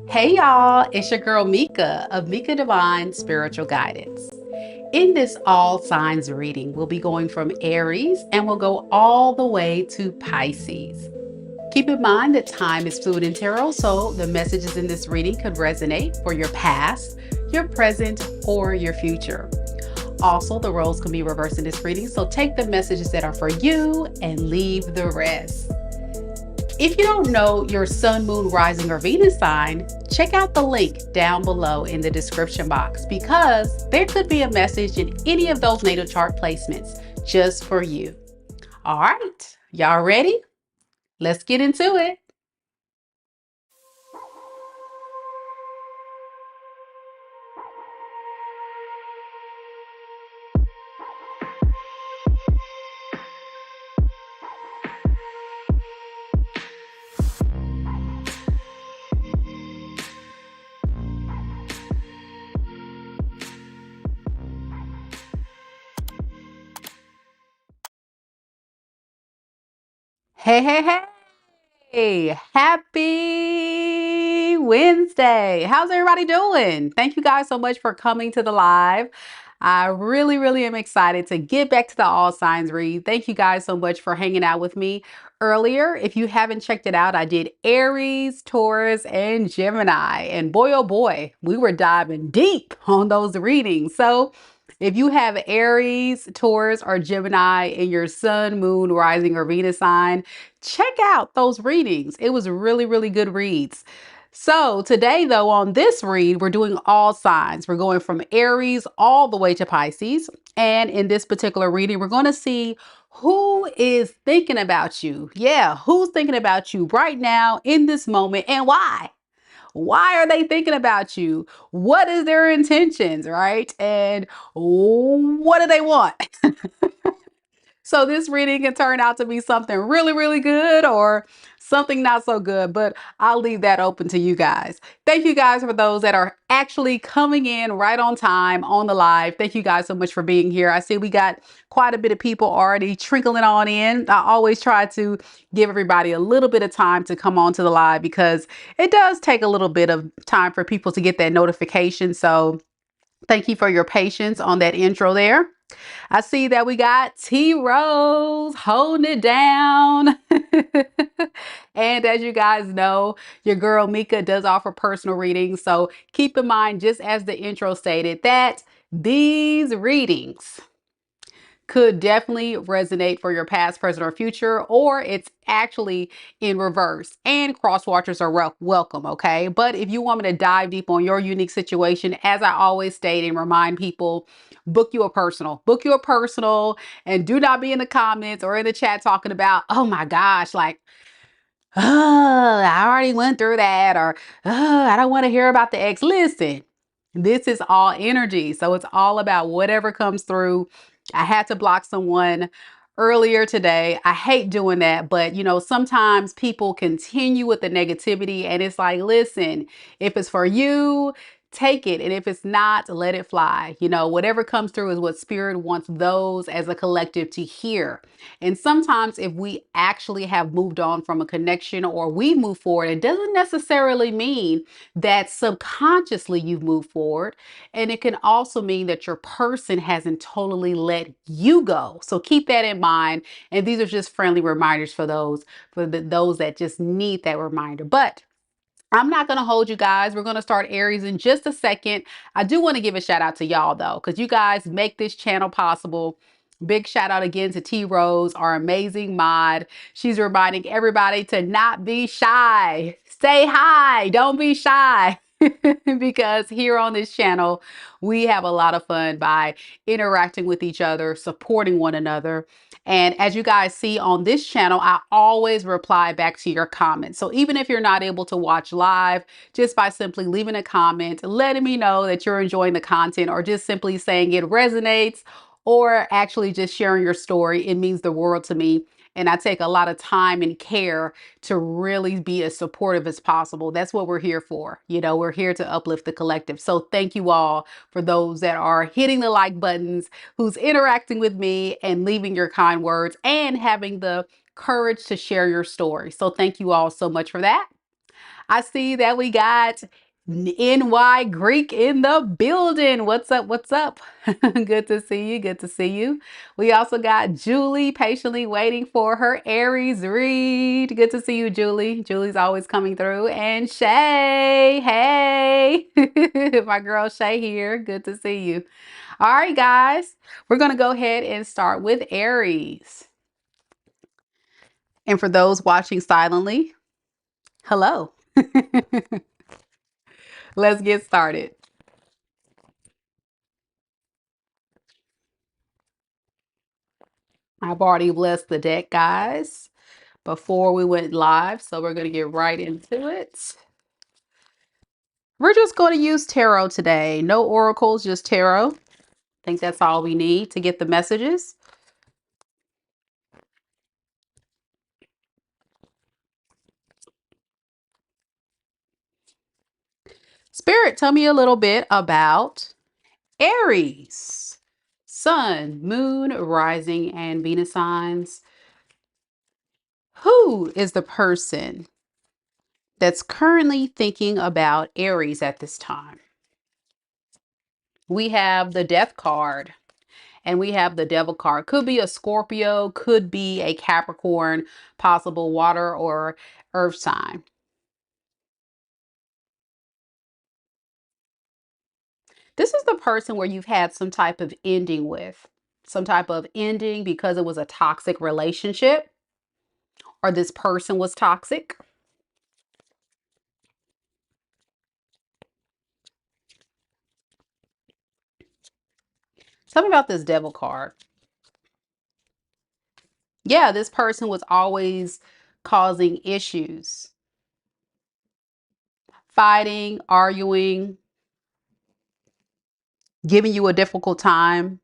Hey y'all, it's your girl Mika of Mika Divine Spiritual Guidance. In this all signs reading, we'll be going from Aries and we'll go all the way to Pisces. Keep in mind that time is fluid in tarot, so the messages in this reading could resonate for your past, your present, or your future. Also, the roles can be reversed in this reading, so take the messages that are for you and leave the rest. If you don't know your sun, moon, rising, or Venus sign, check out the link down below in the description box because there could be a message in any of those natal chart placements just for you. All right, y'all ready? Let's get into it. Hey, hey, hey. Hey, happy Wednesday. How's everybody doing? Thank you guys so much for coming to the live. I really am excited to get back to the all signs read. Thank you guys so much for hanging out with me earlier. If you haven't checked it out, I did Aries, Taurus, and Gemini. And boy, oh boy, we were diving deep on those readings. So if you have Aries, Taurus, or Gemini in your sun, moon, rising, or Venus sign, check out those readings. It was really good reads. So today though, on this read, we're doing all signs. We're going from Aries all the way to Pisces. And in this particular reading, we're going to see who is thinking about you. Yeah, who's thinking about you right now in this moment and why? Why are they thinking about you? What is their intentions, right? And what do they want? So this reading can turn out to be something really good or something not so good, but I'll leave that open to you guys. Thank you guys for those that are actually coming in right on time on the live. Thank you guys so much for being here. I see we got quite a bit of people already trickling on in. I always try to give everybody a little bit of time to come on to the live because it does take a little bit of time for people to get that notification. So thank you for your patience on that intro there. I see that we got T Rose holding it down. And as you guys know, your girl Mika does offer personal readings. So keep in mind, just as the intro stated, that these readings could definitely resonate for your past, present, or future, or it's actually in reverse. And cross watchers are welcome, okay? But if you want me to dive deep on your unique situation, as I always state and remind people, book you a personal. Book you a personal, and do not be in the comments or in the chat talking about, oh my gosh, like, oh, I already went through that, or oh, I don't want to hear about the ex. Listen, this is all energy. So it's all about whatever comes through. I had to block someone earlier today. I hate doing that, but you know, sometimes people continue with the negativity and it's like, listen, if it's for you, take it. And if it's not, let it fly. You know, whatever comes through is what spirit wants those as a collective to hear. And sometimes if we actually have moved on from a connection or we move forward, it doesn't necessarily mean that subconsciously you've moved forward. And it can also mean that your person hasn't totally let you go. So keep that in mind. And these are just friendly reminders for those that just need that reminder. But I'm not going to hold you guys. We're going to start Aries in just a second. I do want to give a shout out to y'all though, because you guys make this channel possible. Big shout out again to T Rose, our amazing mod. She's reminding everybody to not be shy. Say hi. Don't be shy. Because here on this channel, we have a lot of fun by interacting with each other, supporting one another. And as you guys see on this channel, I always reply back to your comments. So even if you're not able to watch live, just by simply leaving a comment, letting me know that you're enjoying the content, or just simply saying it resonates, or actually just sharing your story, it means the world to me. And I take a lot of time and care to really be as supportive as possible. That's what we're here for. You know, we're here to uplift the collective. So thank you all for those that are hitting the like buttons, who's interacting with me and leaving your kind words and having the courage to share your story. So thank you all so much for that. I see that we got NY Greek in the building. What's up? What's up? Good to see you. Good to see you. We also got Julie patiently waiting for her Aries read. Good to see you, Julie. Julie's always coming through. And Shay, hey, my girl Shay here. Good to see you. All right, guys, we're going to go ahead and start with Aries. And for those watching silently, hello. Let's get started. I've already blessed the deck, guys, before we went live, so we're going to get right into it. We're just going to use tarot today. No oracles, just tarot. I think that's all we need to get the messages. Spirit, tell me a little bit about Aries. Sun, moon, rising, and Venus signs. Who is the person that's currently thinking about Aries at this time? We have the Death card and we have the Devil card. Could be a Scorpio, could be a Capricorn, possible water or earth sign. This is the person where you've had some type of ending with, some type of ending because it was a toxic relationship or this person was toxic. Tell me about this Devil card. Yeah, this person was always causing issues, fighting, arguing, giving you a difficult time.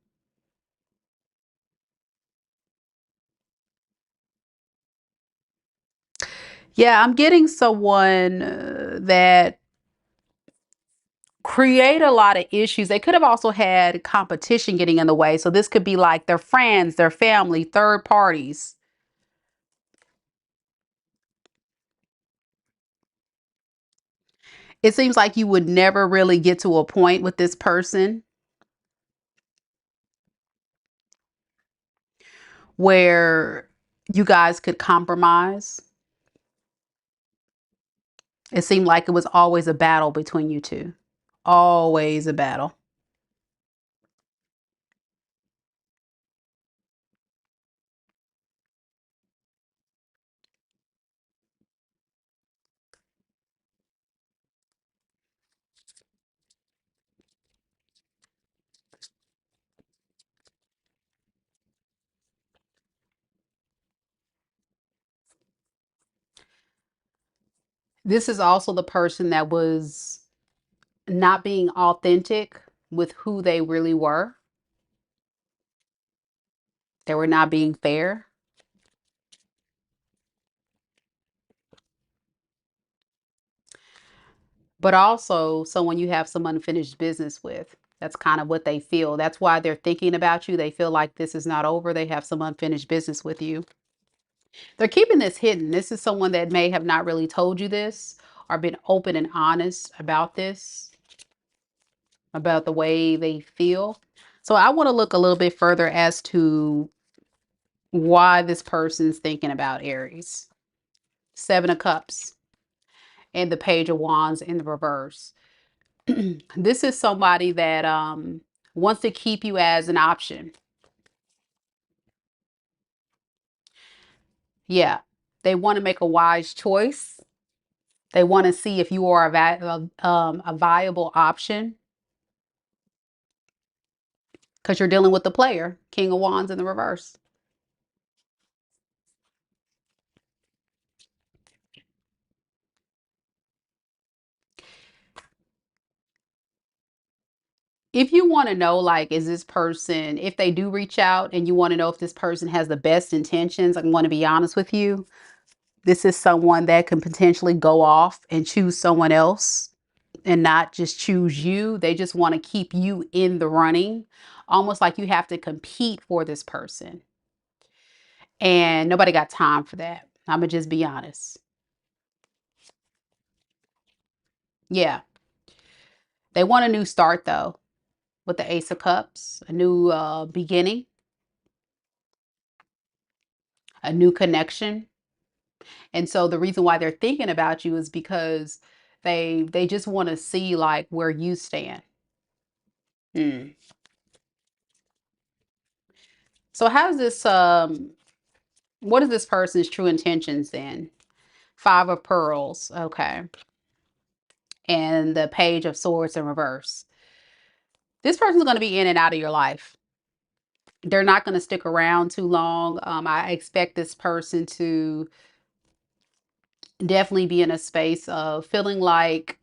Yeah, I'm getting someone that create a lot of issues. They could have also had competition getting in the way. So this could be like their friends, their family, third parties. It seems like you would never really get to a point with this person where you guys could compromise. It seemed like it was always a battle between you two. Always a battle. This is also the person that was not being authentic with who they really were. They were not being fair. But also someone you have some unfinished business with. That's kind of what they feel. That's why they're thinking about you. They feel like this is not over. They have some unfinished business with you. They're keeping this hidden. This is someone that may have not really told you this or been open and honest about this, about the way they feel. So I want to look a little bit further as to why this person's thinking about Aries. Seven of Cups and the Page of Wands in the reverse. This is somebody that wants to keep you as an option. Yeah, they want to make a wise choice. They want to see if you are a viable option because you're dealing with the player, King of Wands in the reverse. If you want to know, like, is this person, if they do reach out and you want to know if this person has the best intentions, I want to be honest with you. This is someone that can potentially go off and choose someone else and not just choose you. They just want to keep you in the running, almost like you have to compete for this person. And nobody got time for that. I'm going to just be honest. Yeah. They want a new start though, with the Ace of Cups, a new beginning, a new connection. And so the reason why they're thinking about you is because they just want to see like where you stand. Hmm. So how's this what is this person's true intentions then? Five of Pearls, okay. And the Page of Swords in reverse. This person's going to be in and out of your life. They're not going to stick around too long. I expect this person to definitely be in a space of feeling like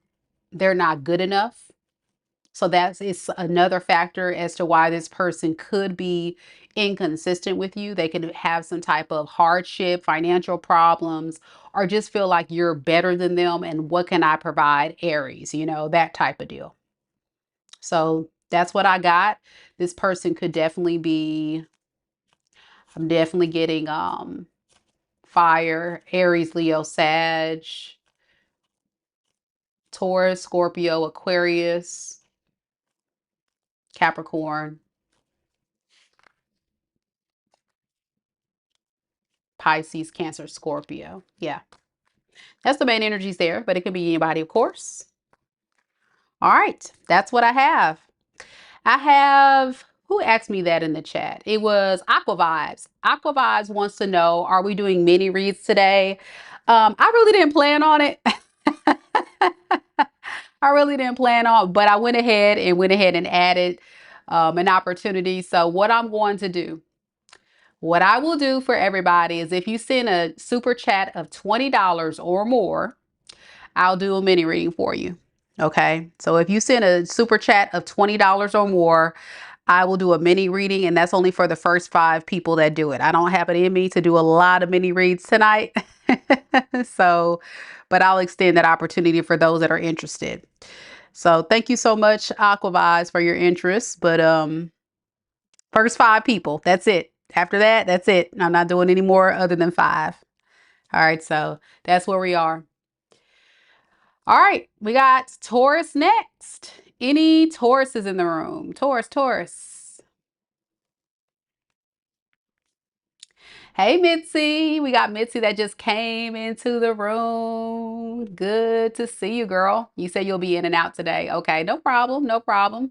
they're not good enough. So that's it's another factor as to why this person could be inconsistent with you. They could have some type of hardship, financial problems, or just feel like you're better than them. And what can I provide? Aries, that type of deal. So that's what I got. This person could definitely be, I'm definitely getting fire, Aries, Leo, Sag, Taurus, Scorpio, Aquarius, Capricorn, Pisces, Cancer, Scorpio. Yeah, that's the main energies there, but it could be anybody, of course. All right, that's what I have. I have, who asked me that in the chat? It was Aqua Vibes. Aqua Vibes wants to know, are we doing mini reads today? I really didn't plan on it. I really didn't plan on, but I went ahead and added an opportunity. So what I'm going to do, what I will do for everybody is if you send a super chat of $20 or more, I'll do a mini reading for you. Okay. So if you send a super chat of $20 or more, I will do a mini reading, and that's only for the first 5 people that do it. I don't have it in me to do a lot of mini reads tonight. So, but I'll extend that opportunity for those that are interested. So thank you so much, Aquavise, for your interest. But first 5 people, that's it. After that, that's it. I'm not doing any more other than 5. All right, so that's where we are. All right, we got Taurus next. Any Tauruses in the room? Taurus, Taurus. Hey, Mitzi. We got Mitzi that just came into the room. Good to see you, girl. You say you'll be in and out today. Okay, no problem. No problem.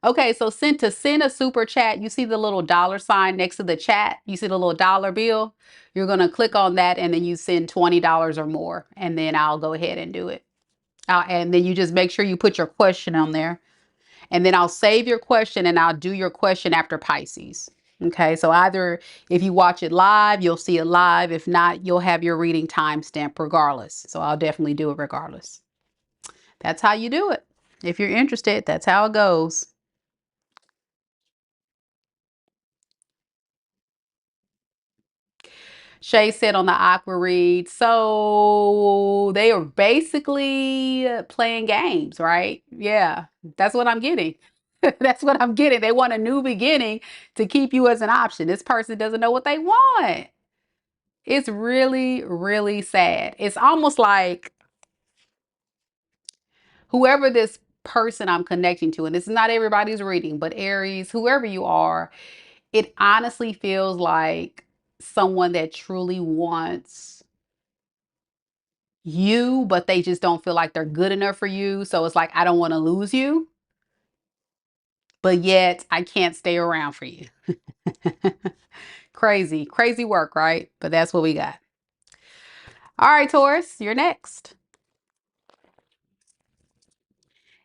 Okay, so send a super chat. You see the little dollar sign next to the chat. You see the little dollar bill. You're going to click on that and then you send $20 or more. And then I'll go ahead and do it. And then you just make sure you put your question on there. And then I'll save your question and I'll do your question after Pisces. Okay, so either if you watch it live, you'll see it live. If not, you'll have your reading timestamp regardless. So I'll definitely do it regardless. That's how you do it. If you're interested, that's how it goes. Shay said on the Aqua read, so they are basically playing games, right? Yeah, that's what I'm getting. That's what I'm getting. They want a new beginning to keep you as an option. This person doesn't know what they want. It's really, really sad. It's almost like whoever this person I'm connecting to, and this is not everybody's reading, but Aries, whoever you are, it honestly feels like someone that truly wants you, but they just don't feel like they're good enough for you. So it's like, I don't want to lose you, but yet I can't stay around for you. Crazy, crazy work, right? But that's what we got. All right, Taurus, you're next.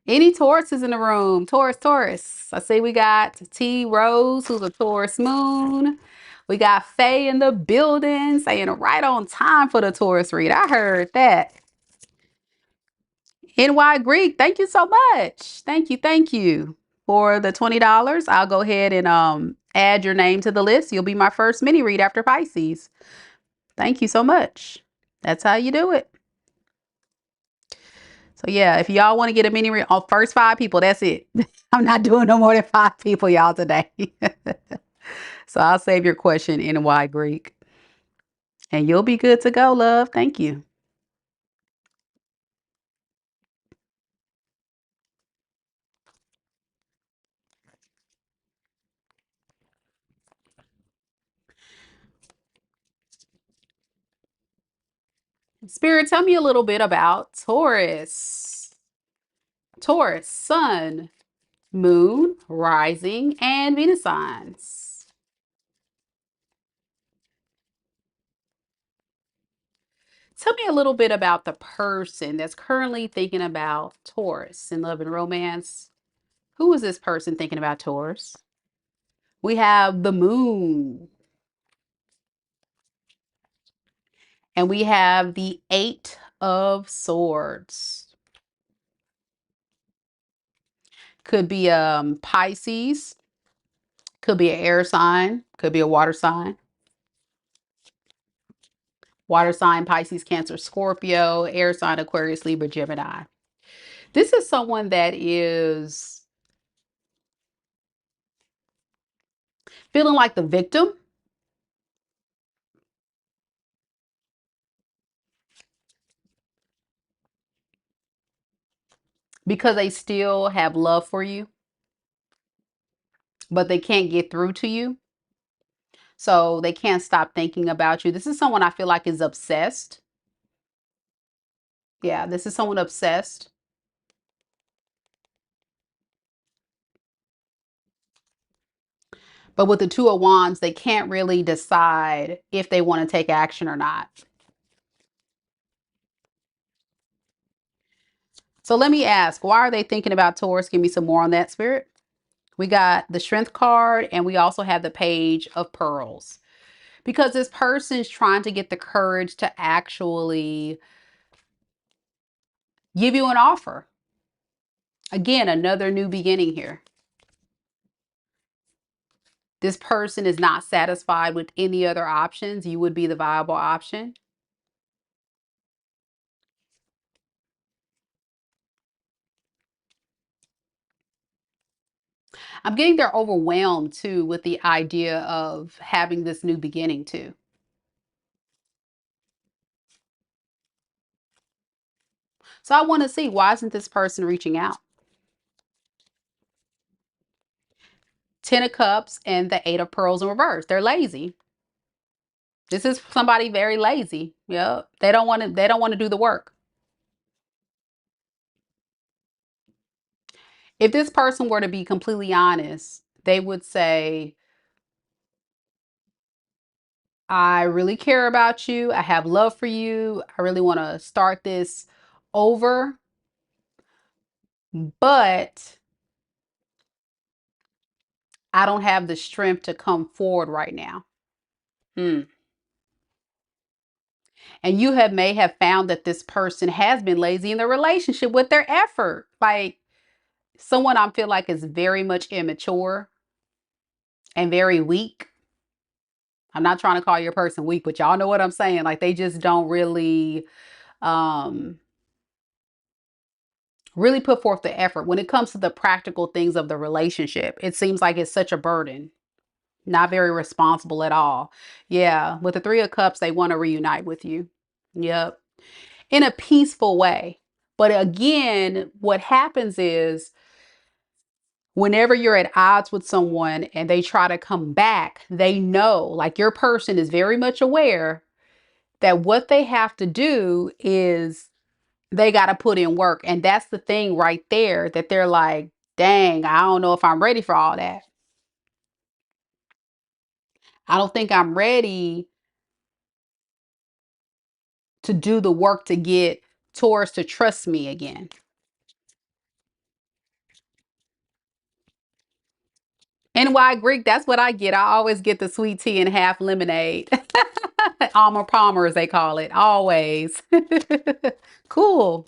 Any Tauruses in the room? Taurus, Taurus. I see we got T Rose, who's a Taurus moon. We got Faye in the building saying right on time for the Taurus read. I heard that. NY Greek, thank you so much. Thank you for the $20. I'll go ahead and add your name to the list. You'll be my first mini read after Pisces. Thank you so much. That's how you do it. So yeah, if y'all want to get a mini read, first 5 people, that's it. I'm not doing no more than 5 people, y'all, today. So I'll save your question in NY Greek. And you'll be good to go, love. Thank you. Spirit, tell me a little bit about Taurus. Taurus, Sun, Moon, Rising, and Venus signs. Tell me a little bit about the person that's currently thinking about Taurus in love and romance. Who is this person thinking about Taurus? We have the Moon, and we have the Eight of Swords. Could be Pisces, could be an air sign, could be a water sign. Water sign, Pisces, Cancer, Scorpio, air sign, Aquarius, Libra, Gemini. This is someone that is feeling like the victim because they still have love for you, but they can't get through to you. So they can't stop thinking about you. This is someone I feel like is obsessed. Yeah, this is someone obsessed. But with the Two of Wands, they can't really decide if they want to take action or not. So let me ask, why are they thinking about Taurus? Give me some more on that, Spirit. We got the Strength card, and we also have the Page of Pearls. Because this person's trying to get the courage to actually give you an offer. Again, another new beginning here. This person is not satisfied with any other options. You would be the viable option. I'm getting they're overwhelmed too with the idea of having this new beginning too. So I want to see, why isn't this person reaching out? Ten of Cups and the Eight of Pearls in reverse. They're lazy. This is somebody very lazy. Yep. They don't want to do the work. If this person were to be completely honest, they would say, I really care about you. I have love for you. I really want to start this over, but I don't have the strength to come forward right now. Hmm. And you may have found that this person has been lazy in the relationship with their effort. Like someone I feel like is very much immature and very weak. I'm not trying to call your person weak, but y'all know what I'm saying. Like they just don't um really put forth the effort when it comes to the practical things of the relationship. It seems like it's such a burden. Not very responsible at all. Yeah, with the Three of Cups, they want to reunite with you. Yep. In a peaceful way. But again, what happens is whenever you're at odds with someone and they try to come back, they know, like your person is very much aware that what they have to do is they got to put in work. And that's the thing right there that they're like, dang, I don't know if I'm ready for all that. I don't think I'm ready to do the work to get Taurus to trust me again. NY Greek, that's what I get. I always get the sweet tea and half lemonade. Alma Palmer, as they call it. Always. Cool.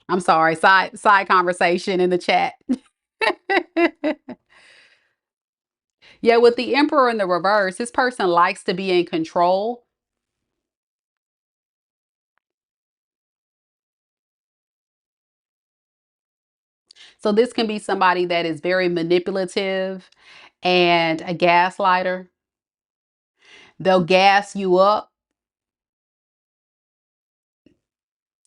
I'm sorry. Side conversation in the chat. Yeah, with the Emperor in the reverse, this person likes to be in control. So this can be somebody that is very manipulative and a gaslighter. They'll gas you up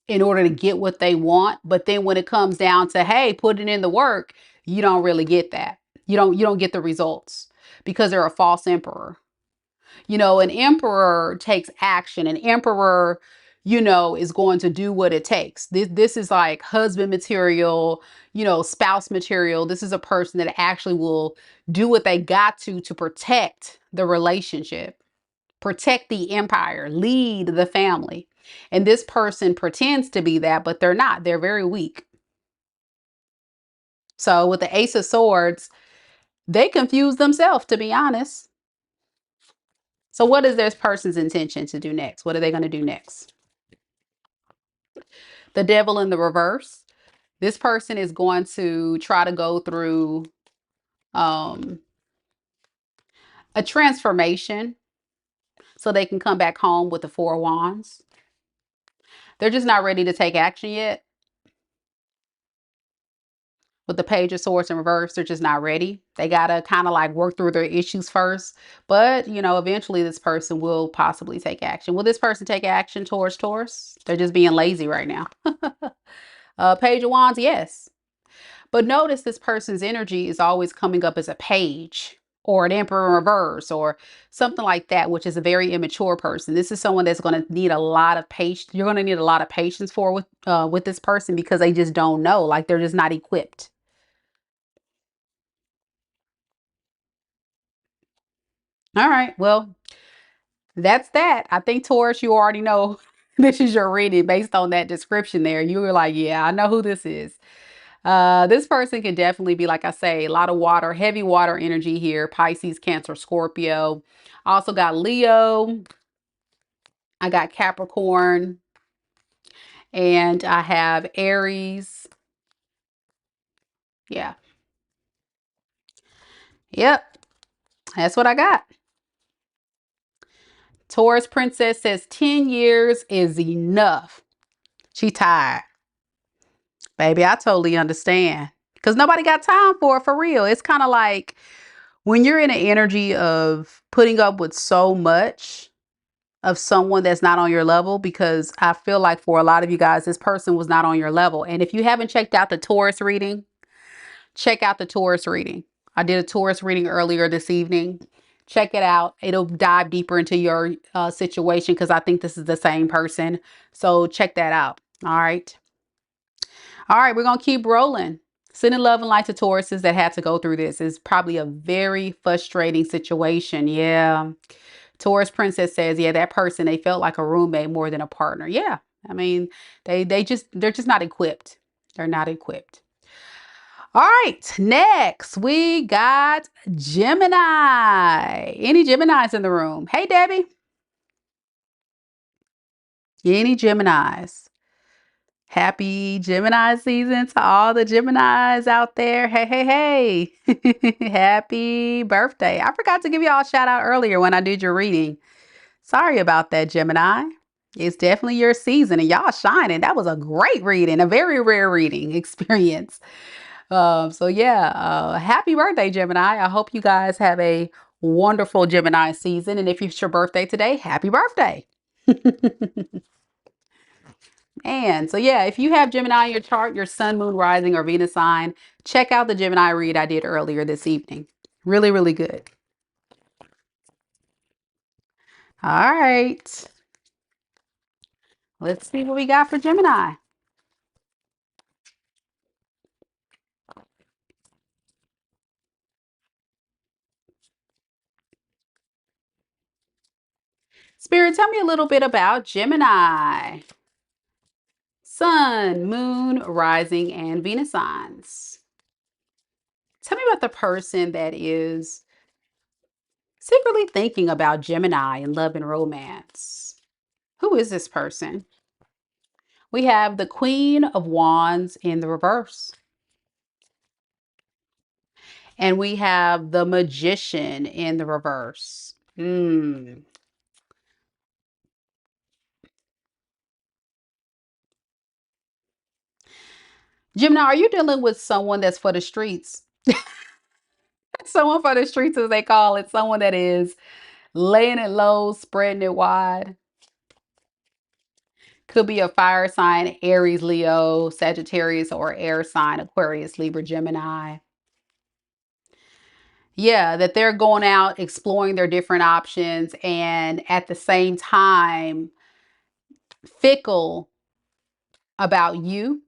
in order to get what they want. But then when it comes down to, hey, putting in the work, you don't really get that. You don't get the results because they're a false emperor. An emperor takes action. An emperor, is going to do what it takes. This is like husband material, spouse material. This is a person that actually will do what they got to protect the relationship, protect the empire, lead the family. And this person pretends to be that, but they're not. They're very weak. So with the Ace of Swords, they confuse themselves, to be honest. So what is this person's intention to do next? What are they going to do next? The Devil in the reverse. This person is going to try to go through um, a transformation so they can come back home with the Four of Wands. They're just not ready to take action yet. With the Page of Swords in reverse, they're just not ready. They got to kind of like work through their issues first. But, eventually this person will possibly take action. Will this person take action towards Taurus? They're just being lazy right now. Page of Wands, yes. But notice this person's energy is always coming up as a page or an emperor in reverse or something like that, which is a very immature person. This is someone that's going to need a lot of patience. You're going to need a lot of patience with this person because they just don't know. Like they're just not equipped. All right. Well, that's that. I think Taurus, you already know this is your reading based on that description there. You were like, yeah, I know who this is. This person can definitely be, like I say, a lot of water, heavy water energy here. Pisces, Cancer, Scorpio. I also got Leo. I got Capricorn. And I have Aries. Yeah. Yep. That's what I got. Taurus Princess says 10 years is enough. She tired. Baby, I totally understand. Because nobody got time for real. It's kind of like when you're in an energy of putting up with so much of someone that's not on your level, because I feel like for a lot of you guys, this person was not on your level. And if you haven't checked out the Taurus reading, check out the Taurus reading. I did a Taurus reading earlier this evening. Check it out. It'll dive deeper into your situation because I think this is the same person. So check that out. All right. All right, we're going to keep rolling. Sending love and light to Tauruses that had to go through this. Is probably a very frustrating situation. Yeah. Taurus Princess says, yeah, that person, they felt like a roommate more than a partner. Yeah. I mean, they're just not equipped. They're not equipped. All right. Next, we got Gemini. Any Geminis in the room? Hey, Debbie. Any Geminis? Happy Gemini season to all the Geminis out there. Hey, hey, hey. Happy birthday. I forgot to give y'all a shout out earlier when I did your reading. Sorry about that, Gemini. It's definitely your season and y'all shining. That was a great reading, a very rare reading experience. So yeah, happy birthday, Gemini. I hope you guys have a wonderful Gemini season. And if it's your birthday today, happy birthday. And so yeah, if you have Gemini in your chart, your sun, moon, rising, or Venus sign, check out the Gemini read I did earlier this evening. Really, really good. All right. Let's see what we got for Gemini. Spirit, tell me a little bit about Gemini. Sun, moon, rising, and Venus signs. Tell me about the person that is secretly thinking about Gemini and love and romance. Who is this person? We have the Queen of Wands in the reverse. And we have the Magician in the reverse. Gemini, are you dealing with someone that's for the streets? Someone for the streets, as they call it. Someone that is laying it low, spreading it wide. Could be a fire sign, Aries, Leo, Sagittarius, or air sign, Aquarius, Libra, Gemini. Yeah, that they're going out exploring their different options and at the same time fickle about you.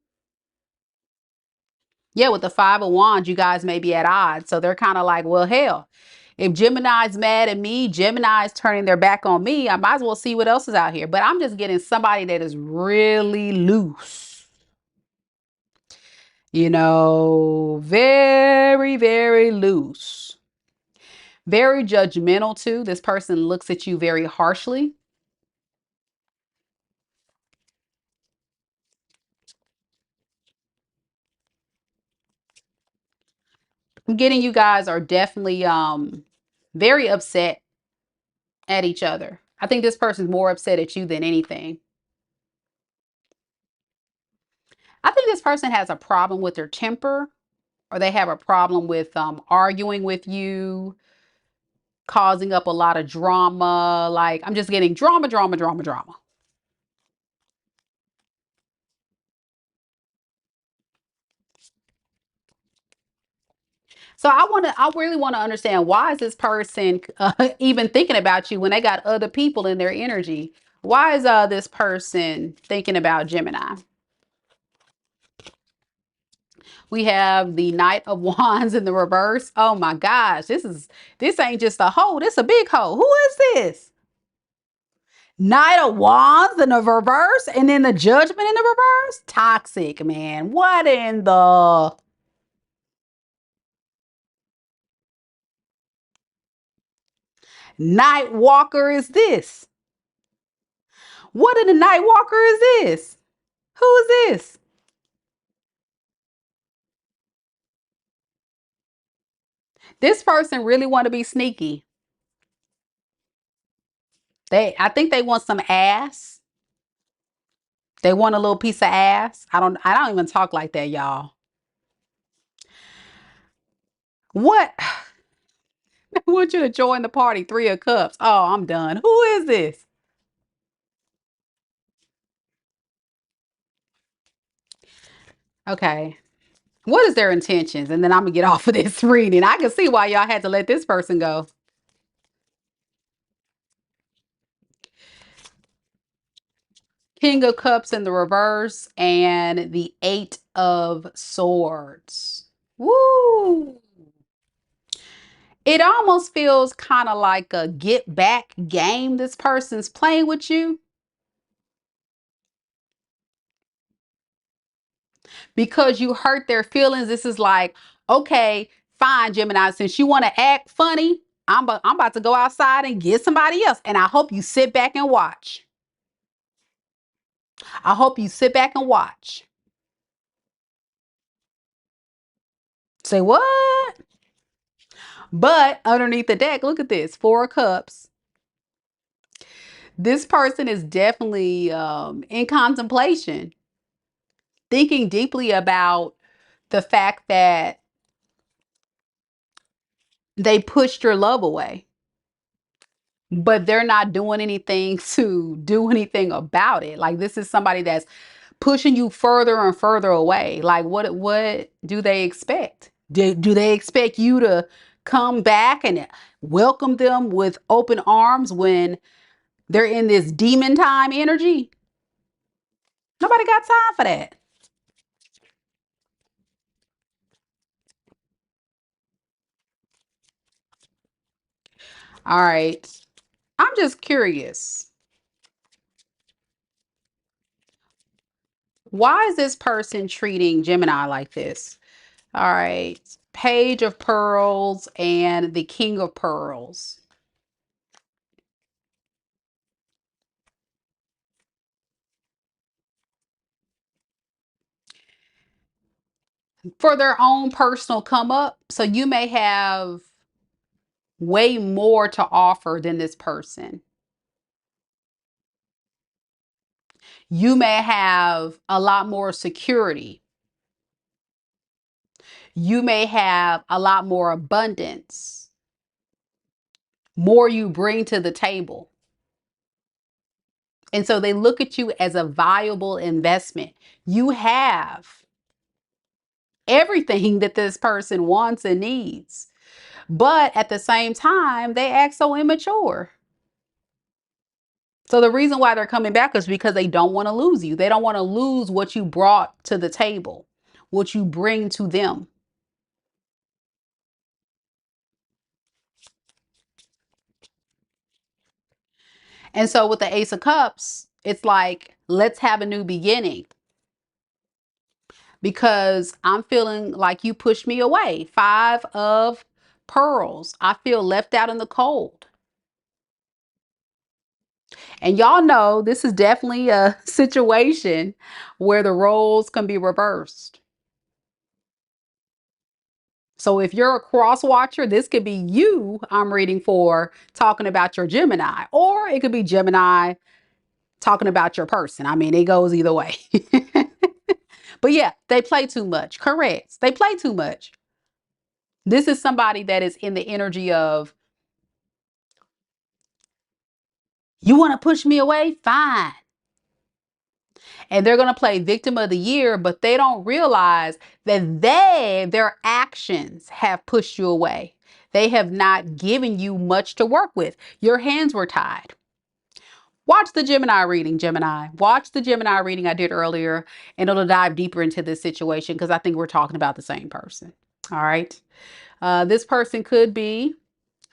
Yeah, with the Five of Wands, you guys may be at odds. So they're kind of like, well, hell, if Gemini's mad at me, Gemini's turning their back on me, I might as well see what else is out here. But I'm just getting somebody that is really loose. Very, very loose. Very judgmental too. This person looks at you very harshly. I'm getting you guys are definitely very upset at each other. I think this person's more upset at you than anything. I think this person has a problem with their temper, or they have a problem with arguing with you, causing up a lot of drama. Like, I'm just getting drama, drama, drama, drama. So I really want to understand, why is this person even thinking about you when they got other people in their energy? Why is this person thinking about Gemini? We have the Knight of Wands in the reverse. Oh my gosh, this ain't just a hoe, this a big hoe. Who is this? Knight of Wands in the reverse, and then the Judgment in the reverse? Toxic, man. What in the... Night Walker is this? What in the Night Walker is this? Who is this? This person really want to be sneaky. I think they want some ass. They want a little piece of ass. I don't even talk like that, y'all. What? I want you to join the party. Three of Cups. Oh, I'm done. Who is this? Okay. What is their intentions? And then I'm gonna get off of this reading. I can see why y'all had to let this person go. King of Cups in the reverse and the Eight of Swords. Woo! It almost feels kind of like a get back game this person's playing with you, because you hurt their feelings. This is like, okay, fine, Gemini, since you want to act funny, I'm about to go outside and get somebody else. And I hope you sit back and watch. I hope you sit back and watch. Say what? But underneath the deck, look at this, Four of Cups. This person is definitely in contemplation, thinking deeply about the fact that they pushed your love away, but they're not doing anything to do anything about it. Like, this is somebody that's pushing you further and further away. Like, what do they expect? Do they expect you to come back and welcome them with open arms when they're in this demon time energy? Nobody got time for that. All right. I'm just curious. Why is this person treating Gemini like this? All right. Page of Pearls and the King of Pearls. For their own personal come up. So you may have way more to offer than this person. You may have a lot more security. You may have a lot more abundance. More you bring to the table. And so they look at you as a valuable investment. You have everything that this person wants and needs. But at the same time, they act so immature. So the reason why they're coming back is because they don't want to lose you. They don't want to lose what you brought to the table, what you bring to them. And so with the Ace of Cups, it's like, let's have a new beginning, because I'm feeling like you pushed me away. Five of Pearls. I feel left out in the cold. And y'all know this is definitely a situation where the roles can be reversed. So if you're a cross watcher, this could be you I'm reading for talking about your Gemini, or it could be Gemini talking about your person. I mean, it goes either way. But yeah, they play too much. Correct. They play too much. This is somebody that is in the energy of, you want to push me away? Fine. And they're going to play victim of the year, but they don't realize that their actions have pushed you away. They have not given you much to work with. Your hands were tied. Watch the Gemini reading, Gemini. Watch the Gemini reading I did earlier, and it'll dive deeper into this situation because I think we're talking about the same person. All right. This person could be,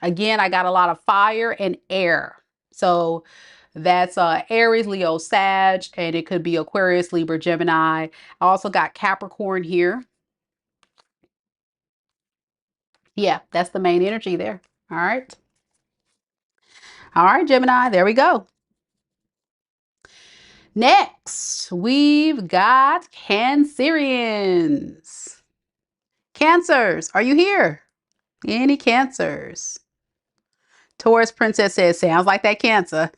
again, I got a lot of fire and air. So that's Aries, Leo, Sag, and it could be Aquarius, Libra, Gemini. I also got Capricorn here. Yeah, that's the main energy there. All right. All right, Gemini, there we go. Next, we've got Cancerians. Cancers, are you here? Any Cancers? Taurus Princess says, sounds like that Cancer.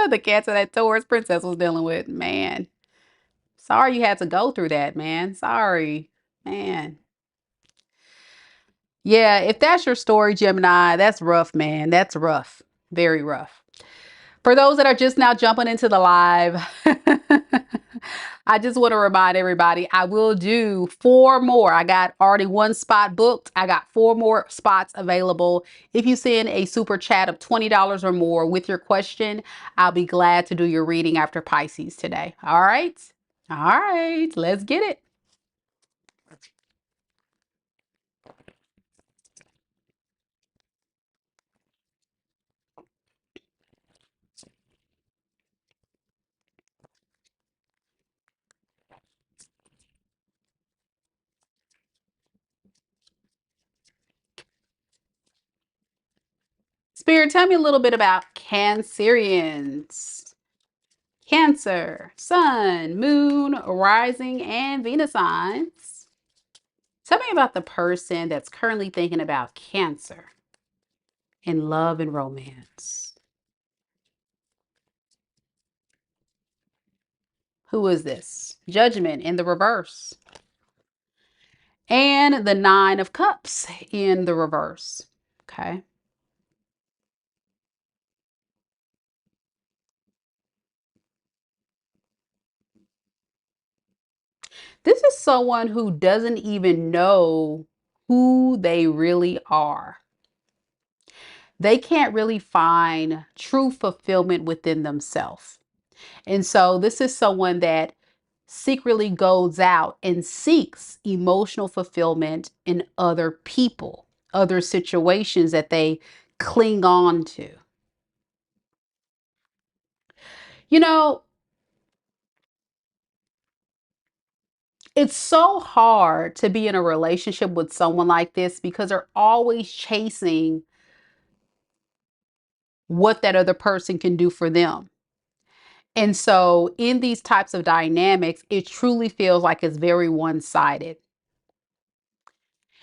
The Cancer that Taurus Princess was dealing with. Man, sorry you had to go through that, man. Sorry, man. Yeah, if that's your story, Gemini, that's rough, man. That's rough. Very rough. For those that are just now jumping into the live, I just want to remind everybody, I will do 4 more. I got already 1 spot booked. I got 4 more spots available. If you send a super chat of $20 or more with your question, I'll be glad to do your reading after Pisces today. All right. All right. Let's get it. Spirit, tell me a little bit about Cancerians. Cancer, Sun, Moon, Rising, and Venus signs. Tell me about the person that's currently thinking about Cancer in love and romance. Who is this? Judgment in the reverse. And the 9 of Cups in the reverse. Okay. This is someone who doesn't even know who they really are. They can't really find true fulfillment within themselves. And so this is someone that secretly goes out and seeks emotional fulfillment in other people, other situations that they cling on to. You know, it's so hard to be in a relationship with someone like this because they're always chasing what that other person can do for them. And so in these types of dynamics, it truly feels like it's very one-sided.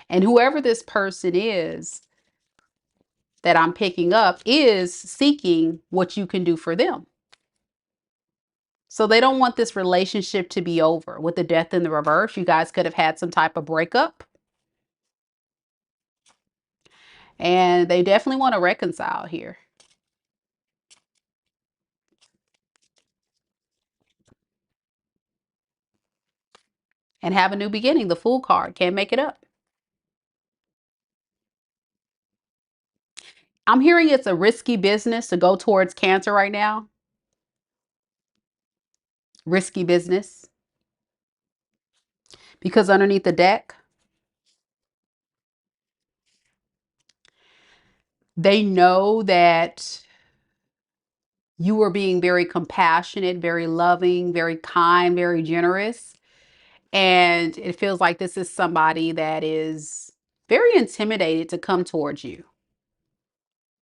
And whoever this person is that I'm picking up is seeking what you can do for them. So they don't want this relationship to be over. With the Death in the reverse, you guys could have had some type of breakup. And they definitely want to reconcile here and have a new beginning. The Fool card, can't make it up. I'm hearing it's a risky business to go towards Cancer right now. Risky business. Because underneath the deck, they know that you are being very compassionate, very loving, very kind, very generous. And it feels like this is somebody that is very intimidated to come towards you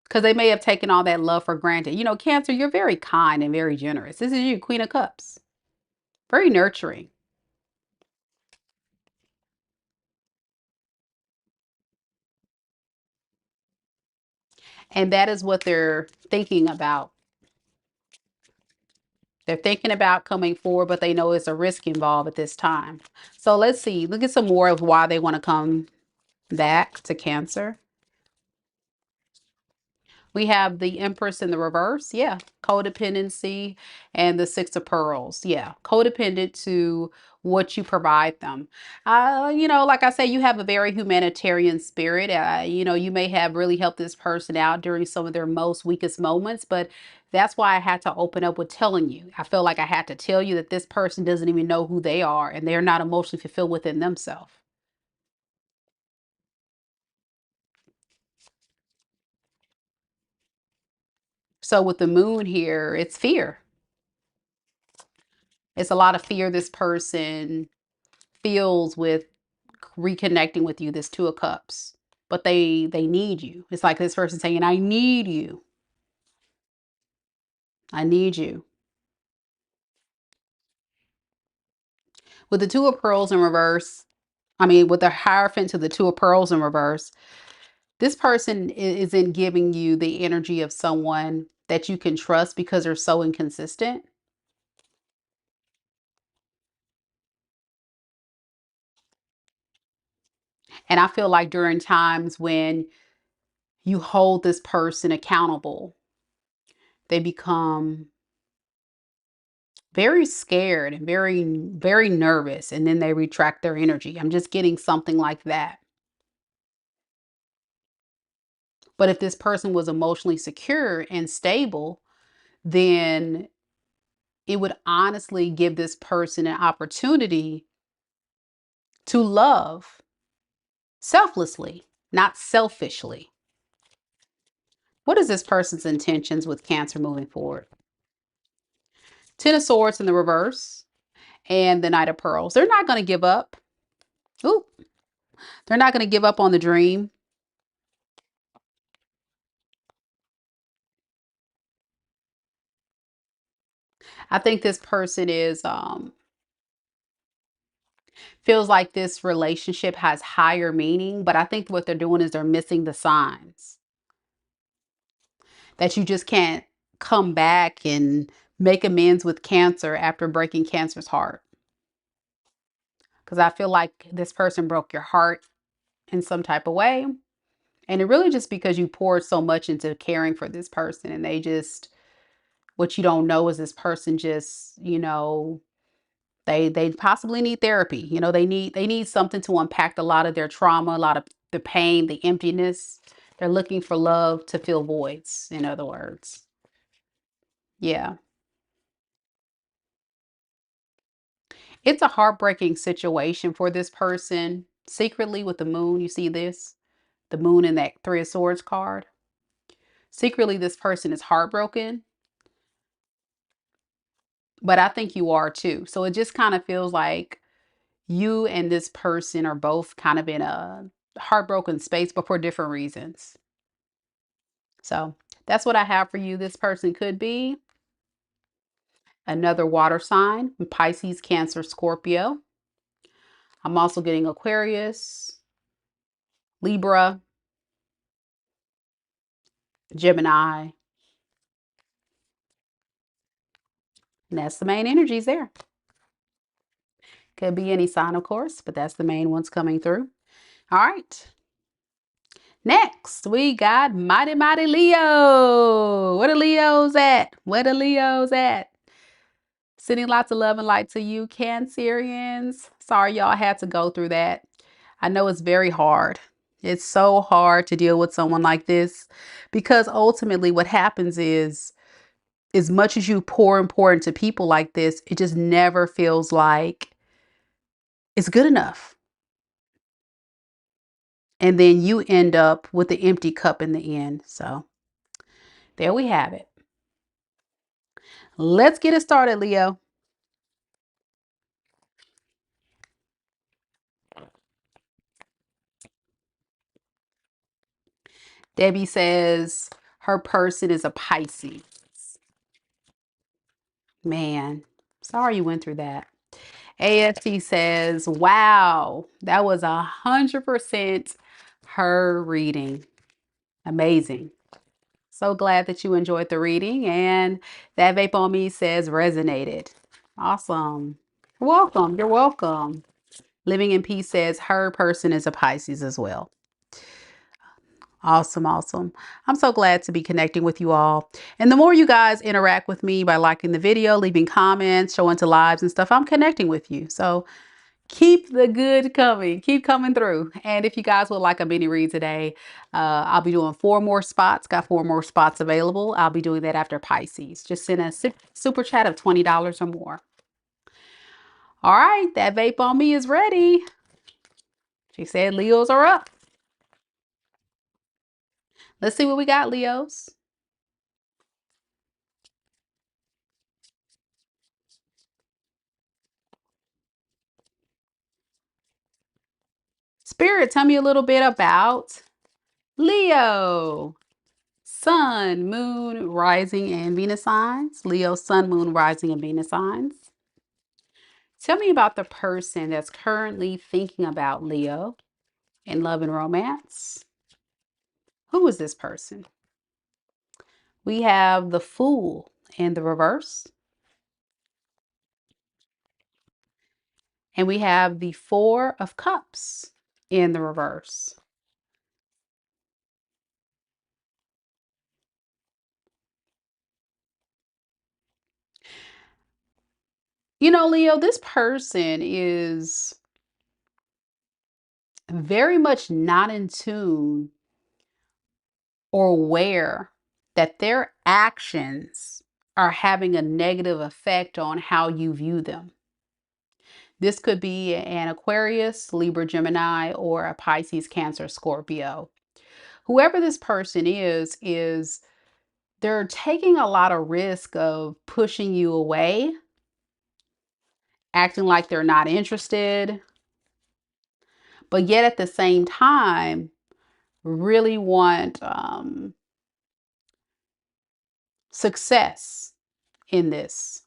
because they may have taken all that love for granted. You know, Cancer, you're very kind and very generous. This is you, Queen of Cups. Very nurturing. And that is what they're thinking about. They're thinking about coming forward, but they know it's a risk involved at this time. So let's see. Look at some more of why they want to come back to Cancer. We have the Empress in the reverse. Yeah. Codependency and the Six of Pearls. Yeah. Codependent to what you provide them. You know, like I say, you have a very humanitarian spirit. You know, you may have really helped this person out during some of their most weakest moments, but that's why I had to open up with telling you. I felt like I had to tell you that this person doesn't even know who they are and they're not emotionally fulfilled within themselves. So with the moon here, it's fear. It's a lot of fear this person feels with reconnecting with you, this Two of Cups. But they need you. It's like this person saying, I need you. I need you. With the Two of Pearls in reverse, I mean, with the Hierophant to the Two of Pearls in reverse, this person isn't giving you the energy of someone that you can trust because they're so inconsistent. And I feel like during times when you hold this person accountable, they become very scared and very nervous, and then they retract their energy. I'm just getting something like that. But if this person was emotionally secure and stable, then it would honestly give this person an opportunity to love selflessly, not selfishly. What is this person's intentions with Cancer moving forward? Ten of Swords in the reverse and the Knight of Pearls. They're not going to give up. Ooh, they're not going to give up on the dream. I think this person is feels like this relationship has higher meaning, but I think what they're doing is they're missing the signs that you just can't come back and make amends with Cancer after breaking Cancer's heart. Because I feel like this person broke your heart in some type of way. And it really just because you poured so much into caring for this person and they just, what you don't know is this person just, you know, they possibly need therapy. You know, they need something to unpack a lot of their trauma, a lot of the pain, the emptiness. They're looking for love to fill voids, in other words. Yeah. It's a heartbreaking situation for this person. Secretly with the moon, you see this? The moon in that Three of Swords card. Secretly, this person is heartbroken, but I think you are too. So it just kind of feels like you and this person are both kind of in a heartbroken space, but for different reasons. So that's what I have for you. This person could be another water sign, Pisces, Cancer, Scorpio. I'm also getting Aquarius, Libra, Gemini, and that's the main energies there. Could be any sign, of course, but that's the main ones coming through. All right. Next, we got Mighty Mighty Leo. Where the Leos at? Where the Leos at? Sending lots of love and light to you, Cancerians. Sorry y'all had to go through that. I know it's very hard. It's so hard to deal with someone like this because ultimately what happens is, as much as you pour and pour into people like this, it just never feels like it's good enough. And then you end up with the empty cup in the end. So there we have it. Let's get it started, Leo. Debbie says her person is a Pisces. Man, sorry you went through that. AFT says, wow, that was 100% her reading. Amazing. So glad that you enjoyed the reading. And that vape on me says resonated. Awesome. You're welcome. You're welcome. Living in Peace says her person is a Pisces as well. Awesome, awesome. I'm so glad to be connecting with you all. And the more you guys interact with me by liking the video, leaving comments, showing to lives and stuff, I'm connecting with you. So keep the good coming. Keep coming through. And if you guys would like a mini read today, I'll be doing 4 more spots. Got 4 more spots available. I'll be doing that after Pisces. Just send a super chat of $20 or more. All right, that vape on me is ready. She said Leos are up. Let's see what we got, Leos. Spirit, tell me a little bit about Leo. Sun, moon, rising, and Venus signs. Leo, sun, moon, rising, and Venus signs. Tell me about the person that's currently thinking about Leo in love and romance. Who is this person? We have the Fool in the reverse. And we have the Four of Cups in the reverse. You know, Leo, this person is very much not in tune or aware that their actions are having a negative effect on how you view them. This could be an Aquarius, Libra, Gemini, or a Pisces, Cancer, Scorpio. Whoever this person is they're taking a lot of risk of pushing you away, acting like they're not interested, but yet at the same time, really want success in this.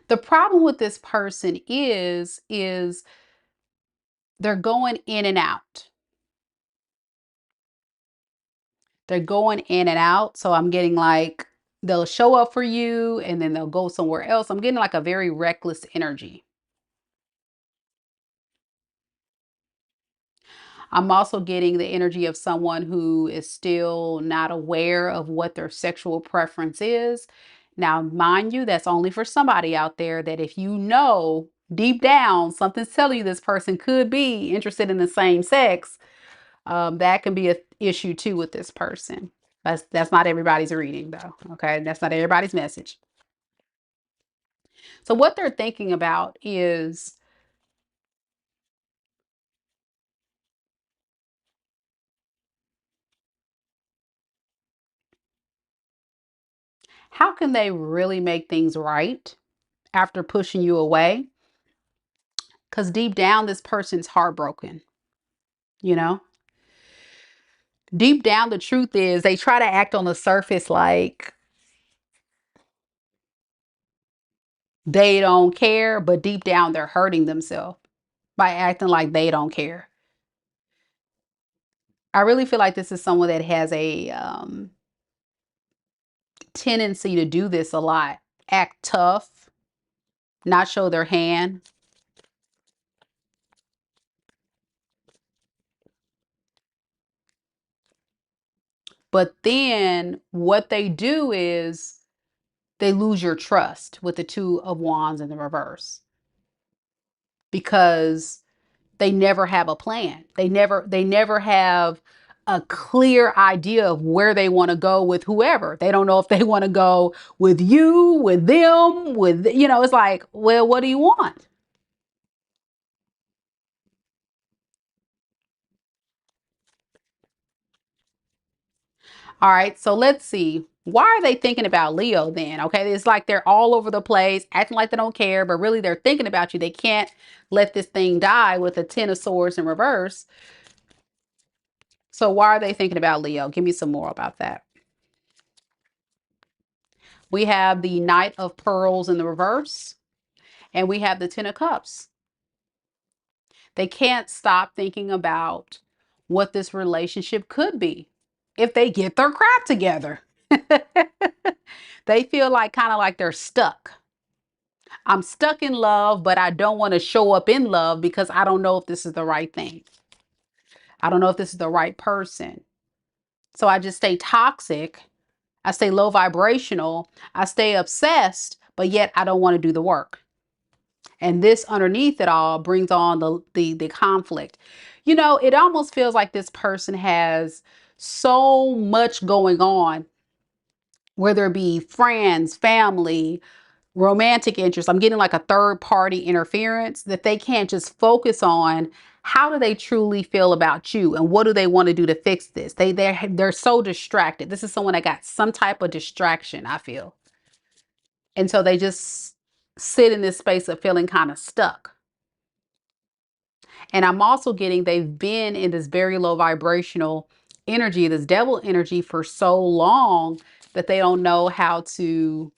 The problem with this person is they're going in and out. They're going in and out. So I'm getting like they'll show up for you and then they'll go somewhere else. I'm getting like a very reckless energy. I'm also getting the energy of someone who is still not aware of what their sexual preference is. Now, mind you, that's only for somebody out there that if you know deep down something's telling you this person could be interested in the same sex, that can be an issue too with this person. That's not everybody's reading though. Okay, that's not everybody's message. So what they're thinking about is how can they really make things right after pushing you away? Because deep down, this person's heartbroken, you know? Deep down, the truth is they try to act on the surface like they don't care, but deep down, they're hurting themselves by acting like they don't care. I really feel like this is someone that has a tendency to do this a lot. Act tough, not show their hand. But then what they do is they lose your trust with the Two of Wands in the reverse. because they never have a plan. They never have a clear idea of where they want to go with whoever. They don't know if they want to go with you, with them, with, it's like, well, what do you want? All right, so let's see. Why are they thinking about Leo then? Okay, it's like they're all over the place, acting like they don't care, but really they're thinking about you. They can't let this thing die with a Ten of Swords in reverse. So why are they thinking about Leo? Give me some more about that. We have the Knight of Pearls in the reverse, and we have the Ten of Cups. They can't stop thinking about what this relationship could be if they get their crap together. They feel like kind of like they're stuck. I'm stuck in love, but I don't want to show up in love because I don't know if this is the right thing. I don't know if this is the right person. So I just stay toxic. I stay low vibrational. I stay obsessed, but yet I don't want to do the work. And this underneath it all brings on the conflict. It almost feels like this person has so much going on, whether it be friends, family, romantic interest. I'm getting like a third party interference that they can't just focus on how do they truly feel about you and what do they want to do to fix this. They're so distracted. This is someone that got some type of distraction, I feel. And so they just sit in this space of feeling kind of stuck. And I'm also getting they've been in this very low vibrational energy, this devil energy for so long that they don't know how to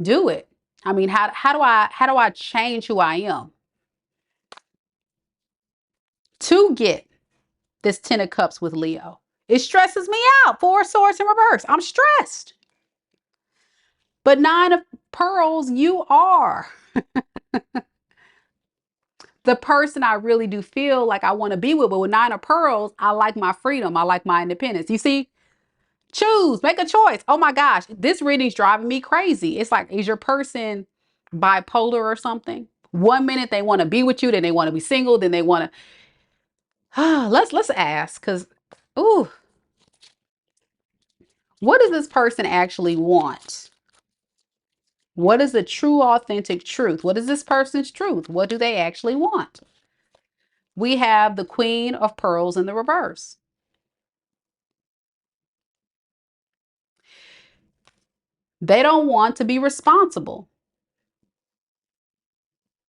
do it. I mean, how do I change who I am to get this Ten of Cups with Leo? It stresses me out. Four of Swords in reverse. I'm stressed. But Nine of Pearls, you are the person I really do feel like I want to be with. But with Nine of Pearls, I like my freedom. I like my independence. You see, choose, make a choice. Oh my gosh, this reading's driving me crazy. It's like, is your person bipolar or something? One minute they want to be with you, then they want to be single, then they want to. Let's ask, because, ooh, what does this person actually want? What is the true, authentic truth? What is this person's truth? What do they actually want? We have the Queen of Pearls in the reverse. They don't want to be responsible.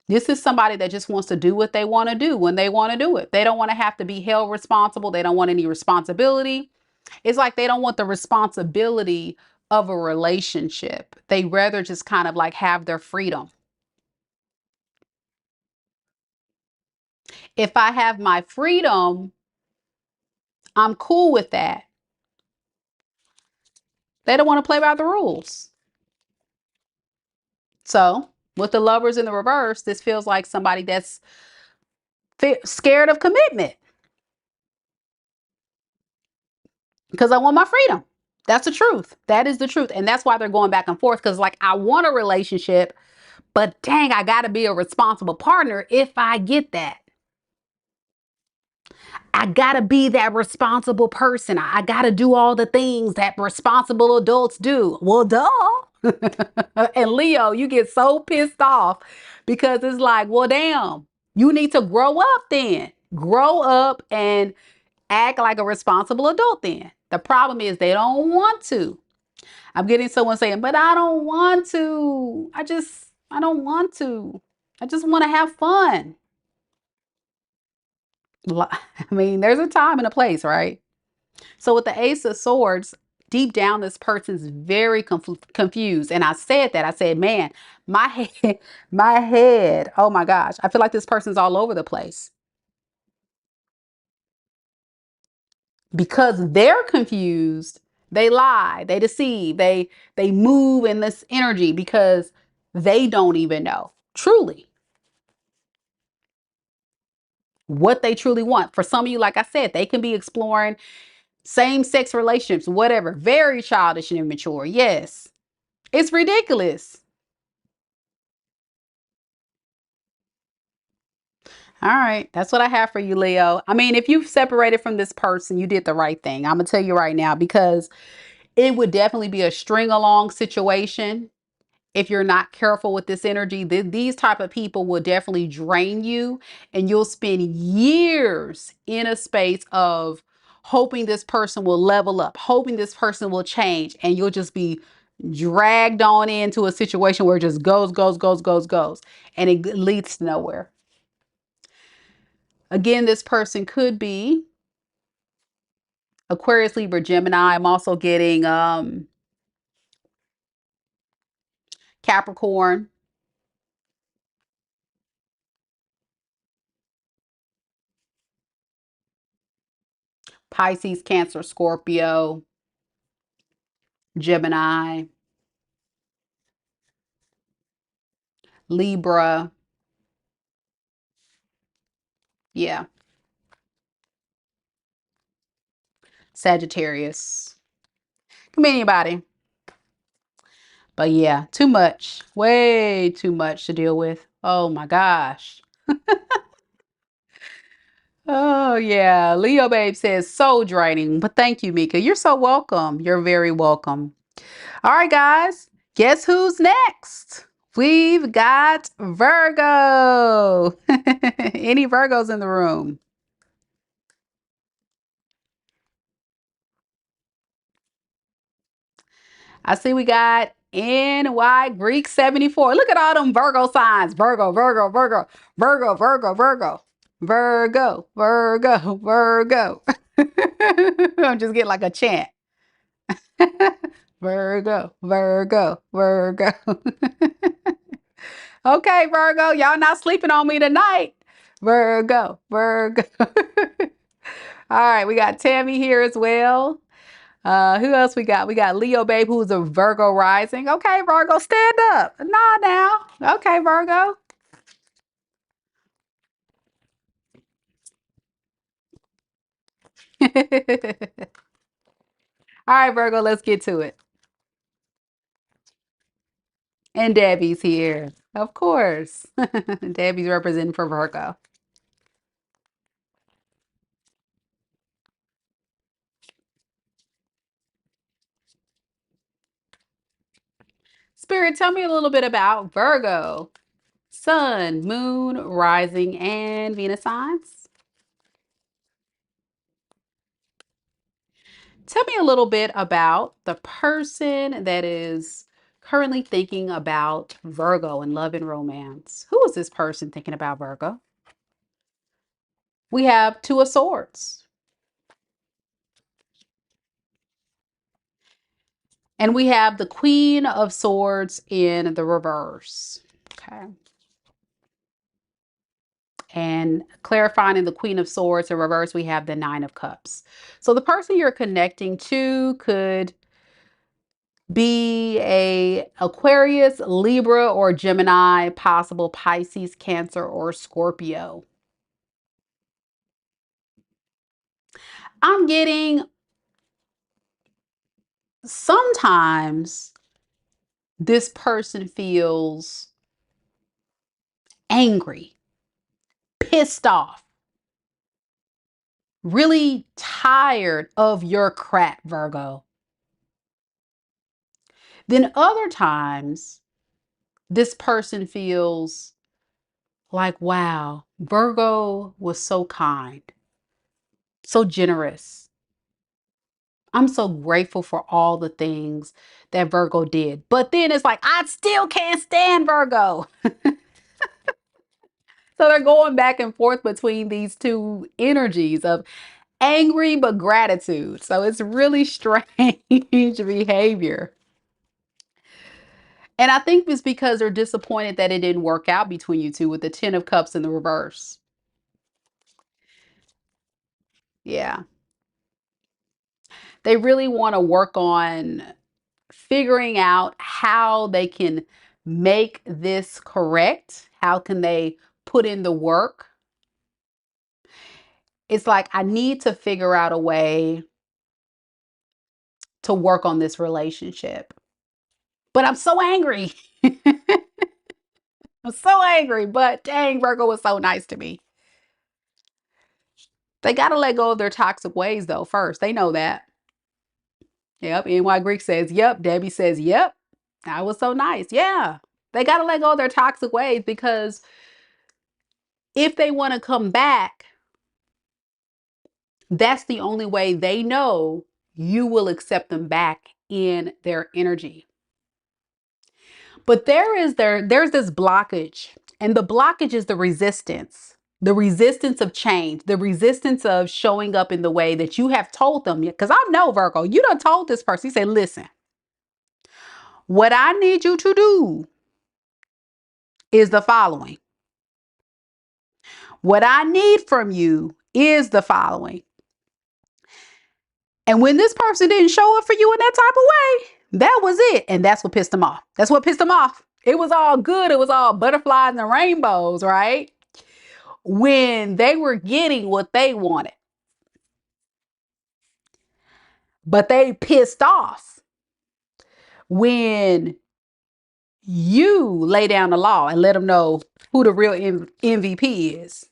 This is somebody that just wants to do what they want to do when they want to do it. They don't want to have to be held responsible. They don't want any responsibility. It's like they don't want the responsibility of a relationship. They rather just kind of like have their freedom. If I have my freedom, I'm cool with that. They don't want to play by the rules. So, with the Lovers in the reverse, this feels like somebody that's scared of commitment because I want my freedom. That's the truth. That is the truth. And that's why they're going back and forth, because like I want a relationship, but dang, I got to be a responsible partner if I get that. I got to be that responsible person. I got to do all the things that responsible adults do. Well, duh. And Leo, you get so pissed off because it's like, well, damn, you need to grow up then. Grow up and act like a responsible adult then. The problem is they don't want to. I'm getting someone saying, but I don't want to. I don't want to. I just want to have fun. I mean, there's a time and a place, right? So with the Ace of Swords, deep down, this person's very confused. And I said that. I said, man, my head, my head. Oh my gosh. I feel like this person's all over the place because they're confused. They lie, they deceive, they move in this energy because they don't even know truly what they truly want. For some of you, like I said, they can be exploring same-sex relationships, whatever, very childish and immature. Yes, it's ridiculous. All right. That's what I have for you, Leo. I mean, if you've separated from this person, you did the right thing. I'm going to tell you right now, because it would definitely be a string along situation. If you're not careful with this energy, these type of people will definitely drain you, and you'll spend years in a space of hoping this person will level up, hoping this person will change, and you'll just be dragged on into a situation where it just goes, and it leads to nowhere. Again, this person could be Aquarius, Libra, Gemini. I'm also getting Capricorn, Pisces, Cancer, Scorpio, Gemini, Libra. Yeah, Sagittarius. Can be anybody. But yeah, too much. Way too much to deal with. Oh my gosh. Oh yeah. Leo Babe says so draining. But thank you, Mika. You're so welcome. You're very welcome. All right, guys. Guess who's next? We've got Virgo. Any Virgos in the room? I see we got NY Greek 74. Look at all them Virgo signs. Virgo, Virgo, Virgo, Virgo, Virgo, Virgo, Virgo, Virgo, Virgo. I'm just getting like a chant. Virgo, Virgo, Virgo. Okay, Virgo, y'all not sleeping on me tonight. Virgo, Virgo. All right, we got Tammy here as well. Who else we got? We got Leo Babe, who's a Virgo rising. Okay, Virgo, stand up. Nah, now. Okay, Virgo. All right, Virgo, let's get to it. And Debbie's here. Of course. Debbie's representing for Virgo. Spirit, tell me a little bit about Virgo. Sun, moon, rising, and Venus signs. Tell me a little bit about the person that is currently thinking about Virgo and love and romance. Who is this person thinking about Virgo? We have Two of Swords. And we have the Queen of Swords in the reverse. Okay. And clarifying in the Queen of Swords in reverse, we have the Nine of Cups. So the person you're connecting to could be a Aquarius, Libra, or Gemini, possible Pisces, Cancer, or Scorpio. I'm getting sometimes this person feels angry, pissed off, really tired of your crap, Virgo. Then other times, this person feels like, wow, Virgo was so kind, so generous. I'm so grateful for all the things that Virgo did. But then it's like, I still can't stand Virgo. So they're going back and forth between these two energies of angry but gratitude. So it's really strange behavior. And I think it's because they're disappointed that it didn't work out between you two with the Ten of Cups in the reverse. Yeah. They really want to work on figuring out how they can make this correct. How can they put in the work? It's like, I need to figure out a way to work on this relationship. But I'm so angry. I'm so angry, but dang, Virgo was so nice to me. They got to let go of their toxic ways though first. They know that. Yep. NY Greek says, yep. Debbie says, yep. That was so nice. Yeah. They got to let go of their toxic ways, because if they want to come back, that's the only way they know you will accept them back in their energy. But there's this blockage, and the blockage is the resistance of change, the resistance of showing up in the way that you have told them. Because I know, Virgo, you done told this person, you say, listen, what I need you to do is the following. What I need from you is the following. And when this person didn't show up for you in that type of way, that was it. And that's what pissed them off. That's what pissed them off. It was all good. It was all butterflies and rainbows, right? When they were getting what they wanted. But they pissed off when you lay down the law and let them know who the real MVP is.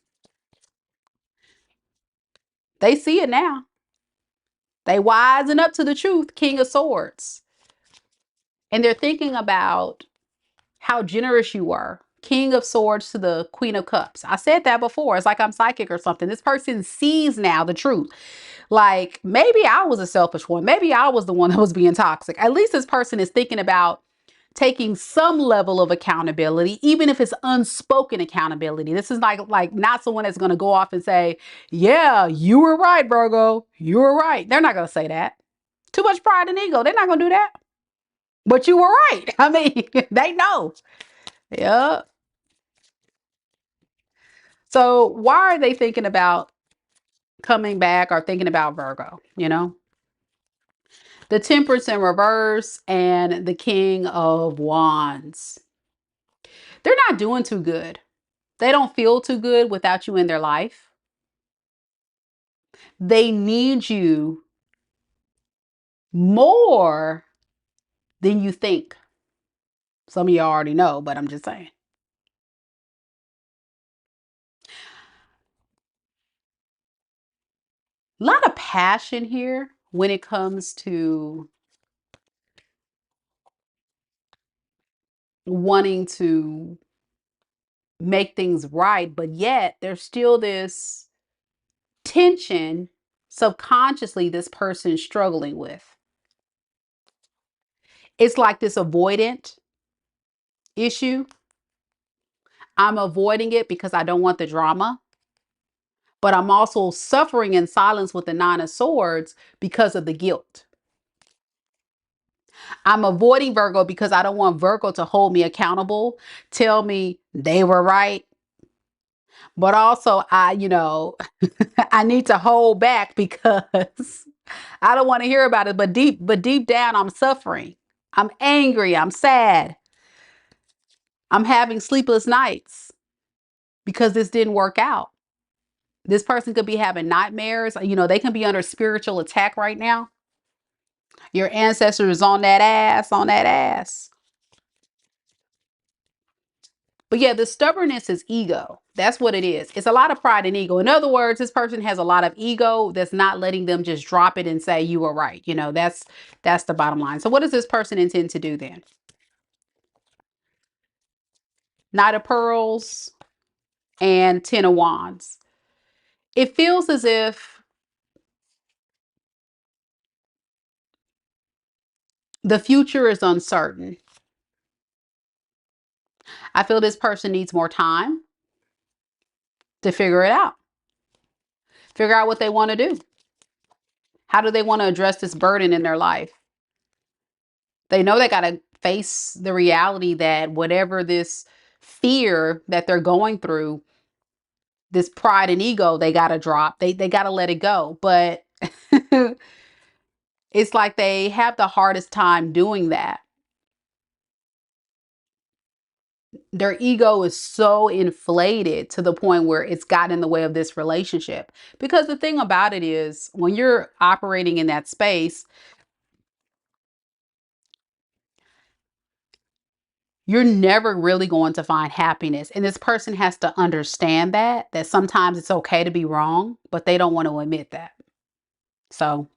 They see it now. They wising up to the truth, King of Swords. And they're thinking about how generous you were. King of Swords to the Queen of Cups. I said that before. It's like I'm psychic or something. This person sees now the truth. Like, maybe I was a selfish one. Maybe I was the one that was being toxic. At least this person is thinking about taking some level of accountability, even if it's unspoken accountability. This is like not someone that's going to go off and say, yeah, you were right, Virgo. You were right. They're not going to say that. Too much pride and ego. They're not going to do that. But you were right. I mean, they know. Yeah. So why are they thinking about coming back or thinking about Virgo? You know, the Temperance in reverse and the King of Wands. They're not doing too good. They don't feel too good without you in their life. They need you more than you think. Some of you already know, but I'm just saying. A lot of passion here when it comes to wanting to make things right, but yet there's still this tension subconsciously this person's struggling with. It's like this avoidant issue. I'm avoiding it because I don't want the drama, but I'm also suffering in silence with the Nine of Swords because of the guilt. I'm avoiding Virgo because I don't want Virgo to hold me accountable, tell me they were right. But also I need to hold back because I don't want to hear about it. But deep down, I'm suffering. I'm angry. I'm sad. I'm having sleepless nights because this didn't work out. This person could be having nightmares. They can be under spiritual attack right now. Your ancestors on that ass, on that ass. But yeah, the stubbornness is ego. That's what it is. It's a lot of pride and ego. In other words, this person has a lot of ego that's not letting them just drop it and say you were right. That's the bottom line. So what does this person intend to do then? Knight of Pearls and Ten of Wands. It feels as if the future is uncertain. I feel this person needs more time to figure it out. Figure out what they want to do. How do they want to address this burden in their life? They know they got to face the reality that whatever this fear that they're going through, this pride and ego, they got to drop. They got to let it go. But it's like they have the hardest time doing that. Their ego is so inflated to the point where it's gotten in the way of this relationship. Because the thing about it is, when you're operating in that space, you're never really going to find happiness. And this person has to understand that sometimes it's okay to be wrong, but they don't want to admit that. So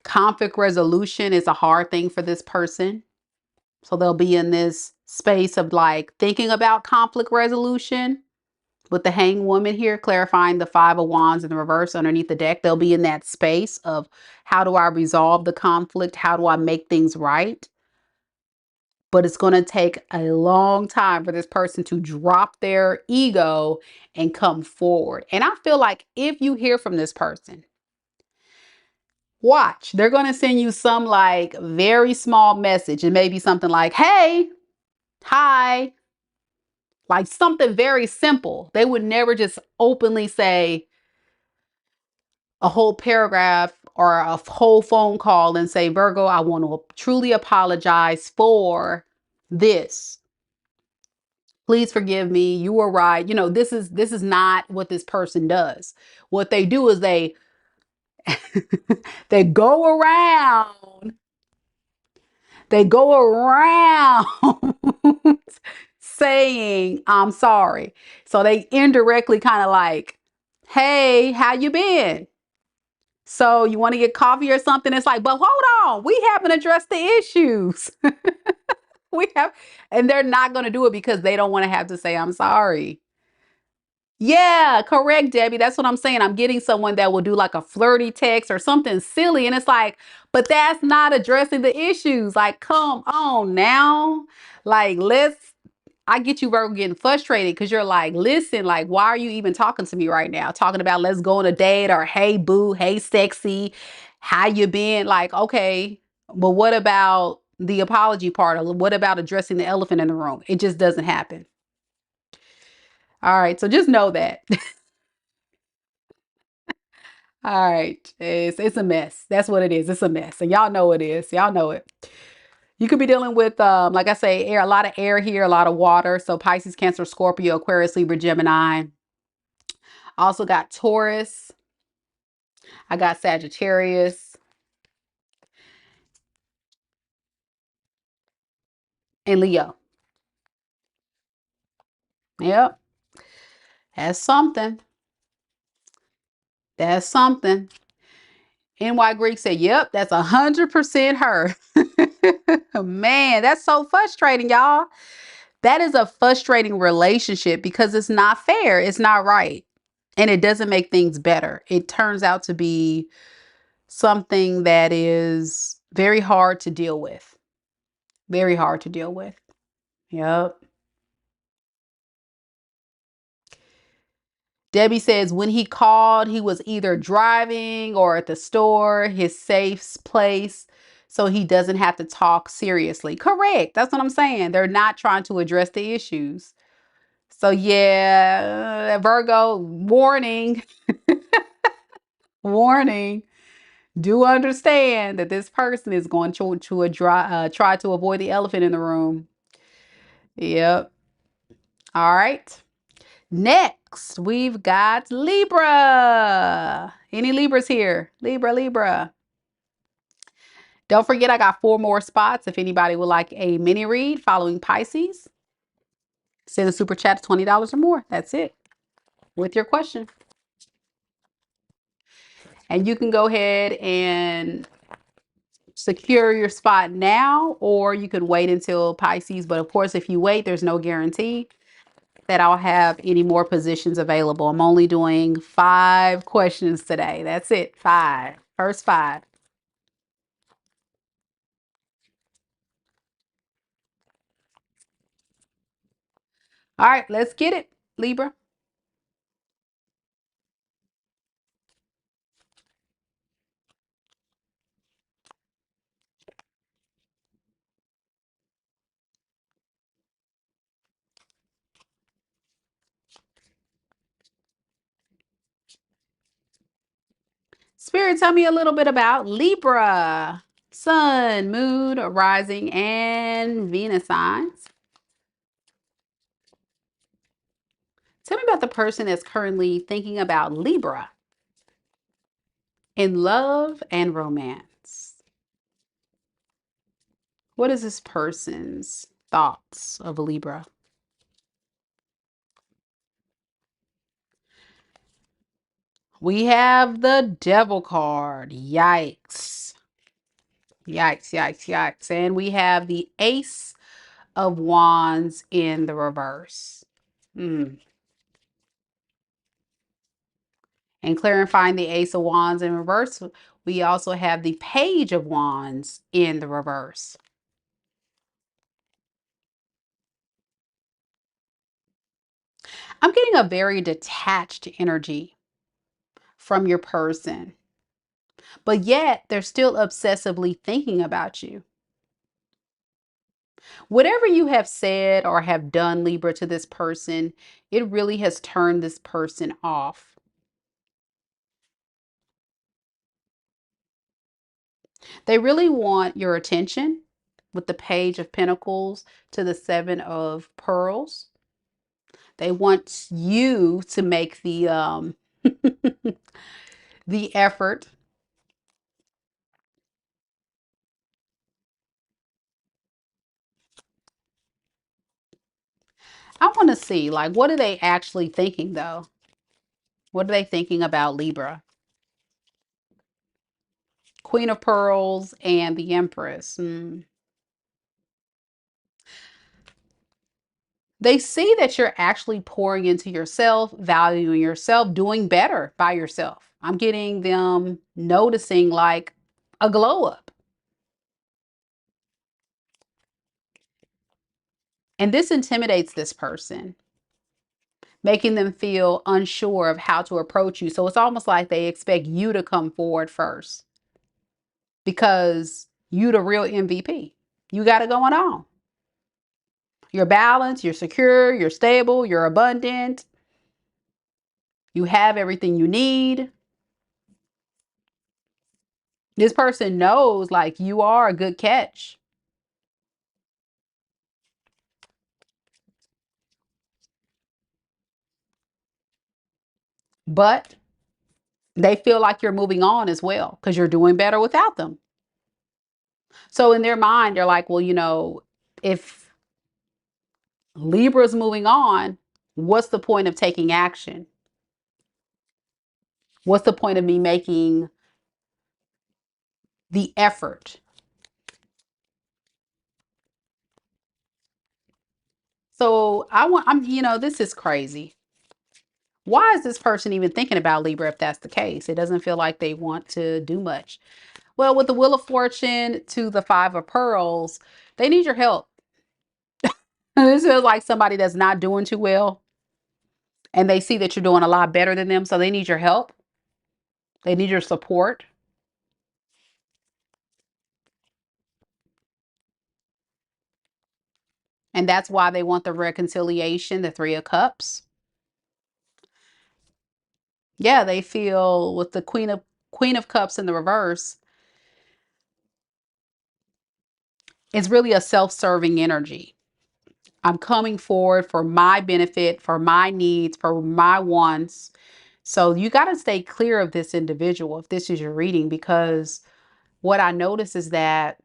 conflict resolution is a hard thing for this person. So they'll be in this space of like thinking about conflict resolution with the hanged woman here, clarifying the 5 of Wands in the reverse underneath the deck. They'll be in that space of how do I resolve the conflict? How do I make things right? But it's going to take a long time for this person to drop their ego and come forward. And I feel like if you hear from this person, watch, they're going to send you some like very small message. It may be something like, hey, hi, like something very simple. They would never just openly say a whole paragraph or a whole phone call and say, Virgo, I want to truly apologize for this. Please forgive me. You were right. You know, this is not what this person does. What they do is they they go around. They go around saying, I'm sorry. So they indirectly kind of like, hey, how you been? So you want to get coffee or something? It's like, but hold on, we haven't addressed the issues. We have, and they're not going to do it because they don't want to have to say, I'm sorry. Yeah, correct, Debbie. That's what I'm saying. I'm getting someone that will do like a flirty text or something silly. And it's like, but that's not addressing the issues. Like, come on now. Like, I get you, Virgo, getting frustrated because you're like, listen, like, why are you even talking to me right now? Talking about let's go on a date or hey, boo, hey, sexy, how you been? Like, okay, but what about the apology part? Or what about addressing the elephant in the room? It just doesn't happen. All right, so just know that. All right. It's a mess. That's what it is. It's a mess. And y'all know it is. Y'all know it. You could be dealing with, like I say, air, a lot of air here, a lot of water. So Pisces, Cancer, Scorpio, Aquarius, Libra, Gemini. I also got Taurus. I got Sagittarius and Leo. Yep. That's something. That's something. NY Greek said, yep, that's 100% her. Man, that's so frustrating, y'all. That is a frustrating relationship because it's not fair. It's not right. And it doesn't make things better. It turns out to be something that is very hard to deal with. Very hard to deal with. Yep. Debbie says when he called, he was either driving or at the store, his safe place, so he doesn't have to talk seriously. Correct. That's what I'm saying. They're not trying to address the issues. So yeah, Virgo, warning, warning. Do understand that this person is going try to avoid the elephant in the room. Yep. All right. Next, we've got Libra. Any Libras here? Libra, Libra. Don't forget, I got 4 more spots. If anybody would like a mini read following Pisces, send a super chat to $20 or more. That's it with your question. And you can go ahead and secure your spot now, or you can wait until Pisces. But of course, if you wait, there's no guarantee that I'll have any more positions available. I'm only doing 5 questions today. That's it. 5. First 5. All right, let's get it, Libra. Spirit, tell me a little bit about Libra. Sun, moon, rising, and Venus signs. Tell me about the person that's currently thinking about Libra in love and romance. What is this person's thoughts of a Libra? We have the Devil card. Yikes. Yikes, yikes, yikes. And we have the Ace of Wands in the reverse. Hmm. And clarifying the Ace of Wands in reverse, we also have the Page of Wands in the reverse. I'm getting a very detached energy from your person, but yet they're still obsessively thinking about you. Whatever you have said or have done, Libra, to this person, it really has turned this person off. They really want your attention with the Page of Pentacles to the Seven of Pearls. They want you to make the the effort. I want to see, like, what are they actually thinking, though? What are they thinking about Libra? Queen of Pearls and the Empress. They see that you're actually pouring into yourself, valuing yourself, doing better by yourself. I'm getting them noticing like a glow up. And this intimidates this person, making them feel unsure of how to approach you. So it's almost like they expect you to come forward first because you the real MVP. You got it going on. You're balanced, you're secure, you're stable, you're abundant. You have everything you need. This person knows like you are a good catch. But they feel like you're moving on as well because you're doing better without them. So in their mind, they're like, well, if Libra's moving on, what's the point of taking action? What's the point of me making the effort? So this is crazy. Why is this person even thinking about Libra if that's the case? It doesn't feel like they want to do much. Well, with the Wheel of Fortune to the Five of Pearls, they need your help. This feels like somebody that's not doing too well, and they see that you're doing a lot better than them, so they need your help. They need your support. And that's why they want the reconciliation, the Three of Cups. Yeah, they feel with the Queen of Cups in the reverse, it's really a self-serving energy. I'm coming forward for my benefit, for my needs, for my wants. So you got to stay clear of this individual if this is your reading, because what I notice is that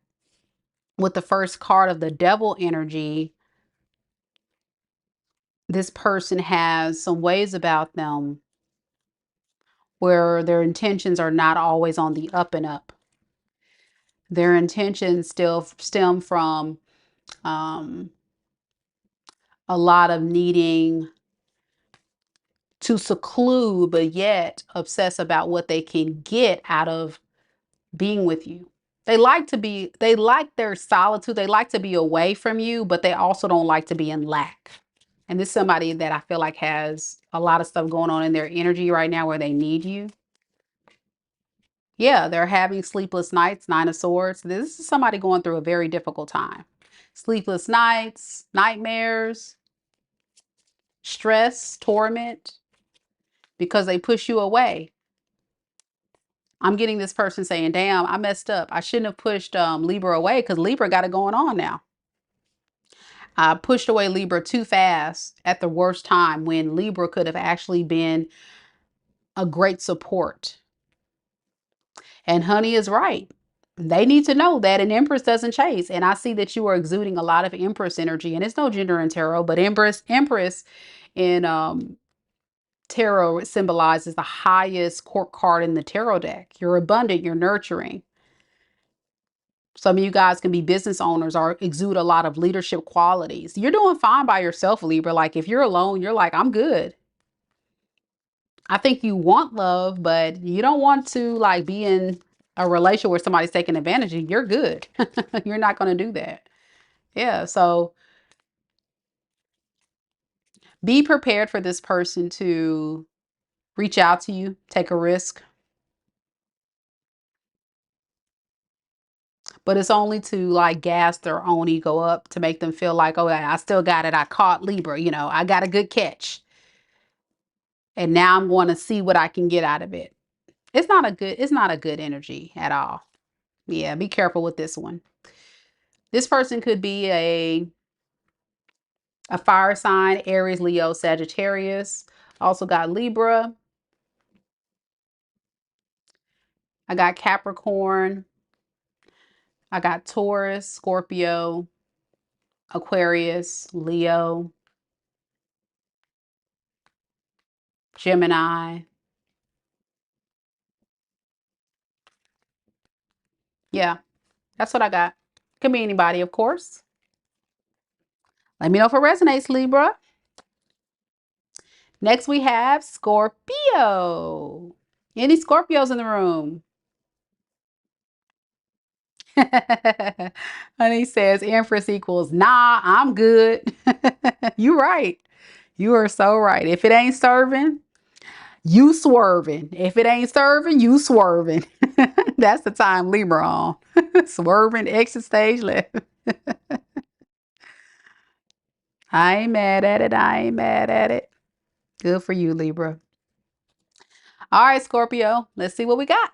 with the first card of the Devil energy, this person has some ways about them where their intentions are not always on the up and up. Their intentions still stem from um, a lot of needing to seclude, but yet obsess about what they can get out of being with you. They like their solitude. They like to be away from you, but they also don't like to be in lack. And this is somebody that I feel like has a lot of stuff going on in their energy right now where they need you. Yeah, they're having sleepless nights, Nine of Swords. This is somebody going through a very difficult time. Sleepless nights, nightmares, stress, torment, because they push you away. I'm getting this person saying, damn, I messed up. I shouldn't have pushed Libra away because Libra got it going on now. I pushed away Libra too fast at the worst time when Libra could have actually been a great support. And honey is right. They need to know that an Empress doesn't chase. And I see that you are exuding a lot of Empress energy, and it's no gender in tarot, but Empress in tarot symbolizes the highest court card in the tarot deck. You're abundant, you're nurturing. Some of you guys can be business owners or exude a lot of leadership qualities. You're doing fine by yourself, Libra. Like if you're alone, you're like, I'm good. I think you want love, but you don't want to like be in a relation where somebody's taking advantage of you. You're good. You're not going to do that. Yeah. So be prepared for this person to reach out to you, take a risk, but it's only to like gas their own ego up to make them feel like, oh, I still got it. I caught Libra, I got a good catch. And now I'm going to see what I can get out of it. It's not a good energy at all. Yeah, be careful with this one. This person could be a fire sign, Aries, Leo, Sagittarius. Also got Libra. I got Capricorn. I got Taurus, Scorpio, Aquarius, Leo, Gemini. Yeah, that's what I got. Could be anybody, of course. Let me know if it resonates, Libra. Next, we have Scorpio. Any Scorpios in the room? Honey says Empress equals, nah, I'm good. You right. You are so right. If it ain't serving, you swerving. If it ain't serving, you swerving. That's the time Libra on. Swerving, exit stage left. I ain't mad at it. I ain't mad at it. Good for you, Libra. All right, Scorpio. Let's see what we got.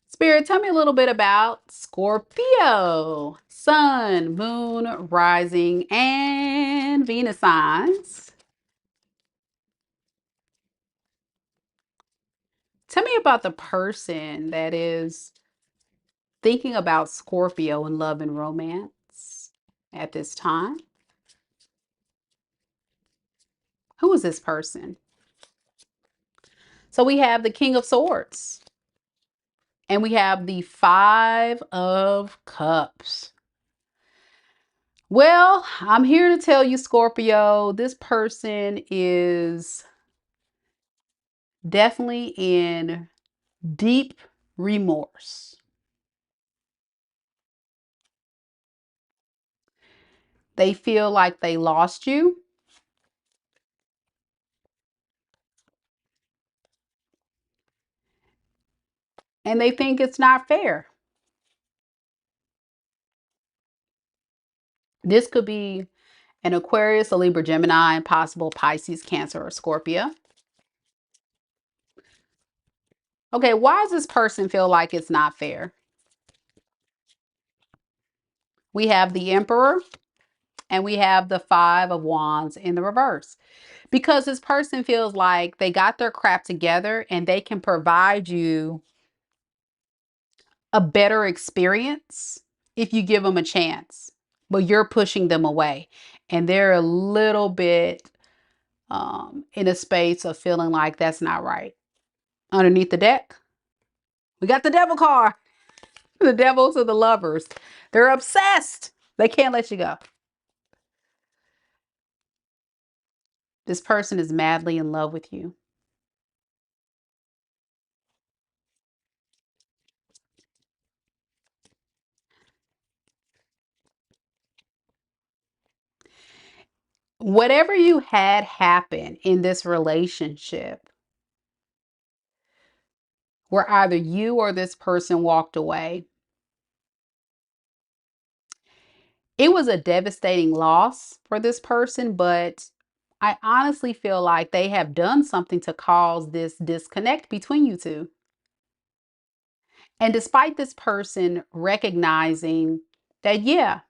Spirit, tell me a little bit about Scorpio. Sun, moon, rising, and Venus signs. Tell me about the person that is thinking about Scorpio in love and romance at this time. Who is this person? So we have the King of Swords and we have the Five of Cups. Well, I'm here to tell you, Scorpio, this person is definitely in deep remorse. They feel like they lost you. And they think it's not fair. This could be an Aquarius, a Libra, Gemini, and possible Pisces, Cancer, or Scorpio. Okay, why does this person feel like it's not fair? We have the Emperor and we have the Five of Wands in the reverse. Because this person feels like they got their crap together and they can provide you a better experience if you give them a chance, but you're pushing them away. And they're a little bit in a space of feeling like that's not right. Underneath the deck, we got the Devil card. The devils are the lovers. They're obsessed. They can't let you go. This person is madly in love with you. Whatever you had happen in this relationship, where either you or this person walked away, It was a devastating loss for this person, but I honestly feel like they have done something to cause this disconnect between you two. And despite this person recognizing that, yeah,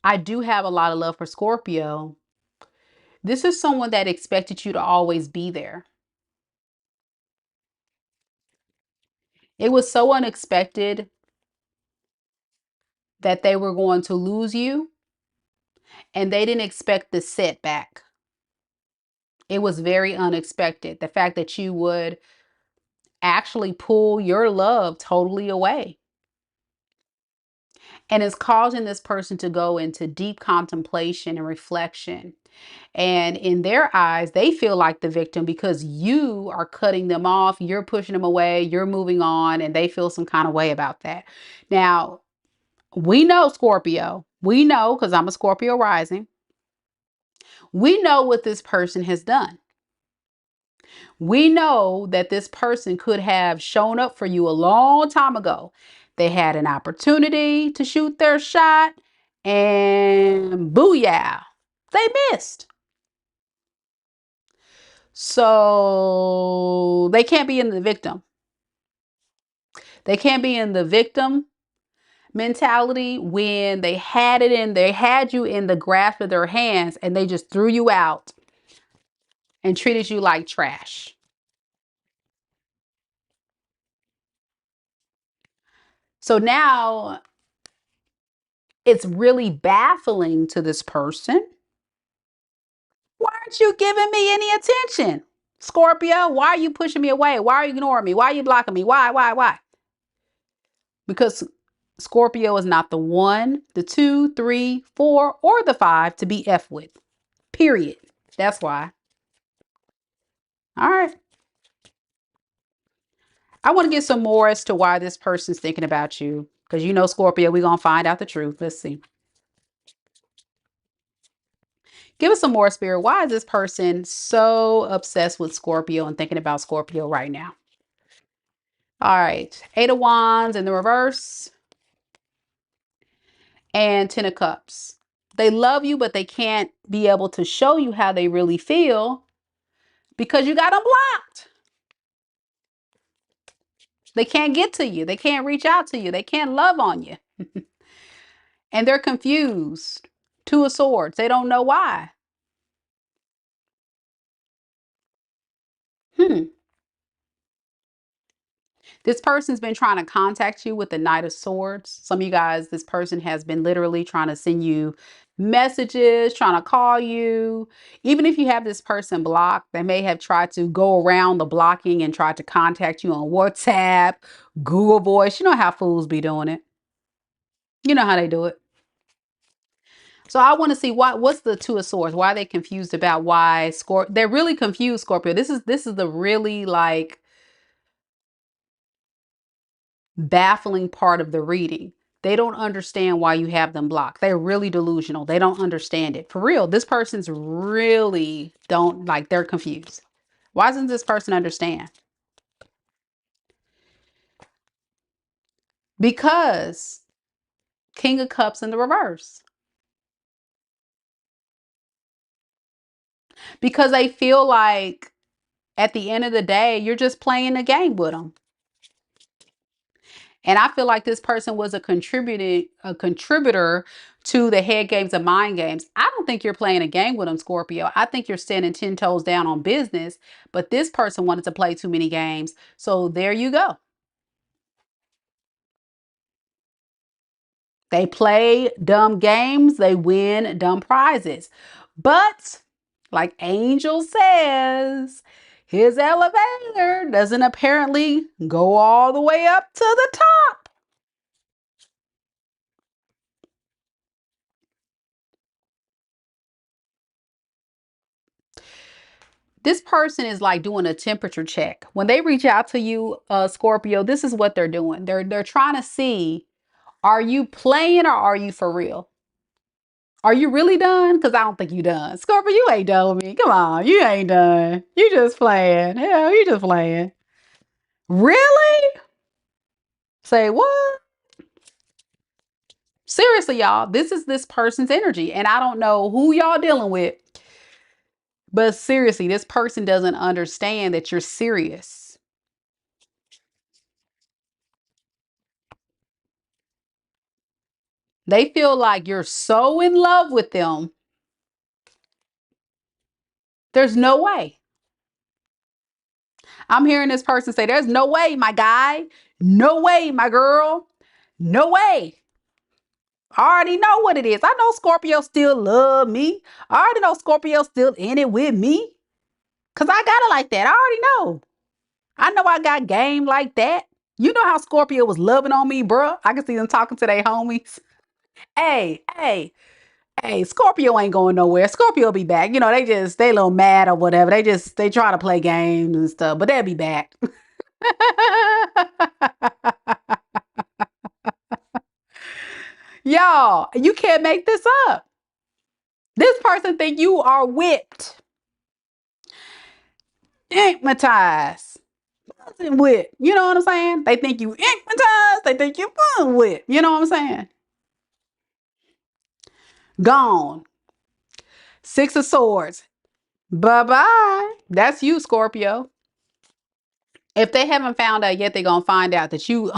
I do have a lot of love for Scorpio, this is someone that expected you to always be there. It was so unexpected that they were going to lose you, and they didn't expect the setback. It was very unexpected. The fact that you would actually pull your love totally away. And it's causing this person to go into deep contemplation and reflection. And in their eyes, they feel like the victim because you are cutting them off, you're pushing them away, you're moving on, and they feel some kind of way about that. Now, we know Scorpio. We know, because I'm a Scorpio rising, we know what this person has done. We know that this person could have shown up for you a long time ago. They had an opportunity to shoot their shot, and booyah, they missed. So they can't be in the victim. They can't be in the victim mentality when they had you in the grasp of their hands and they just threw you out and treated you like trash. So now it's really baffling to this person. Why aren't you giving me any attention? Scorpio, why are you pushing me away? Why are you ignoring me? Why are you blocking me? Why? Because Scorpio is not the 1, the 2, 3, 4, or the 5 to be F with. Period. That's why. All right. I want to get some more as to why this person's thinking about you. Because you know, Scorpio, we're going to find out the truth. Let's see. Give us some more, Spirit. Why is this person so obsessed with Scorpio and thinking about Scorpio right now? All right. 8 of Wands in the reverse and 10 of Cups. They love you, but they can't be able to show you how they really feel because you got them blocked. They can't get to you. They can't reach out to you. They can't love on you. And they're confused. 2 of Swords. They don't know why. Hmm. This person's been trying to contact you with the Knight of Swords. Some of you guys, this person has been literally trying to send you messages, trying to call you. Even if you have this person blocked, they may have tried to go around the blocking and tried to contact you on WhatsApp, Google Voice. You know how fools be doing it. You know how they do it. So I want to see what's the 2 of Swords. Why are they confused about why Scorpio? They're really confused, Scorpio. This is the really like baffling part of the reading. They don't understand why you have them blocked. They're really delusional. They don't understand it. For real, this person's really don't like, they're confused. Why doesn't this person understand? Because King of Cups in the reverse. Because they feel like at the end of the day, you're just playing a game with them. And I feel like this person was a contributor to the head games and mind games. I don't think you're playing a game with them, Scorpio. I think you're standing 10 toes down on business, but this person wanted to play too many games. So there you go. They play dumb games, they win dumb prizes. But like Angel says, his elevator doesn't apparently go all the way up to the top. This person is like doing a temperature check. When they reach out to you, Scorpio, this is what they're doing. They're trying to see, are you playing or are you for real? Are you really done? Because I don't think you done. Scorpio, you ain't done with me. Come on, you ain't done. You just playing. Hell, you just playing. Really? Say what? Seriously, y'all, this is this person's energy. And I don't know who y'all dealing with, but seriously, this person doesn't understand that you're serious. They feel like you're so in love with them. There's no way. I'm hearing this person say, there's no way, my guy. No way, my girl. No way. I already know what it is. I know Scorpio still love me. I already know Scorpio still in it with me. Cause I got it like that. I already know. I know I got game like that. You know how Scorpio was loving on me, bruh. I can see them talking to their homies. Hey, hey, hey, Scorpio ain't going nowhere. Scorpio be back. You know, they a little mad or whatever. They try to play games and stuff, but they'll be back. Y'all, you can't make this up. This person think you are whipped, hypnotized, whipped. You know what I'm saying? They think you hypnotized. They think you whipped. You know what I'm saying? Gone. Six of Swords. Bye-bye. That's you, Scorpio. If they haven't found out yet, they're going to find out that you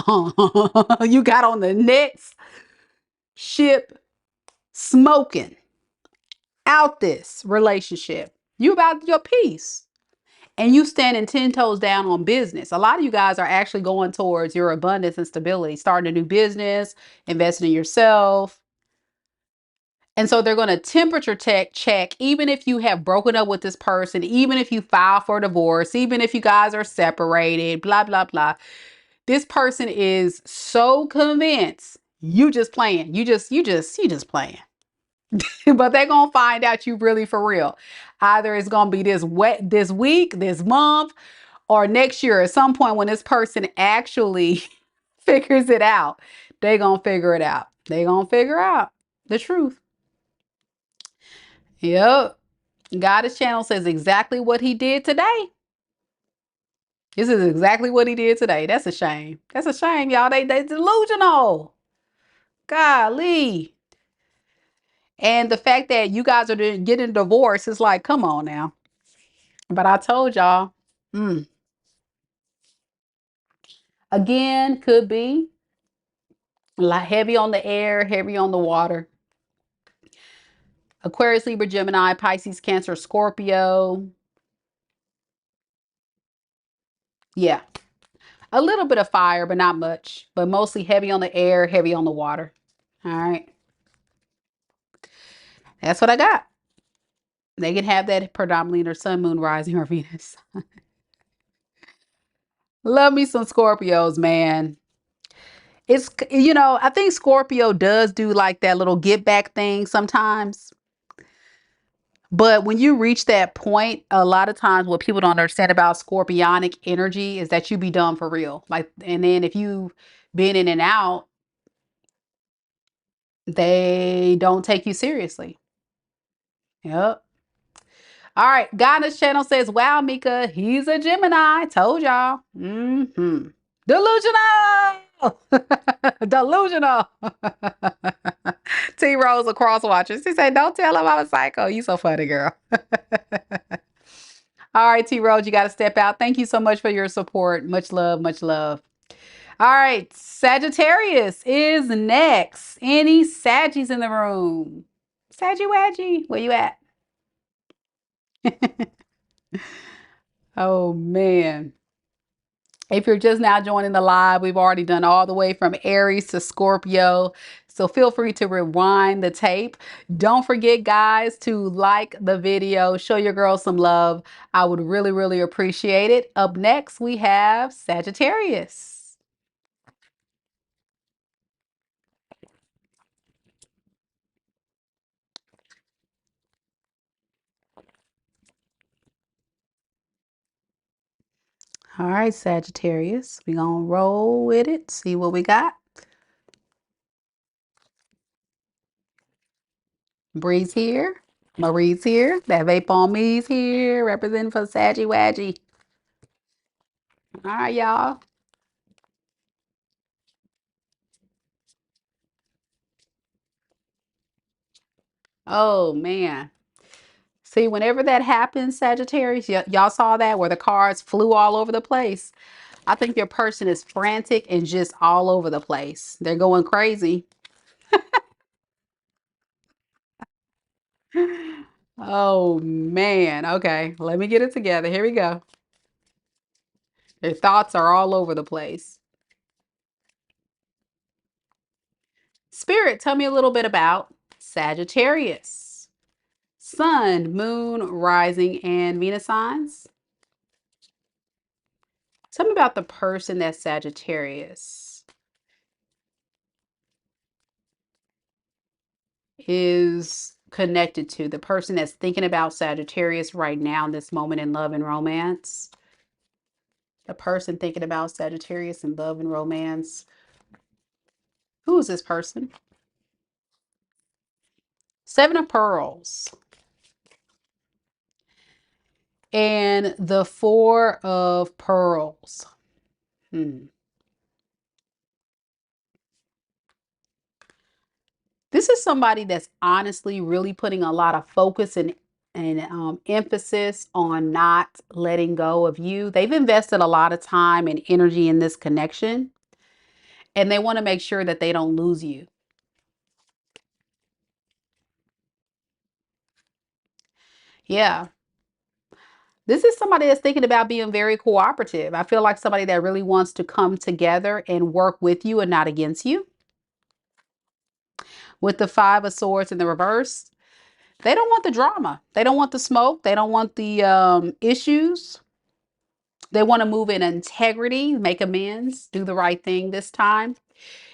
you got on the next ship smoking out this relationship. You about your peace. And you standing 10 toes down on business. A lot of you guys are actually going towards your abundance and stability, starting a new business, investing in yourself. And so they're going to temperature check, even if you have broken up with this person, even if you file for divorce, even if you guys are separated, blah, blah, blah. This person is so convinced you just playing. You just playing. But they're going to find out you really for real. Either it's going to be this week, this month, or next year at some point when this person actually figures it out. They're going to figure it out. They're going to figure out the truth. Yep. Goddess Channel says exactly what he did today. This is exactly what he did today. That's a shame. That's a shame, y'all. They delusional. Golly. And the fact that you guys are getting divorced is like, come on now. But I told y'all, again, could be like heavy on the air, heavy on the water. Aquarius, Libra, Gemini, Pisces, Cancer, Scorpio. Yeah. A little bit of fire, but not much. But mostly heavy on the air, heavy on the water. All right. That's what I got. They can have that predominantly in their sun, moon, rising, or Venus. Love me some Scorpios, man. It's, I think Scorpio does do like that little get back thing sometimes. But when you reach that point, a lot of times what people don't understand about scorpionic energy is that you be done for real. Like, and then if you've been in and out, they don't take you seriously. Yep. All right. Guidance Channel says, wow, Mika, he's a Gemini. Told y'all. Delusional. Delusional. T Rose a cross watcher. She said, don't tell him I'm a psycho. You so funny, girl. All right, T Rose, you got to step out. Thank you so much for your support. Much love, much love. All right, Sagittarius is next. Any Saggies in the room? Saggy Waggy, where you at? Oh, man. If you're just now joining the live, we've already done all the way from Aries to Scorpio. So feel free to rewind the tape. Don't forget, guys, to like the video, show your girl some love. I would really, really appreciate it. Up next, we have Sagittarius. All right, Sagittarius, we're going to roll with it, see what we got. Bree's here. Marie's here. That vape on me's here, representing for Saggy Waggy. All right, y'all. Oh man. See, whenever that happens, Sagittarius, y'all saw that where the cards flew all over the place. I think your person is frantic and just all over the place. They're going crazy. Oh man. Okay, let me get it together. Here we go. Their thoughts are all over the place. Spirit, tell me a little bit about Sagittarius. Sun, moon, rising, and Venus signs. Tell me about the person that's Sagittarius is connected to, the person that's thinking about Sagittarius right now in this moment in love and romance. The person thinking about Sagittarius in love and romance. Who is this person? Seven of Pearls and the Four of Pearls. This is somebody that's honestly really putting a lot of focus and emphasis on not letting go of you. They've invested a lot of time and energy in this connection, and they want to make sure that they don't lose you. Yeah. This is somebody that's thinking about being very cooperative. I feel like somebody that really wants to come together and work with you and not against you. With the Five of Swords in the reverse, they don't want the drama. They don't want the smoke. They don't want the issues. They want to move in integrity, make amends, do the right thing this time.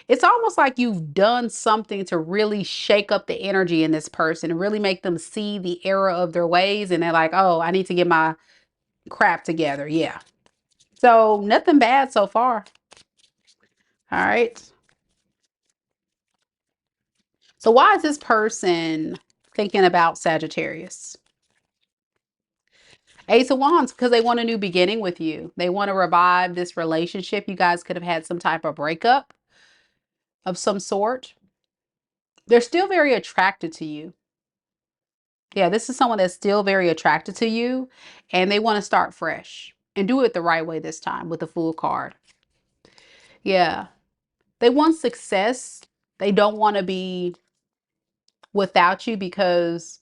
It's almost like you've done something to really shake up the energy in this person and really make them see the error of their ways. And they're like, oh, I need to get my crap together. Yeah. So nothing bad so far. All right. So why is this person thinking about Sagittarius? Ace of Wands, because they want a new beginning with you. They want to revive this relationship. You guys could have had some type of breakup of some sort. They're still very attracted to you. Yeah, this is someone that's still very attracted to you, and they want to start fresh and do it the right way this time with the Fool card. Yeah, they want success. They don't want to be without you because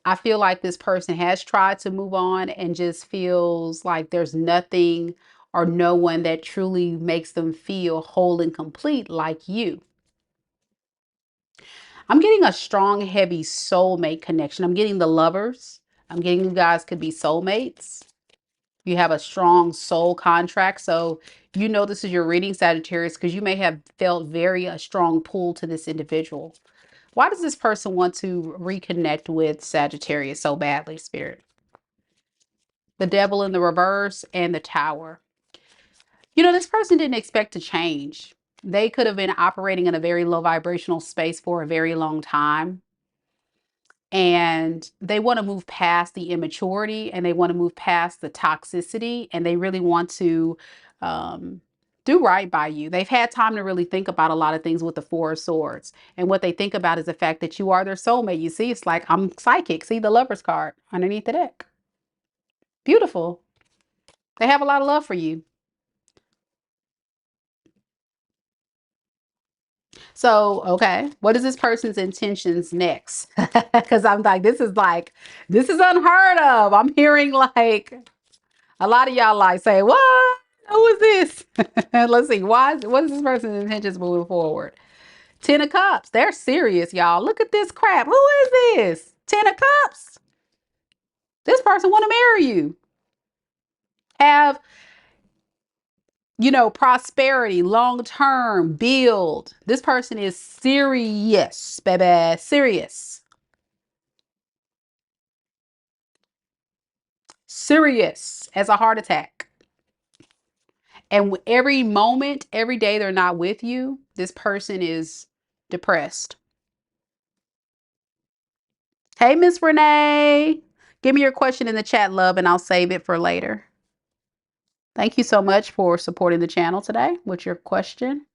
I feel like this person has tried to move on and just feels like there's nothing or no one that truly makes them feel whole and complete like you. I'm getting a strong, heavy soulmate connection. I'm getting the lovers. I'm getting you guys could be soulmates. You have a strong soul contract. So you know this is your reading, Sagittarius, because you may have felt very a strong pull to this individual. Why does this person want to reconnect with Sagittarius so badly, Spirit? The Devil in the reverse and the Tower. You know, this person didn't expect to change. They could have been operating in a very low vibrational space for a very long time. And they want to move past the immaturity and they want to move past the toxicity and they really want to um, do right by you. They've had time to really think about a lot of things with the Four of Swords. And what they think about is the fact that you are their soulmate. You see, it's like, I'm psychic. See the Lover's card underneath the deck. Beautiful. They have a lot of love for you. So, okay, what is this person's intentions next? Because I'm like, this is unheard of. I'm hearing like a lot of y'all like say, what? Who is this? Let's see. What is this person's intentions moving forward? Ten of Cups. They're serious, y'all. Look at this crap. Who is this? Ten of Cups. This person want to marry you. Have, you know, prosperity, long term, build. This person is serious, baby. Serious. Serious as a heart attack. And every moment, every day they're not with you, this person is depressed. Hey, MsRenee. Give me your question in the chat, love, and I'll save it for later. Thank you so much for supporting the channel today with your question.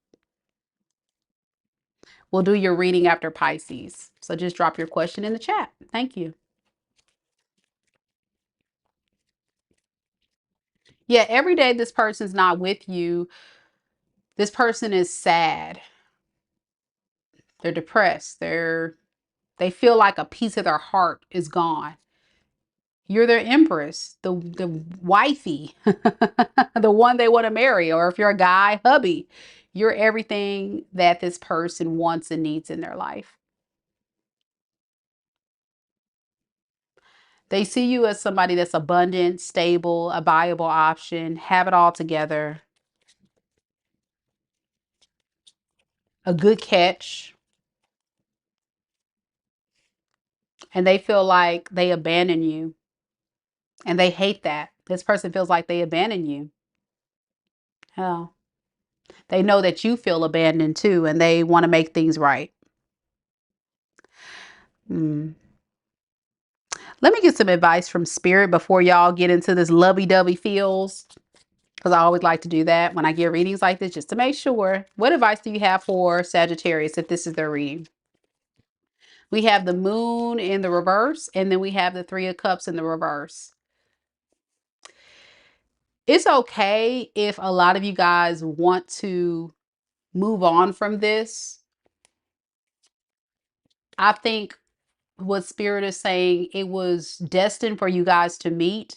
We'll do your reading after Pisces. So just drop your question in the chat. Thank you. Yeah, every day this person's not with you, this person is sad. They're depressed. They feel like a piece of their heart is gone. You're their empress, the wifey, the one they want to marry, or if you're a guy, hubby. You're everything that this person wants and needs in their life. They see you as somebody that's abundant, stable, a viable option, have it all together, a good catch, and they feel like they abandon you. And they hate that. This person feels like they abandon you. Oh. They know that you feel abandoned too, and they want to make things right. Mm. Let me get some advice from Spirit before y'all get into this lovey-dovey feels. Because I always like to do that when I get readings like this, just to make sure. What advice do you have for Sagittarius if this is their reading? We have the moon in the reverse, and then we have the 3 of Cups in the reverse. It's okay if a lot of you guys want to move on from this. I think what Spirit is saying, it was destined for you guys to meet,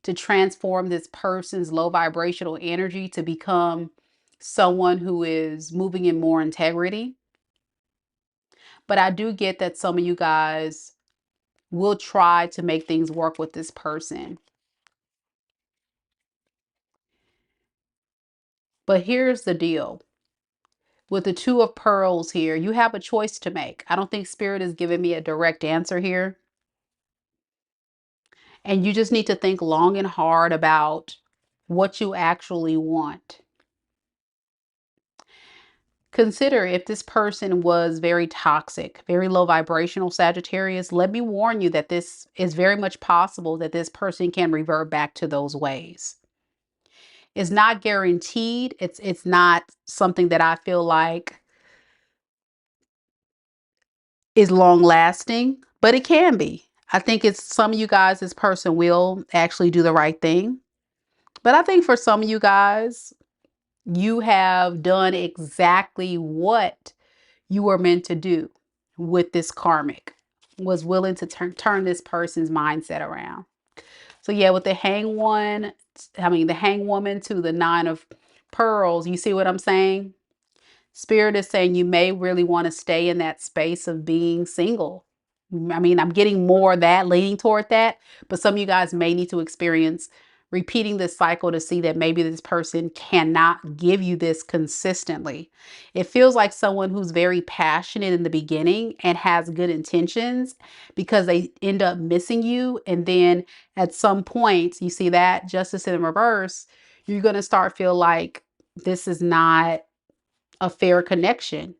to transform this person's low vibrational energy to become someone who is moving in more integrity. But I do get that some of you guys will try to make things work with this person. But here's the deal. With the 2 of Pearls here, you have a choice to make. I don't think Spirit is giving me a direct answer here. And you just need to think long and hard about what you actually want. Consider if this person was very toxic, very low vibrational Sagittarius, let me warn you that this is very much possible that this person can revert back to those ways. It's not guaranteed. It's not something that I feel like is long lasting, but it can be. I think it's some of you guys, this person will actually do the right thing. But I think for some of you guys, you have done exactly what you were meant to do with this karmic, was willing to turn this person's mindset around. So yeah, with the the hangwoman to the 9 of Pearls, you see what I'm saying? Spirit is saying you may really want to stay in that space of being single. I mean, I'm getting more of that, leaning toward that, but some of you guys may need to experience repeating this cycle to see that maybe this person cannot give you this consistently. It feels like someone who's very passionate in the beginning and has good intentions because they end up missing you. And then at some point, you see that Justice in reverse, you're going to start feel like this is not a fair connection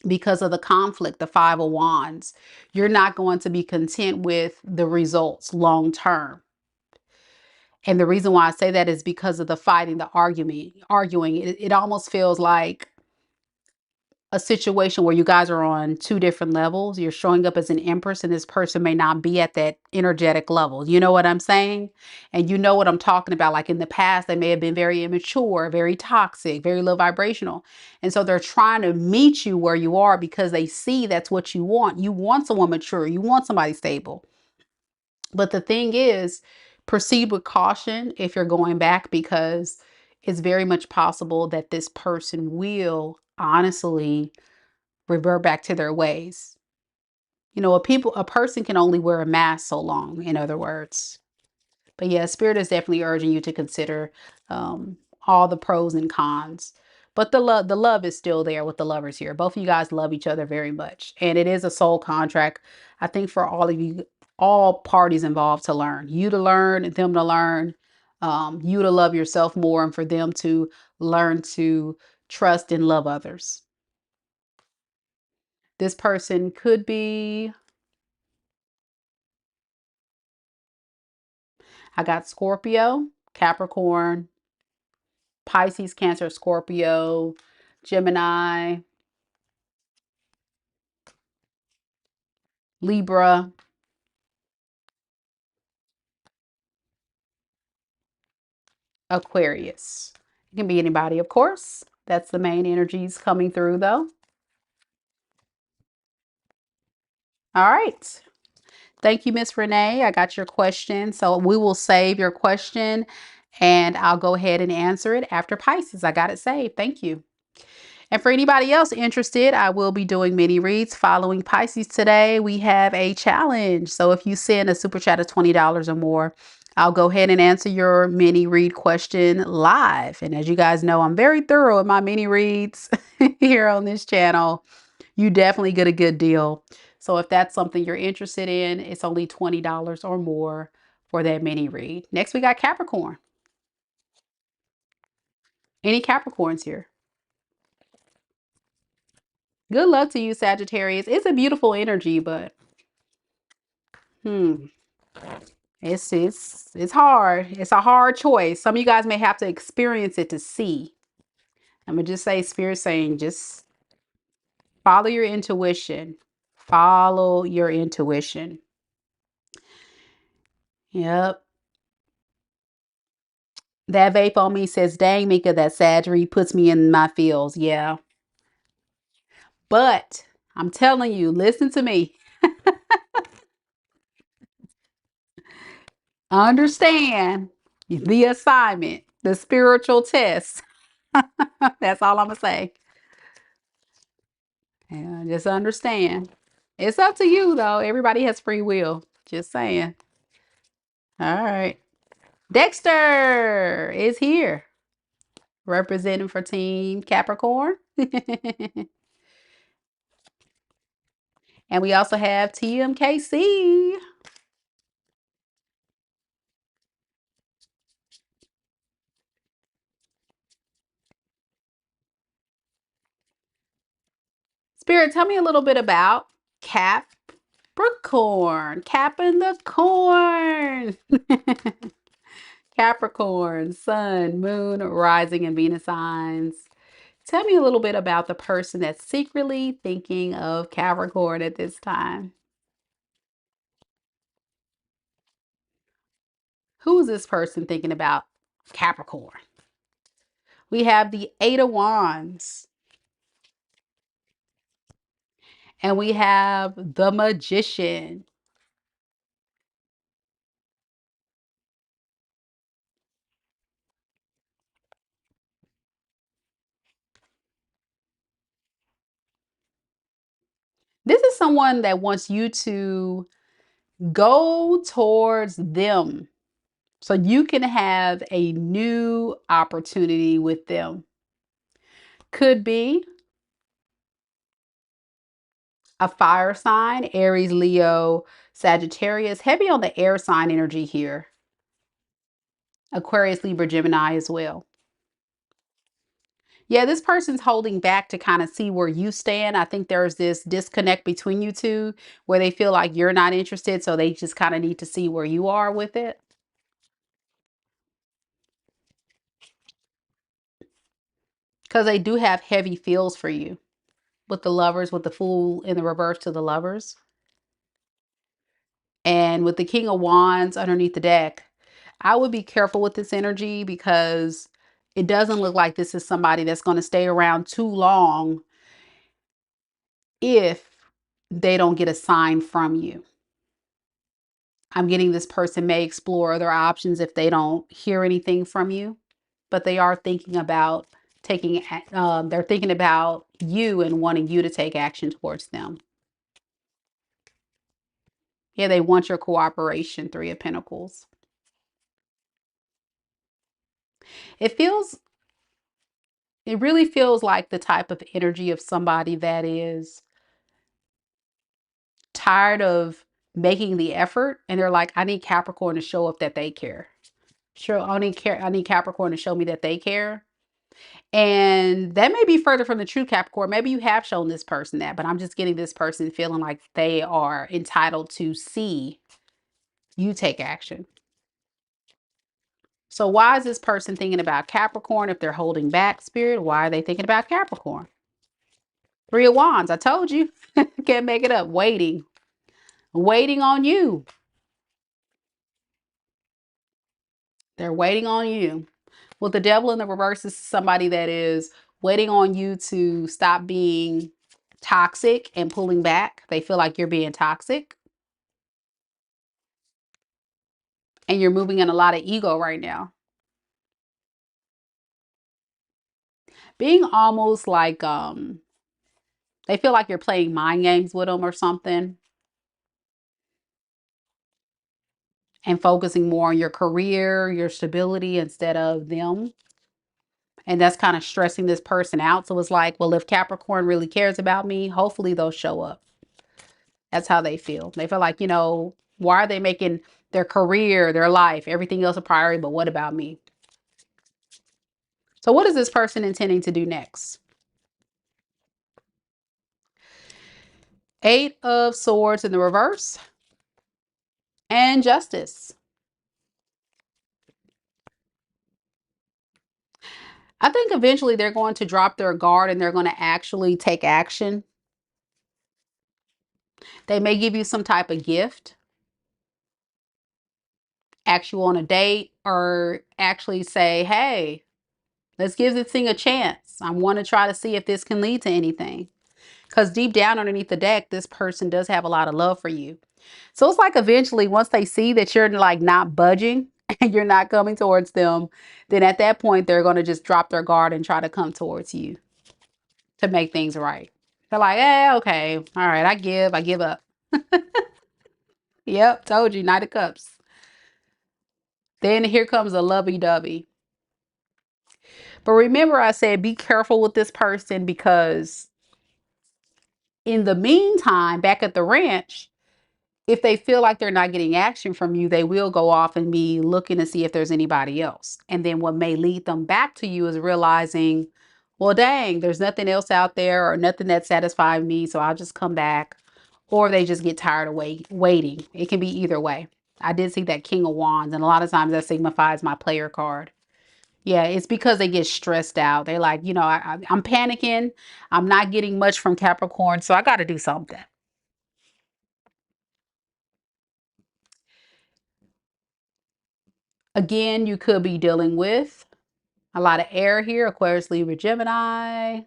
because of the conflict, the 5 of Wands. You're not going to be content with the results long term. And the reason why I say that is because of the fighting, the arguing. It almost feels like a situation where you guys are on 2 different levels. You're showing up as an empress and this person may not be at that energetic level. You know what I'm saying? And you know what I'm talking about. Like in the past, they may have been very immature, very toxic, very low vibrational. And so they're trying to meet you where you are because they see that's what you want. You want someone mature. You want somebody stable. But the thing is, proceed with caution if you're going back, because it's very much possible that this person will honestly revert back to their ways. You know, a person can only wear a mask so long, in other words. But yeah, Spirit is definitely urging you to consider all the pros and cons. But the love is still there with the lovers here. Both of you guys love each other very much. And it is a soul contract, I think, for all of you, all parties involved to learn. You to learn, them to learn, you to love yourself more, and for them to learn to trust and love others. This person could be, I got Scorpio, Capricorn, Pisces, Cancer, Scorpio, Gemini, Libra, Aquarius. It can be anybody, of course. That's the main energies coming through, though. All right. Thank you, MsRenee. I got your question. So we will save your question and I'll go ahead and answer it after Pisces. I got it saved. Thank you. And for anybody else interested, I will be doing mini reads following Pisces today. We have a challenge. So if you send a super chat of $20 or more, I'll go ahead and answer your mini read question live. And as you guys know, I'm very thorough in my mini reads here on this channel. You definitely get a good deal. So if that's something you're interested in, it's only $20 or more for that mini read. Next, we got Capricorn. Any Capricorns here? Good luck to you, Sagittarius. It's a beautiful energy, but hmm, it's hard. It's a hard choice. Some of you guys may have to experience it to see. I'm gonna just say, Spirit saying, just follow your intuition. Follow your intuition. Yep. That vape on me says, dang, Mika, that Sagittarius puts me in my feels. Yeah. But I'm telling you, listen to me. Understand the assignment, the spiritual test. That's all I'm going to say. Yeah, just understand. It's up to you, though. Everybody has free will. Just saying. All right. Dexter is here, representing for Team Capricorn. And we also have TMKC. Spirit, tell me a little bit about Capricorn. Capping the corn. Capricorn, Sun, Moon, Rising, and Venus signs. Tell me a little bit about the person that's secretly thinking of Capricorn at this time. Who is this person thinking about Capricorn? We have the Eight of Wands. And we have the Magician. This is someone that wants you to go towards them so you can have a new opportunity with them. Could be a fire sign, Aries, Leo, Sagittarius, heavy on the air sign energy here. Aquarius, Libra, Gemini as well. Yeah, this person's holding back to kind of see where you stand. I think there's this disconnect between you two where they feel like you're not interested, so they just kind of need to see where you are with it. Because they do have heavy feels for you with the lovers, with the Fool in the reverse to the lovers. And with the King of Wands underneath the deck, I would be careful with this energy because it doesn't look like this is somebody that's going to stay around too long if they don't get a sign from you. I'm getting this person may explore other options if they don't hear anything from you, but they are thinking about they're thinking about you and wanting you to take action towards them. Yeah, they want your cooperation, Three of Pentacles. It feels, it really feels like the type of energy of somebody that is tired of making the effort and they're like, I need Capricorn to show up that they care. Sure, I need Capricorn to show me that they care. And that may be further from the true Capricorn. Maybe you have shown this person that, but I'm just getting this person feeling like they are entitled to see you take action. So why is this person thinking about Capricorn if they're holding back, Spirit? Why are they thinking about Capricorn? Three of Wands. I told you. Can't make it up. Waiting. Waiting on you. They're waiting on you. Well, the devil in the reverse is somebody that is waiting on you to stop being toxic and pulling back. They feel like you're being toxic and you're moving in a lot of ego right now. Being almost like they feel like you're playing mind games with them or something and focusing more on your career, your stability instead of them. And that's kind of stressing this person out. So it's like, well, if Capricorn really cares about me, hopefully they'll show up. That's how they feel. They feel like, why are they making their career, their life, everything else a priority, but what about me? So what is this person intending to do next? Eight of Swords in the reverse and Justice. I think eventually they're going to drop their guard and they're going to actually take action. They may give you some type of gift, ask you on a date, or actually say, hey, let's give this thing a chance. I want to try to see if this can lead to anything. Because deep down underneath the deck, this person does have a lot of love for you. So it's like eventually once they see that you're like not budging and you're not coming towards them, then at that point, they're going to just drop their guard and try to come towards you to make things right. They're like, hey, okay, all right, I give up. Yep, told you, Knight of Cups. Then here comes a lovey-dovey. But remember I said be careful with this person because in the meantime, back at the ranch, if they feel like they're not getting action from you, they will go off and be looking to see if there's anybody else. And then what may lead them back to you is realizing, well, dang, there's nothing else out there or nothing that satisfies me, so I'll just come back. Or they just get tired of waiting. It can be either way. I did see that King of Wands, and a lot of times that signifies my player card. Yeah, it's because they get stressed out. They're like, I'm panicking. I'm not getting much from Capricorn, so I got to do something. Again, you could be dealing with a lot of air here. Aquarius, Libra, Gemini.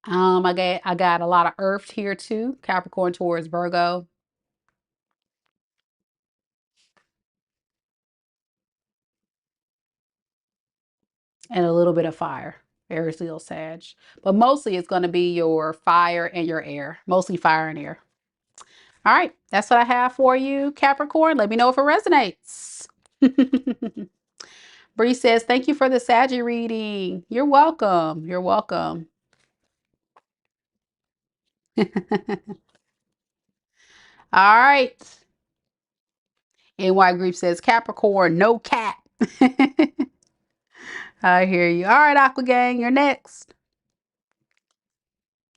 I got a lot of earth here too. Capricorn, Taurus, Virgo, and a little bit of fire. Aries, Leo, Sag. But mostly it's going to be your fire and your air. Mostly fire and air. All right, that's what I have for you, Capricorn. Let me know if it resonates. Bree says, thank you for the Saggy reading. You're welcome. You're welcome. All right. NY Group says, Capricorn, no cap. I hear you. All right, Aqua Gang, you're next.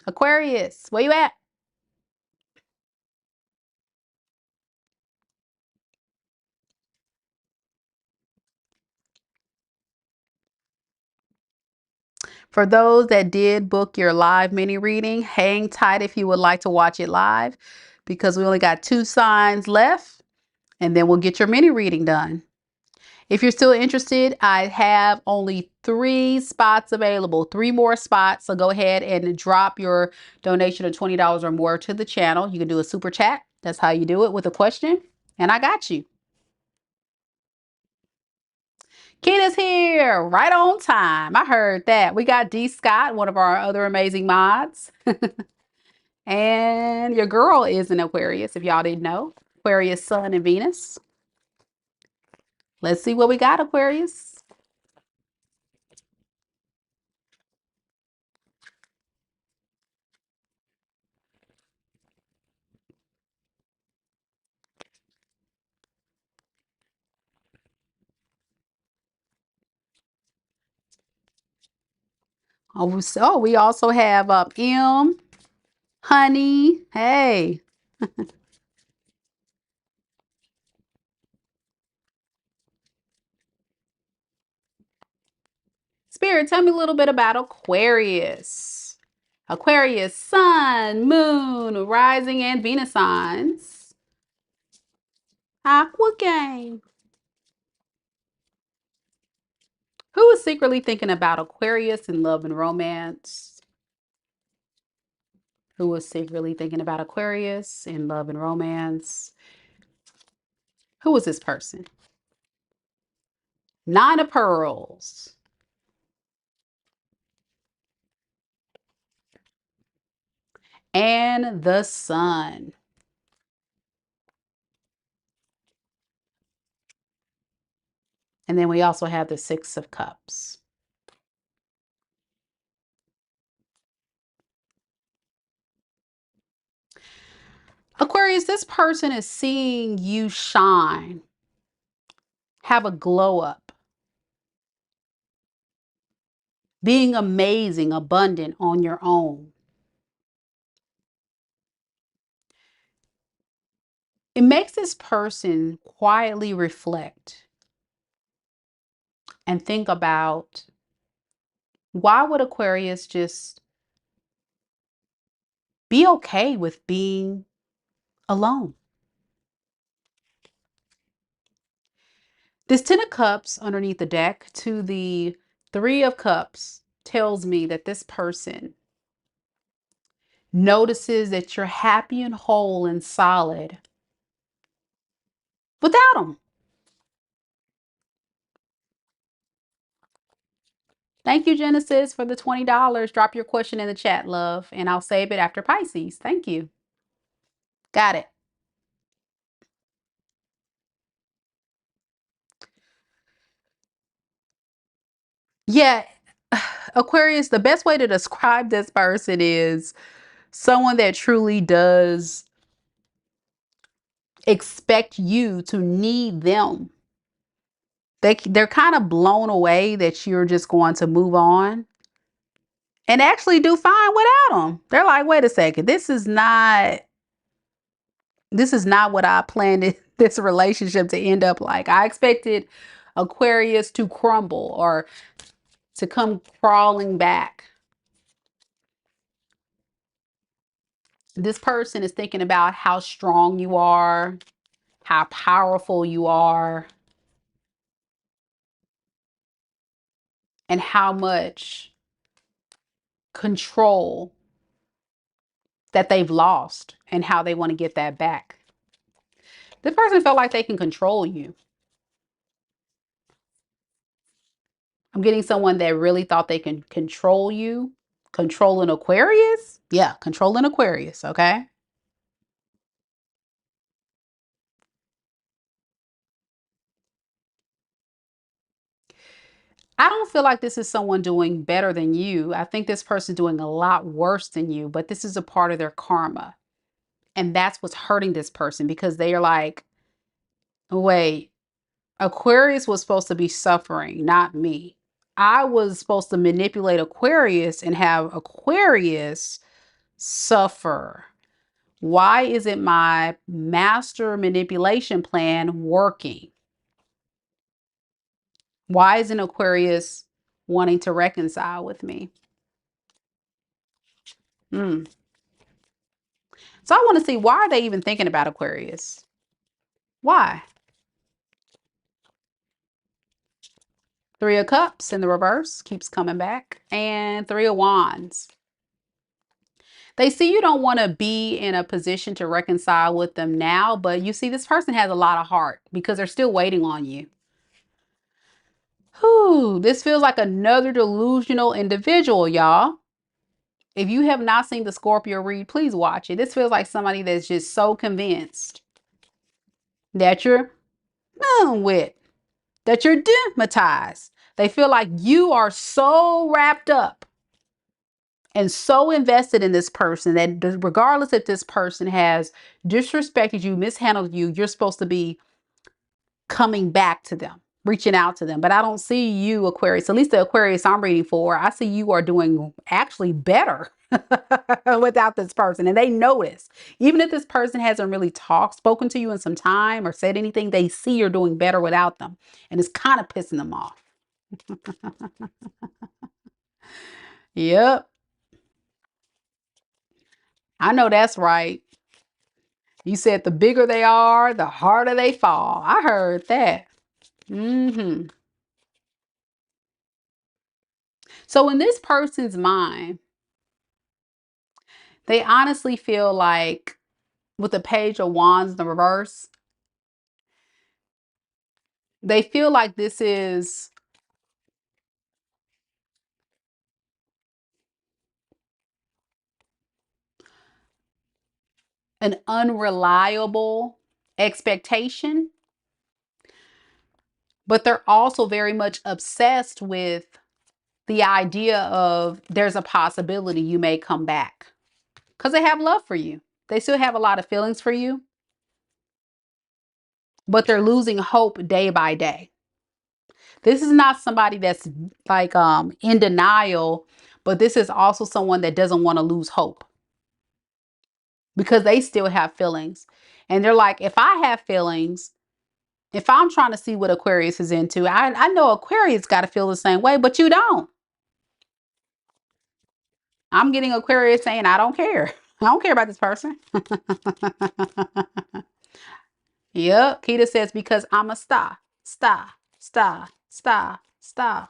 Aquarius, where you at? For those that did book your live mini reading, hang tight if you would like to watch it live because we only got 2 signs left and then we'll get your mini reading done. If you're still interested, I have only 3 spots available, 3 more spots. So go ahead and drop your donation of $20 or more to the channel. You can do a super chat. That's how you do it with a question. And I got you. Kita's here right on time. I heard that. We got D. Scott, one of our other amazing mods. And your girl is an Aquarius, if y'all didn't know. Aquarius, Sun, and Venus. Let's see what we got, Aquarius. Oh, so we also have M, Honey. Hey, Spirit, tell me a little bit about Aquarius. Aquarius, Sun, Moon, Rising, and Venus signs. Aqua game. Who is secretly thinking about Aquarius in love and romance? Who is secretly thinking about Aquarius in love and romance? Who is this person? Nine of Pearls. And the Sun. And then we also have the Six of Cups. Aquarius, this person is seeing you shine, have a glow up, being amazing, abundant on your own. It makes this person quietly reflect and think about, why would Aquarius just be okay with being alone? This Ten of Cups underneath the deck to the Three of Cups tells me that this person notices that you're happy and whole and solid without them. Thank you, Genesis, for the $20. Drop your question in the chat, love, and I'll save it after Pisces. Thank you. Got it. Yeah, Aquarius, the best way to describe this person is someone that truly does expect you to need them. They're kind of blown away that you're just going to move on and actually do fine without them. They're like, wait a second, this is not what I planned this relationship to end up like. I expected Aquarius to crumble or to come crawling back. This person is thinking about how strong you are, how powerful you are, and how much control that they've lost and how they want to get that back. This person felt like they can control you. I'm getting someone that really thought they can control you. Controlling Aquarius? Yeah, controlling Aquarius, okay? I don't feel like this is someone doing better than you. I think this person's doing a lot worse than you, but this is a part of their karma. And that's what's hurting this person because they are like, wait, Aquarius was supposed to be suffering, not me. I was supposed to manipulate Aquarius and have Aquarius suffer. Why isn't my master manipulation plan working? Why isn't Aquarius wanting to reconcile with me? Hmm. So I want to see, why are they even thinking about Aquarius? Why? Three of Cups in the reverse keeps coming back. And Three of Wands. They see you don't want to be in a position to reconcile with them now, but you see this person has a lot of heart because they're still waiting on you. Whew, this feels like another delusional individual, y'all. If you have not seen the Scorpio read, please watch it. This feels like somebody that's just so convinced that you're done with, that you're dematized. They feel like you are so wrapped up and so invested in this person that regardless if this person has disrespected you, mishandled you, you're supposed to be coming back to them, reaching out to them. But I don't see you, Aquarius, at least the Aquarius I'm reading for, I see you are doing actually better without this person. And they notice, even if this person hasn't really spoken to you in some time or said anything, they see you're doing better without them. And it's kind of pissing them off. Yep. I know that's right. You said the bigger they are, the harder they fall. I heard that. Hmm. So in this person's mind, they honestly feel like with the Page of Wands in the reverse, they feel like this is an unreliable expectation, but they're also very much obsessed with the idea of there's a possibility you may come back because they have love for you. They still have a lot of feelings for you, but they're losing hope day by day. This is not somebody that's like in denial, but this is also someone that doesn't want to lose hope because they still have feelings. And they're like, if I have feelings, if I'm trying to see what Aquarius is into, I know Aquarius got to feel the same way, but you don't. I'm getting Aquarius saying, I don't care. I don't care about this person. Yep. Keita says, because I'm a star, star, star, star, star.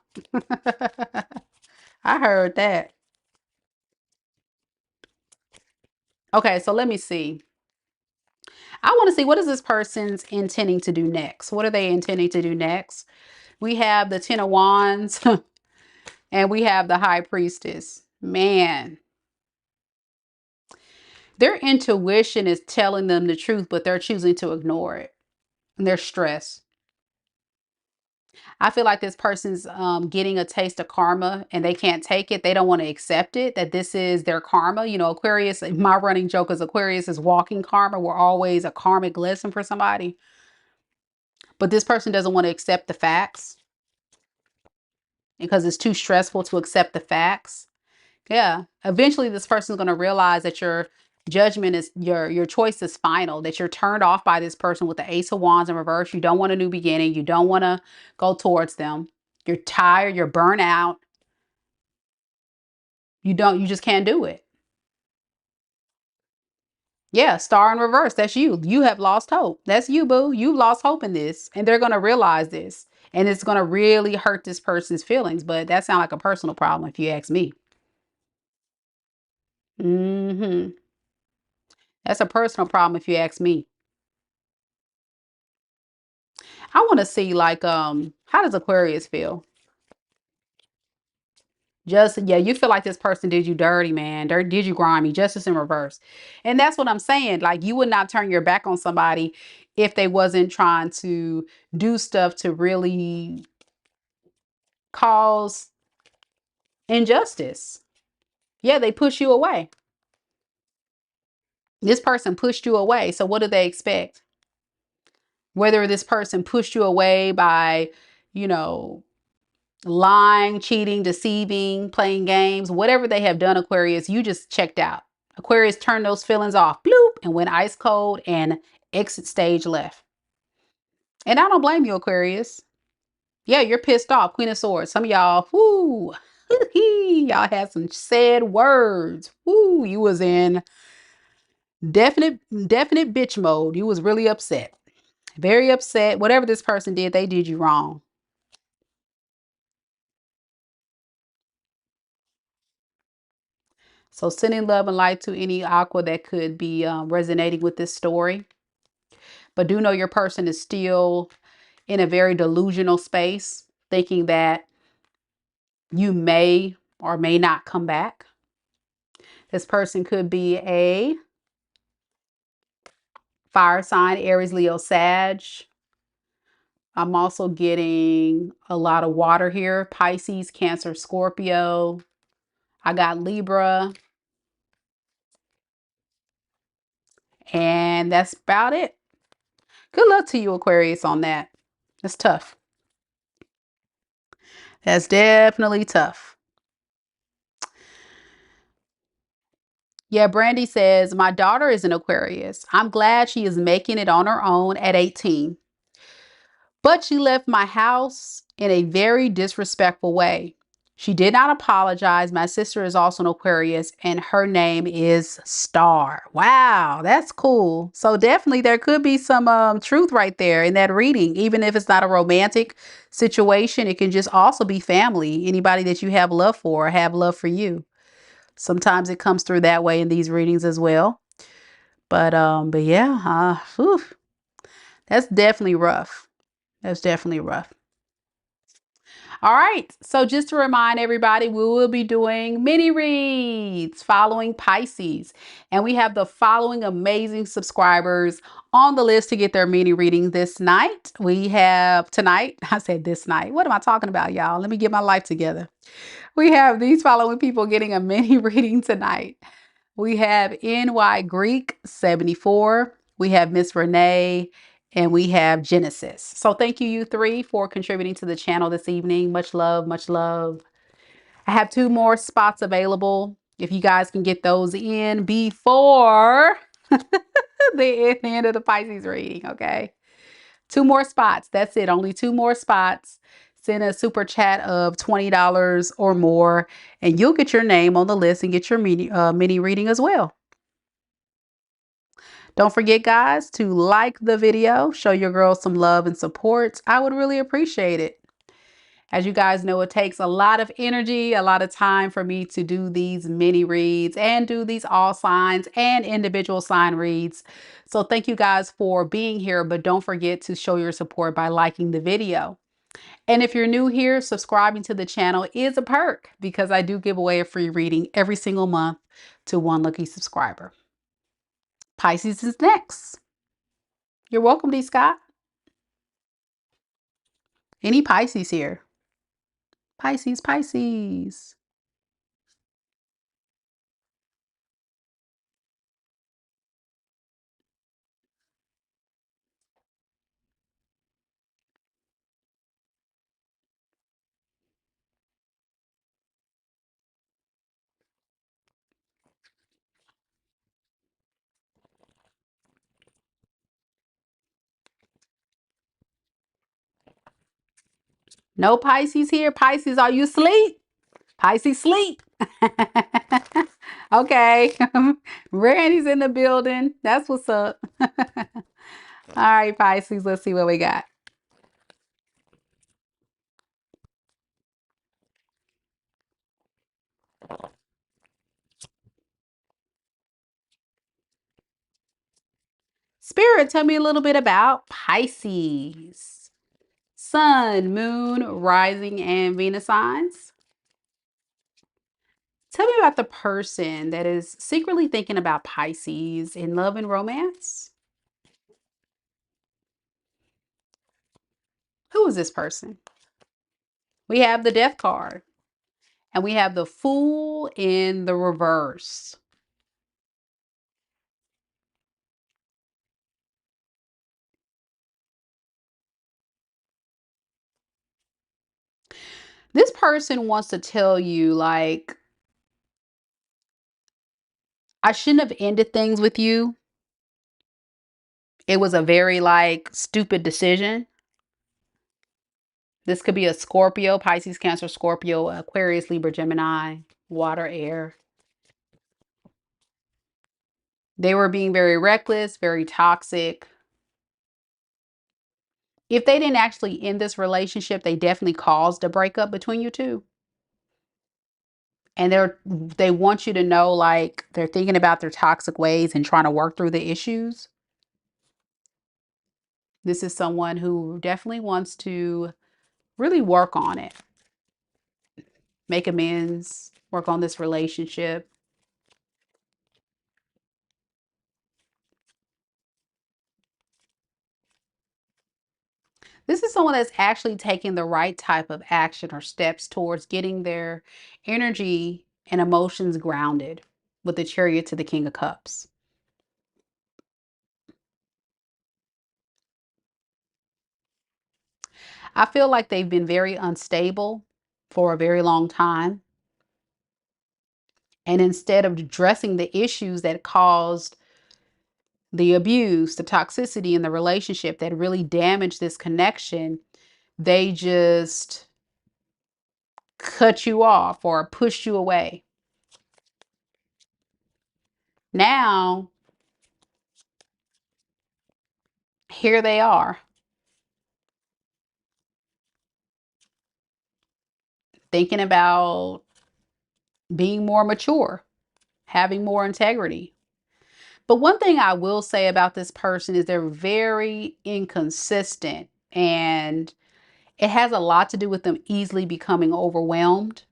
I heard that. Okay, so let me see. I want to see what is this person's intending to do next? What are they intending to do next? We have the Ten of Wands and we have the High Priestess. Man, their intuition is telling them the truth, but they're choosing to ignore it. And they're stressed. I feel like this person's getting a taste of karma and they can't take it. They don't want to accept it, that this is their karma. You know, Aquarius, my running joke is Aquarius is walking karma. We're always a karmic lesson for somebody. But this person doesn't want to accept the facts because it's too stressful to accept the facts. Yeah. Eventually this person's going to realize that your judgment is your choice is final, that you're turned off by this person with the Ace of Wands in reverse. You don't want a new beginning. You don't want to go towards them. You're tired, you're burnt out. You just can't do it. Yeah, star in reverse. That's you. You have lost hope. That's you, boo. You've lost hope in this. And they're going to realize this. And it's going to really hurt this person's feelings. But that sounds like a personal problem if you ask me. Hmm. That's a personal problem if you ask me. I want to see like how does Aquarius feel? Just yeah, you feel like this person did you dirty, man. Did you grimy? Justice in reverse. And that's what I'm saying. Like you would not turn your back on somebody if they wasn't trying to do stuff to really cause injustice. Yeah, they push you away. This person pushed you away. So what do they expect? Whether this person pushed you away by, you know, lying, cheating, deceiving, playing games, whatever they have done, Aquarius, you just checked out. Aquarius turned those feelings off, bloop, and went ice cold and exit stage left. And I don't blame you, Aquarius. Yeah, you're pissed off. Queen of Swords. Some of y'all, whoo, y'all had some sad words. Whoo, you was in definite bitch mode. You was really upset. Very upset. Whatever this person did, they did you wrong. So sending love and light to any aqua that could be resonating with this story. But do know your person is still in a very delusional space, thinking that you may or may not come back. This person could be a fire sign, Aries, Leo, Sag. I'm also getting a lot of water here. Pisces, Cancer, Scorpio. I got Libra. And that's about it. Good luck to you, Aquarius, on that. It's tough. That's definitely tough. Yeah, Brandy says, my daughter is an Aquarius. I'm glad she is making it on her own at 18. But she left my house in a very disrespectful way. She did not apologize. My sister is also an Aquarius and her name is Star. Wow, that's cool. So definitely there could be some truth right there in that reading. Even if it's not a romantic situation, it can just also be family. Anybody that you have love for or have love for you. Sometimes it comes through that way in these readings as well. But yeah, whew, that's definitely rough. That's definitely rough. All right. So just to remind everybody, we will be doing mini reads following Pisces. And we have the following amazing subscribers on the list to get their mini reading this night. We have tonight. I said this night. What am I talking about, y'all? Let me get my life together. We have these following people getting a mini reading tonight. We have NY Greek 74. We have MsRenee and we have Genesis. So thank you, you three, for contributing to the channel this evening. Much love, much love. I have 2 more spots available. If you guys can get those in before the end of the Pisces reading, okay? 2 more spots. That's it. Only 2 more spots. Send a super chat of $20 or more, and you'll get your name on the list and get your mini reading as well. Don't forget, guys, to like the video, show your girls some love and support. I would really appreciate it. As you guys know, it takes a lot of energy, a lot of time for me to do these mini reads and do these all signs and individual sign reads. So thank you guys for being here, but don't forget to show your support by liking the video. And if you're new here, subscribing to the channel is a perk because I do give away a free reading every single month to one lucky subscriber. Pisces is next. You're welcome, D. Scott. Any Pisces here? Pisces, Pisces. No Pisces here. Pisces, are you asleep? Pisces sleep. Okay. Randy's in the building. That's what's up. All right, Pisces, let's see what we got. Spirit, tell me a little bit about Pisces. Sun, moon, rising, and Venus signs. Tell me about the person that is secretly thinking about Pisces in love and romance. Who is this person? We have the Death card and we have the Fool in the reverse. This person wants to tell you, like, I shouldn't have ended things with you. It was a very, like, stupid decision. This could be a Scorpio, Pisces, Cancer, Scorpio, Aquarius, Libra, Gemini, water, air. They were being very reckless, very toxic. If they didn't actually end this relationship, they definitely caused a breakup between you two. And they want you to know, like, they're thinking about their toxic ways and trying to work through the issues. This is someone who definitely wants to really work on it, make amends, work on this relationship. This is someone that's actually taking the right type of action or steps towards getting their energy and emotions grounded with the Chariot to the King of Cups. I feel like they've been very unstable for a very long time. And instead of addressing the issues that caused the abuse, the toxicity in the relationship that really damaged this connection, they just cut you off or pushed you away. Now, here they are, thinking about being more mature, having more integrity. But one thing I will say about this person is they're very inconsistent, and it has a lot to do with them easily becoming overwhelmed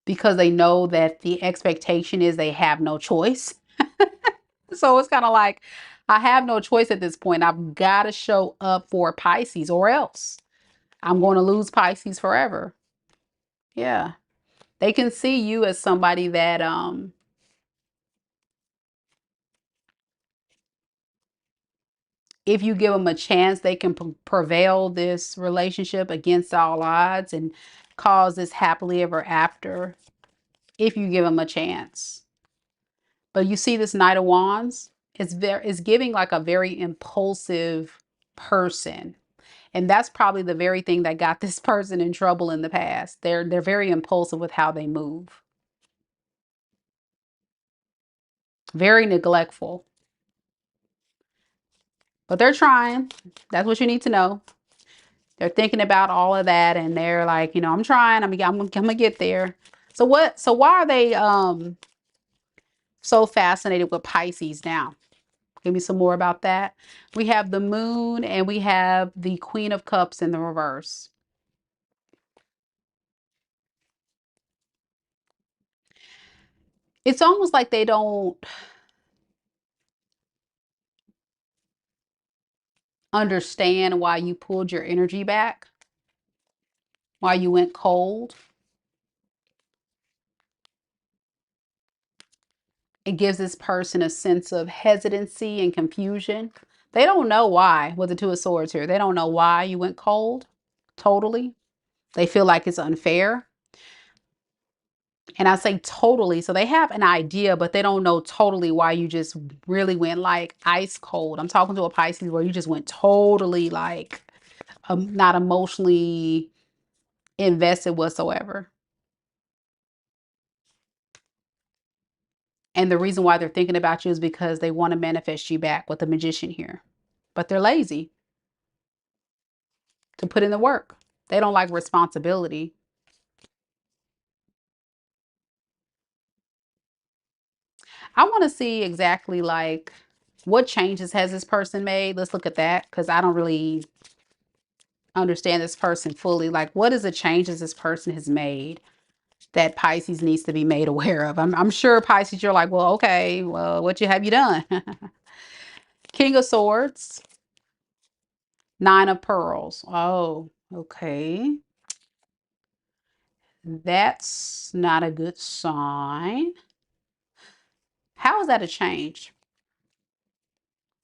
because they know that the expectation is they have no choice. So it's kind of like, I have no choice at this point. I've got to show up for Pisces or else I'm going to lose Pisces forever. Yeah. They can see you as somebody that if you give them a chance, they can prevail this relationship against all odds and cause this happily ever after if you give them a chance. But you see this Knight of Wands, it's giving like a very impulsive person. And that's probably the very thing that got this person in trouble in the past. They're very impulsive with how they move. Very neglectful. But they're trying. That's what you need to know. They're thinking about all of that and they're like, I'm trying. I'm gonna get there. So why are they so fascinated with Pisces now? Give me some more about that. We have the Moon and we have the Queen of Cups in the reverse. It's almost like they don't understand why you pulled your energy back, why you went cold. It gives this person a sense of hesitancy and confusion. They don't know why, with the Two of Swords here. They don't know why you went cold, totally. They feel like it's unfair. And I say totally, so they have an idea, but they don't know totally why you just really went like ice cold. I'm talking to a Pisces where you just went totally like not emotionally invested whatsoever. And the reason why they're thinking about you is because they want to manifest you back with the Magician here. But they're lazy to put in the work. They don't like responsibility. I want to see exactly like what changes has this person made. Let's look at that because I don't really understand this person fully. Like, what is the changes this person has made that Pisces needs to be made aware of? I'm sure Pisces, you're like, well, okay, well, what have you done? King of Swords, Nine of Pearls. Oh, okay. That's not a good sign. How is that a change?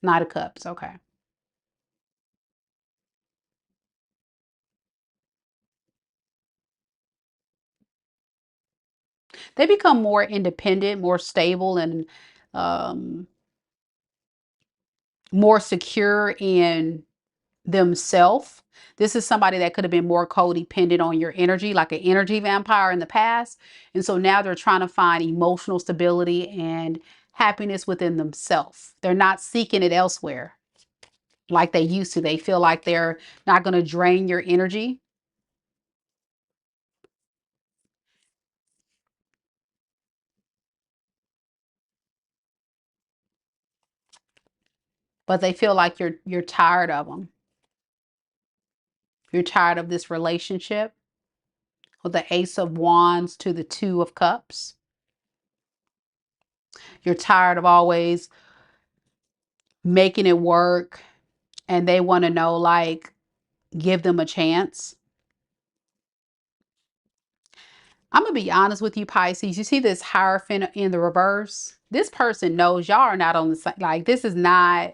Knight of Cups. Okay. They become more independent, more stable, and um, more secure in themselves. This is somebody that could have been more codependent on your energy, like an energy vampire in the past. And so now they're trying to find emotional stability and happiness within themselves. They're not seeking it elsewhere like they used to. They feel like they're not going to drain your energy, but they feel like you're tired of them. You're tired of this relationship with the Ace of Wands to the Two of Cups. You're tired of always making it work and they want to know, like, give them a chance. I'm going to be honest with you, Pisces. You see this Hierophant in the reverse? This person knows y'all are not on the same, like, this is not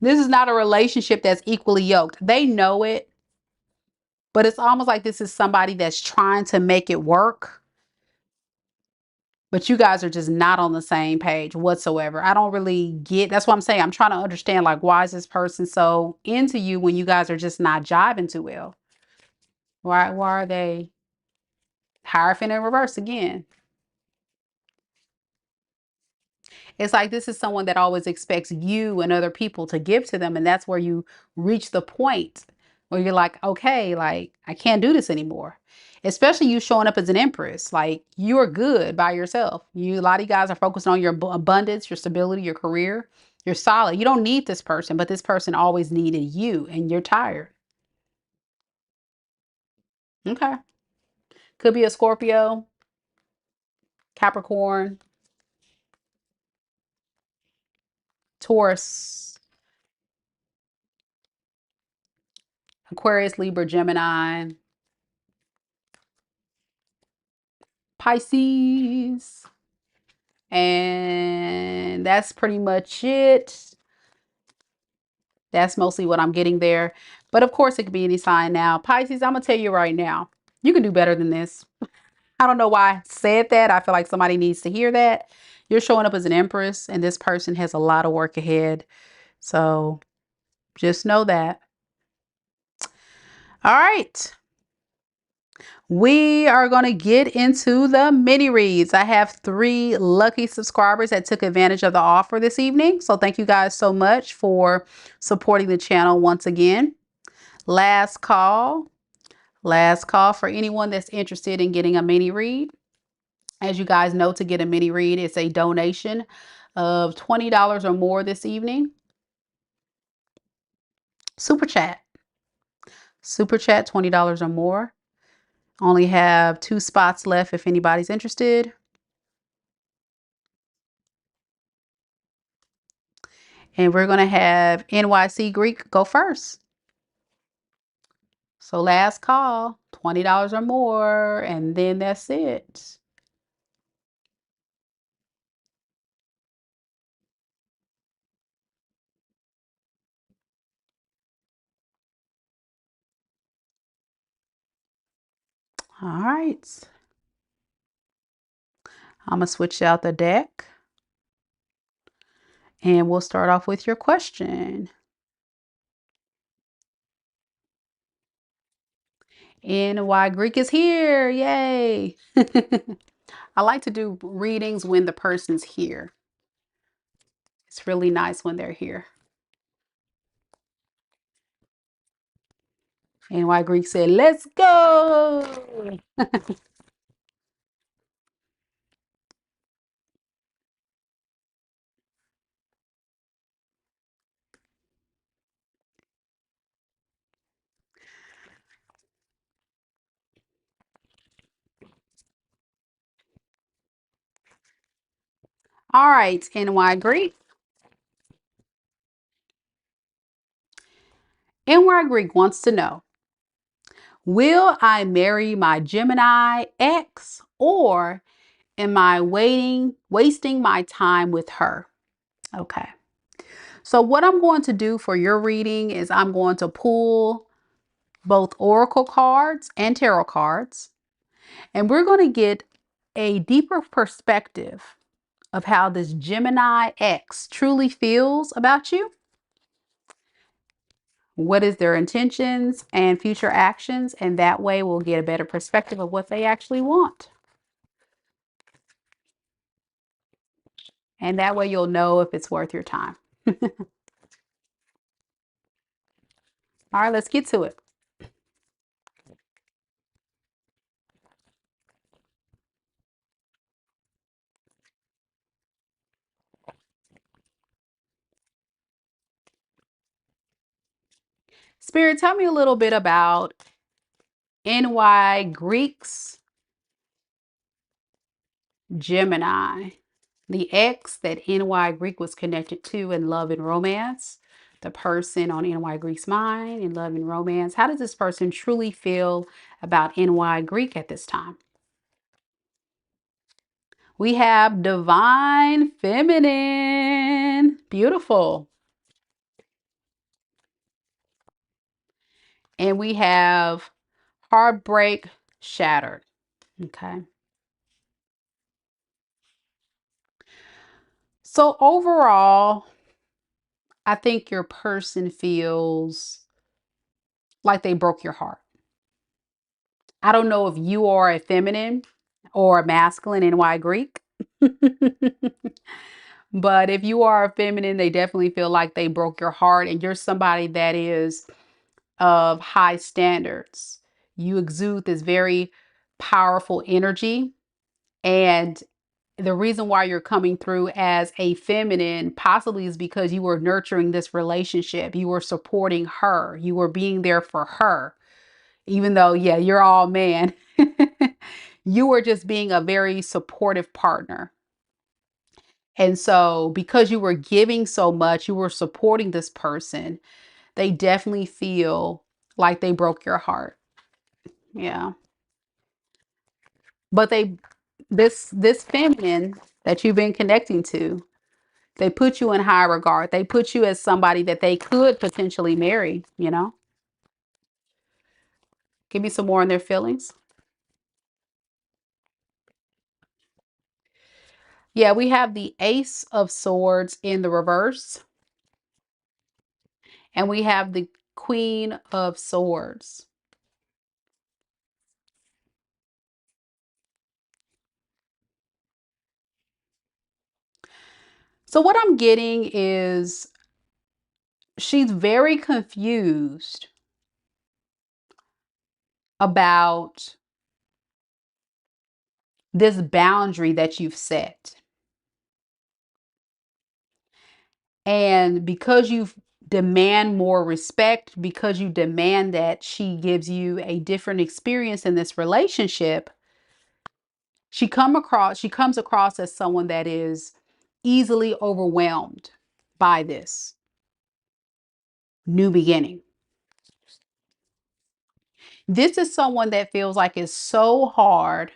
a relationship that's equally yoked. They know it, but it's almost like this is somebody that's trying to make it work, but you guys are just not on the same page whatsoever. I don't really get, that's what I'm saying. I'm trying to understand, like, why is this person so into you when you guys are just not jiving too well? Why are they Hierophant in reverse again? It's like this is someone that always expects you and other people to give to them. And that's where you reach the point where you're like, okay, like I can't do this anymore. Especially you showing up as an empress. Like you're good by yourself. A lot of you guys are focused on your abundance, your stability, your career. You're solid. You don't need this person, but this person always needed you and you're tired. Okay. Could be a Scorpio, Capricorn, Taurus, Aquarius, Libra, Gemini, Pisces. And that's pretty much it. That's mostly what I'm getting there. But of course, it could be any sign now. Pisces, I'm going to tell you right now, you can do better than this. I don't know why I said that. I feel like somebody needs to hear that. You're showing up as an empress, and this person has a lot of work ahead. So just know that. All right. We are going to get into the mini reads. I have 3 lucky subscribers that took advantage of the offer this evening. So thank you guys so much for supporting the channel once again. Last call. Last call for anyone that's interested in getting a mini read. As you guys know, to get a mini read, it's a donation of $20 or more this evening. Super chat. Super chat, $20 or more. Only have 2 spots left if anybody's interested. And we're going to have NYC Greek go first. So last call, $20 or more, and then that's it. All right. I'm going to switch out the deck. And we'll start off with your question. NY Greek is here. Yay. I like to do readings when the person's here. It's really nice when they're here. NY Greek said, let's go. All right, NY Greek. NY Greek wants to know, will I marry my Gemini ex, or am I wasting my time with her? Okay. So what I'm going to do for your reading is I'm going to pull both oracle cards and tarot cards, and we're going to get a deeper perspective of how this Gemini X truly feels about you. What is their intentions and future actions? And that way we'll get a better perspective of what they actually want. And that way you'll know if it's worth your time. All right, let's get to it. Spirit, tell me a little bit about NY Greeks, Gemini, the ex that NY Greek was connected to in love and romance, the person on NY Greek's mind in love and romance. How does this person truly feel about NY Greek at this time? We have divine feminine. Beautiful. And we have heartbreak shattered. Okay. So overall, I think your person feels like they broke your heart. I don't know if you are a feminine or a masculine NY Greek. But if you are a feminine, they definitely feel like they broke your heart and you're somebody that is of high standards. You exude this very powerful energy. And the reason why you're coming through as a feminine possibly is because you were nurturing this relationship. You were supporting her. You were being there for her. Even though, yeah, you're all man. You were just being a very supportive partner. And so, because you were giving so much, you were supporting this person, they definitely feel like they broke your heart. Yeah. But this feminine that you've been connecting to, they put you in high regard. They put you as somebody that they could potentially marry, you know? Give me some more on their feelings. Yeah, we have the Ace of Swords in the reverse, and we have the Queen of Swords. So what I'm getting is she's very confused about this boundary that you've set. And because you demand more respect, because you demand that she gives you a different experience in this relationship, she comes across as someone that is easily overwhelmed by this new beginning. This is someone that feels like it's so hard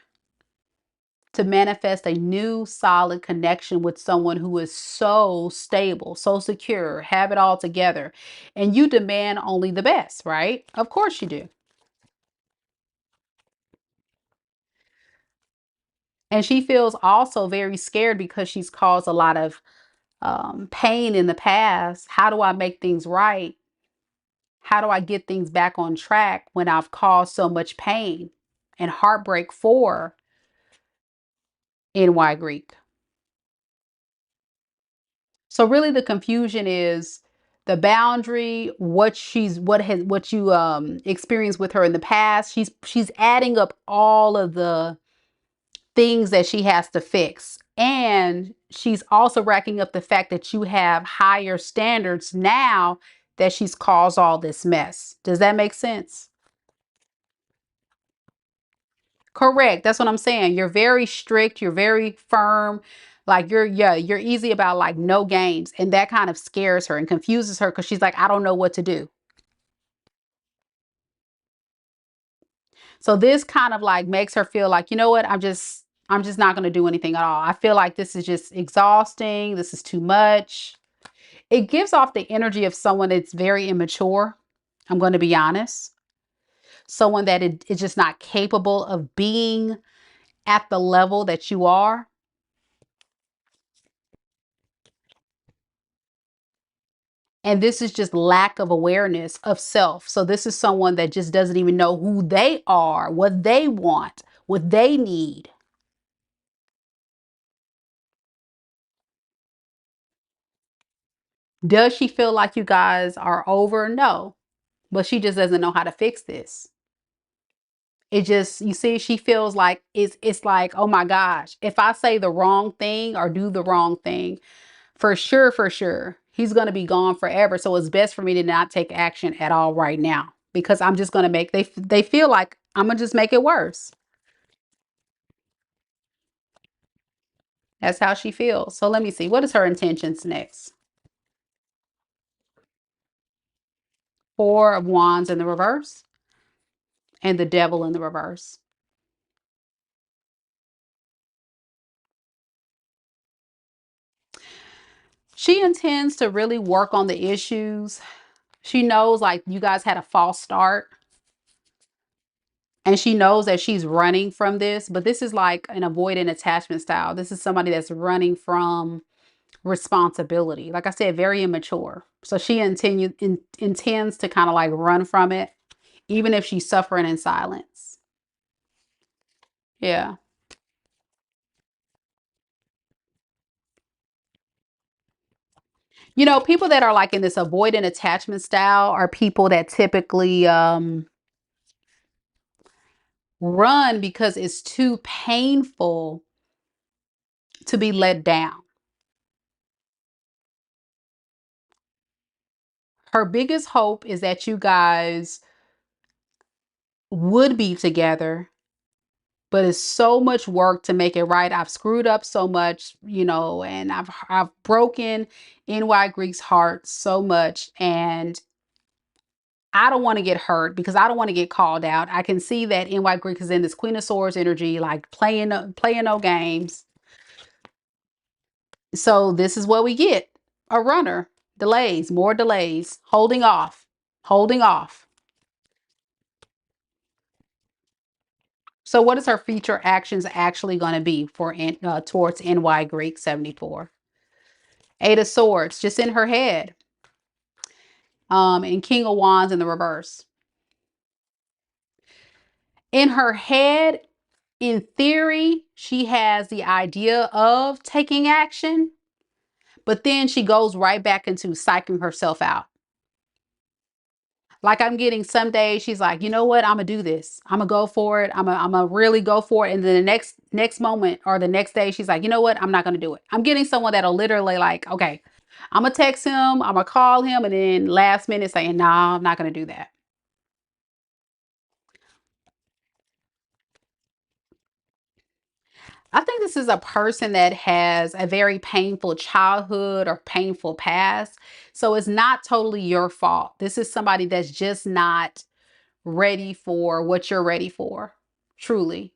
to manifest a new solid connection with someone who is so stable, so secure, have it all together. And you demand only the best, right? Of course you do. And she feels also very scared because she's caused a lot of pain in the past. How do I make things right? How do I get things back on track when I've caused so much pain and heartbreak for NY Greek? So really the confusion is the boundary, what you experienced with her in the past. She's adding up all of the things that she has to fix. And she's also racking up the fact that you have higher standards now that she's caused all this mess. Does that make sense? Correct. That's what I'm saying. You're very strict, you're very firm. Like you're easy about like no games. And that kind of scares her and confuses her because she's like, I don't know what to do. So this kind of like makes her feel like, you know what, I'm just not gonna do anything at all. I feel like this is just exhausting. This is too much. It gives off the energy of someone that's very immature. I'm going to be honest. Someone that is just not capable of being at the level that you are. And this is just lack of awareness of self. So this is someone that just doesn't even know who they are, what they want, what they need. Does she feel like you guys are over? No. But she just doesn't know how to fix this. It just, you see, she feels like it's like, oh my gosh, if I say the wrong thing or do the wrong thing, for sure, he's going to be gone forever. So it's best for me to not take action at all right now because I'm just going to they feel like I'm going to just make it worse. That's how she feels. So let me see. What is her intentions next? Four of Wands in the reverse and the Devil in the reverse. She intends to really work on the issues. She knows like you guys had a false start and she knows that she's running from this, but this is like an avoidant attachment style. This is somebody that's running from responsibility. Like I said, very immature. So she intends to kind of like run from it, even if she's suffering in silence. Yeah. You know, people that are like in this avoidant attachment style are people that typically run because it's too painful to be let down. Her biggest hope is that you guys would be together, but it's so much work to make it right. I've screwed up so much, you know, and I've broken NY Greek's heart so much, and I don't want to get hurt because I don't want to get called out. I can see that NY Greek is in this Queen of Swords energy, like playing no games. So this is what we get. A runner. Delays, more delays, holding off, holding off. So what is her future actions actually going to be for towards NY Greek 74? Eight of Swords, just in her head. And King of Wands in the reverse. In her head, in theory, she has the idea of taking action, but then she goes right back into psyching herself out. Like I'm getting some days, she's like, you know what? I'm gonna do this. I'm gonna go for it. I'm gonna really go for it. And then the next moment or the next day, she's like, you know what? I'm not gonna do it. I'm getting someone that'll literally like, okay, I'm gonna text him, I'm gonna call him, and then last minute saying, nah, I'm not gonna do that. I think this is a person that has a very painful childhood or painful past. So it's not totally your fault. This is somebody that's just not ready for what you're ready for, truly.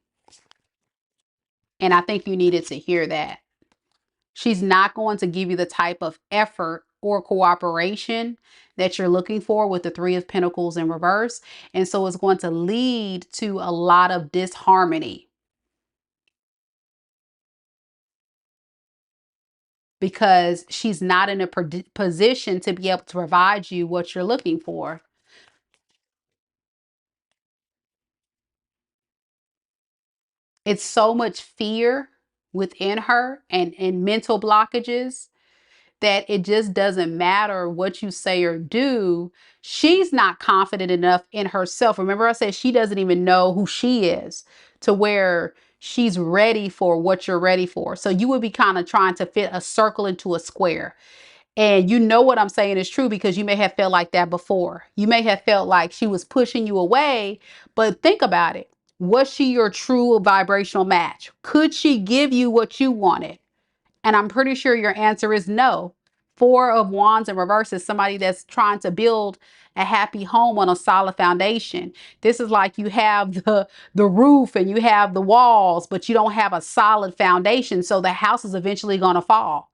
And I think you needed to hear that. She's not going to give you the type of effort or cooperation that you're looking for with the Three of Pentacles in reverse. And so it's going to lead to a lot of disharmony because she's not in a position to be able to provide you what you're looking for. It's so much fear within her and mental blockages that it just doesn't matter what you say or do. She's not confident enough in herself. Remember, I said she doesn't even know who she is to where she's ready for what you're ready for. So you would be kind of trying to fit a circle into a square. And you know what I'm saying is true because you may have felt like that before. You may have felt like she was pushing you away, but think about it. Was she your true vibrational match? Could she give you what you wanted? And I'm pretty sure your answer is no. Four of Wands in reverse is somebody that's trying to build a happy home on a solid foundation. This is like you have the roof and you have the walls, but you don't have a solid foundation. So the house is eventually going to fall.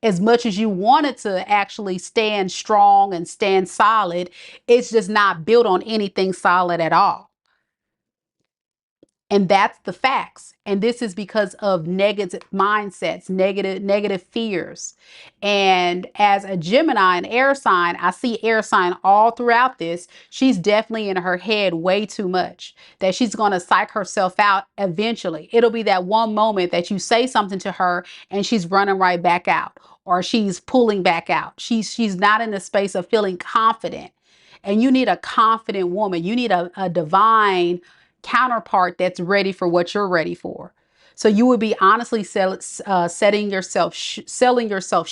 As much as you want it to actually stand strong and stand solid, it's just not built on anything solid at all. And that's the facts. And this is because of negative mindsets, negative fears. And as a Gemini, an air sign, I see air sign all throughout this. She's definitely in her head way too much that she's going to psych herself out eventually. It'll be that one moment that you say something to her and she's running right back out or she's pulling back out. She's not in the space of feeling confident. And you need a confident woman. You need a divine counterpart that's ready for what you're ready for. So you would be honestly selling yourself short, selling yourself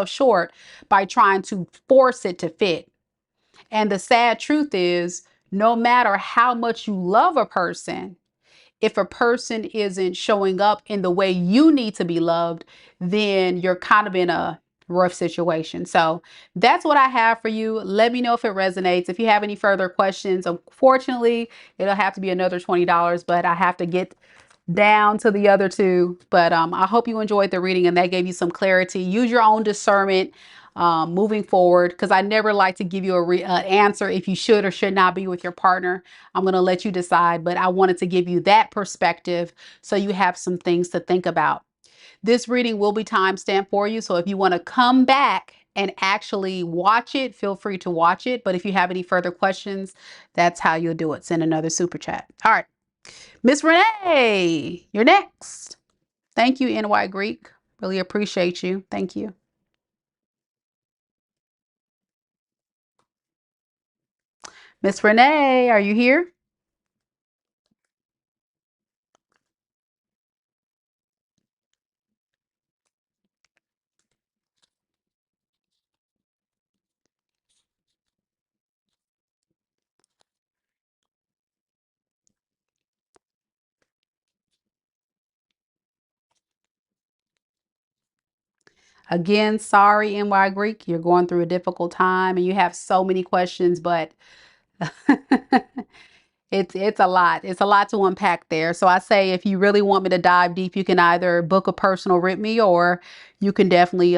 short by trying to force it to fit. And the sad truth is, no matter how much you love a person, if a person isn't showing up in the way you need to be loved, then you're kind of in a rough situation. So that's what I have for you. Let me know if it resonates. If you have any further questions, unfortunately, it'll have to be another $20, but I have to get down to the other two. But I hope you enjoyed the reading and that gave you some clarity. Use your own discernment moving forward, because I never like to give you an answer if you should or should not be with your partner. I'm going to let you decide, but I wanted to give you that perspective so you have some things to think about. This reading will be timestamped for you. So if you want to come back and actually watch it, feel free to watch it. But if you have any further questions, that's how you'll do it. Send another super chat. All right. MsRenee, you're next. Thank you, NY Greek. Really appreciate you. Thank you. MsRenee, are you here? Again, sorry, NY Greek. You're going through a difficult time and you have so many questions, but it's a lot. It's a lot to unpack there. So I say if you really want me to dive deep, you can either book a personal with me or you can definitely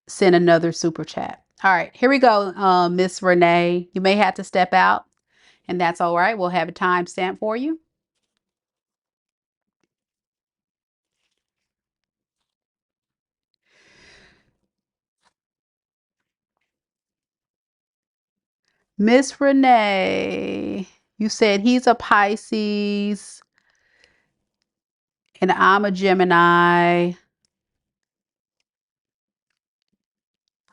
send another super chat. All right, here we go, MsRenee. You may have to step out, and that's all right. We'll have a timestamp for you. MsRenee, you said he's a Pisces and I'm a Gemini.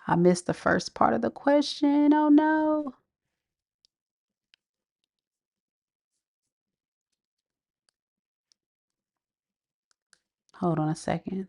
I missed the first part of the question. Oh no. Hold on a second.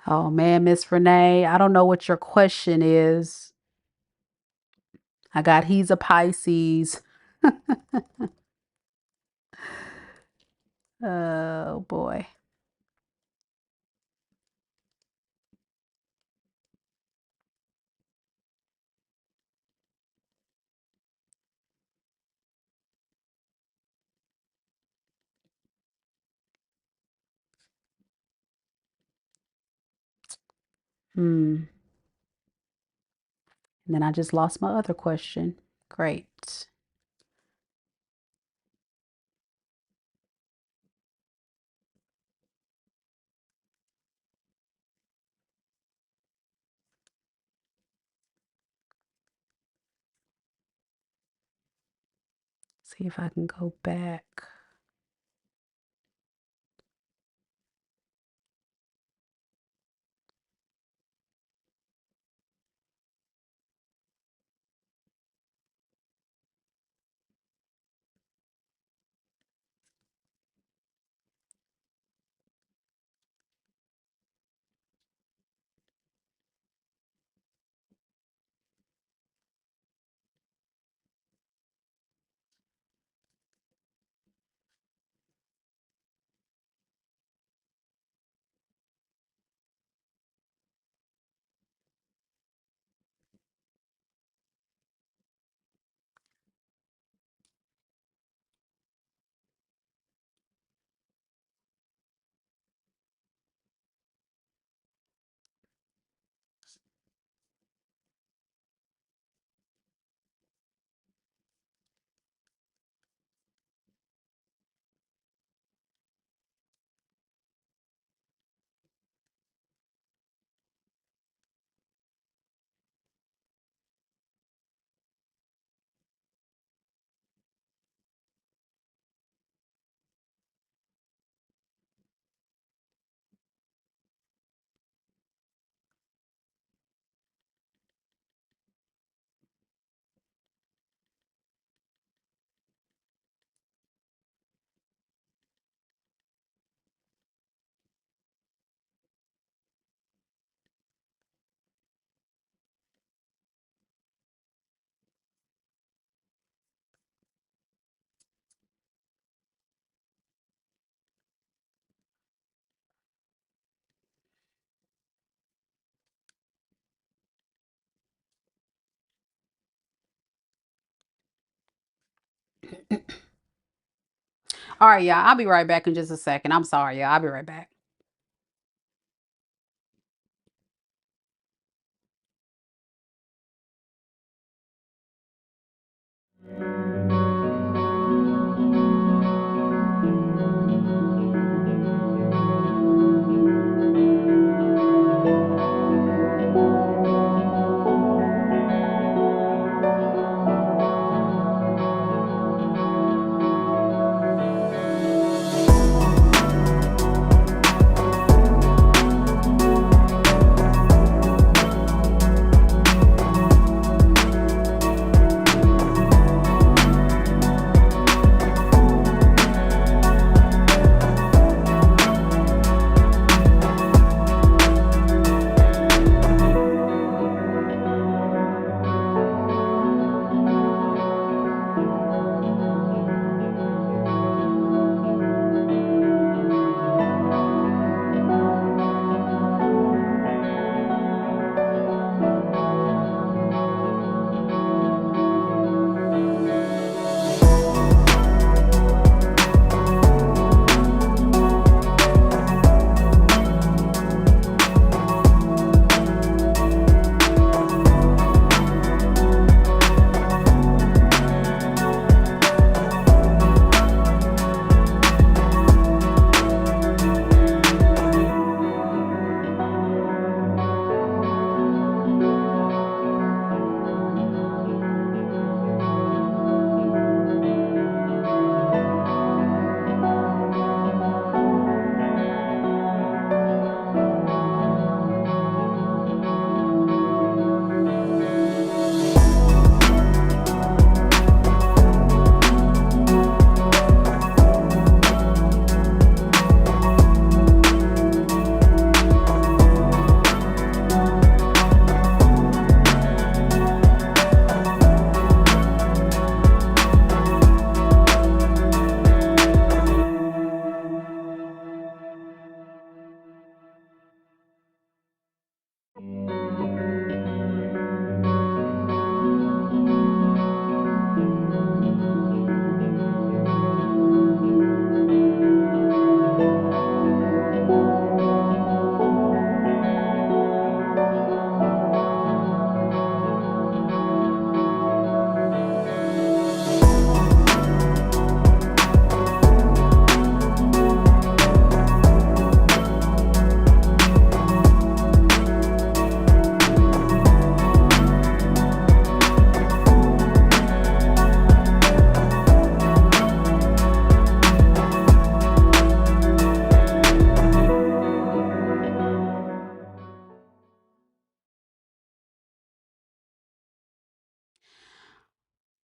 Oh man, MsRenee, I don't know what your question is. I got he's a Pisces. Oh boy. Hmm. And then I just lost my other question. Great. See if I can go back. All right, y'all. I'll be right back in just a second. I'm sorry, y'all. I'll be right back.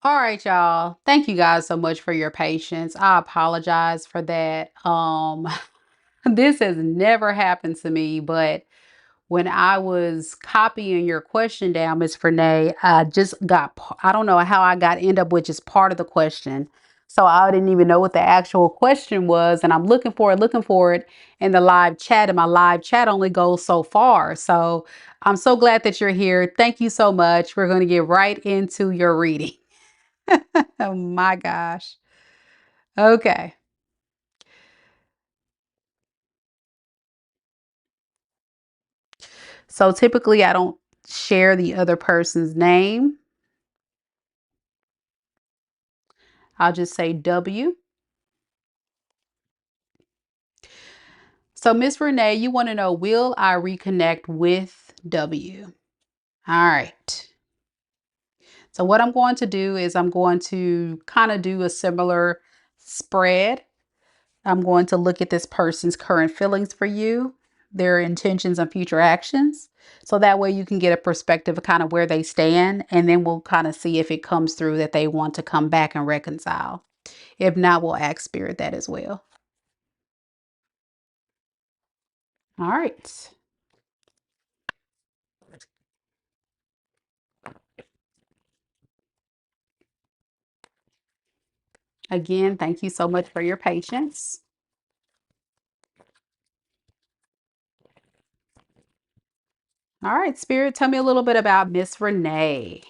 All right, y'all. Thank you guys so much for your patience. I apologize for that. This has never happened to me, but when I was copying your question down, Miss Renee, I just got, I don't know how I got end up with just part of the question. So I didn't even know what the actual question was. And I'm looking for it in the live chat. And my live chat only goes so far. So I'm so glad that you're here. Thank you so much. We're going to get right into your reading. Oh my gosh. Okay. So typically I don't share the other person's name. I'll just say W. So, Miss Renee, you want to know, will I reconnect with W? All right. So, what I'm going to do is I'm going to kind of do a similar spread. I'm going to look at this person's current feelings for you, their intentions and future actions. So that way you can get a perspective of kind of where they stand. And then we'll kind of see if it comes through that they want to come back and reconcile. If not, we'll ask Spirit that as well. All right. Again, thank you so much for your patience. All right, Spirit, tell me a little bit about Miss Renee.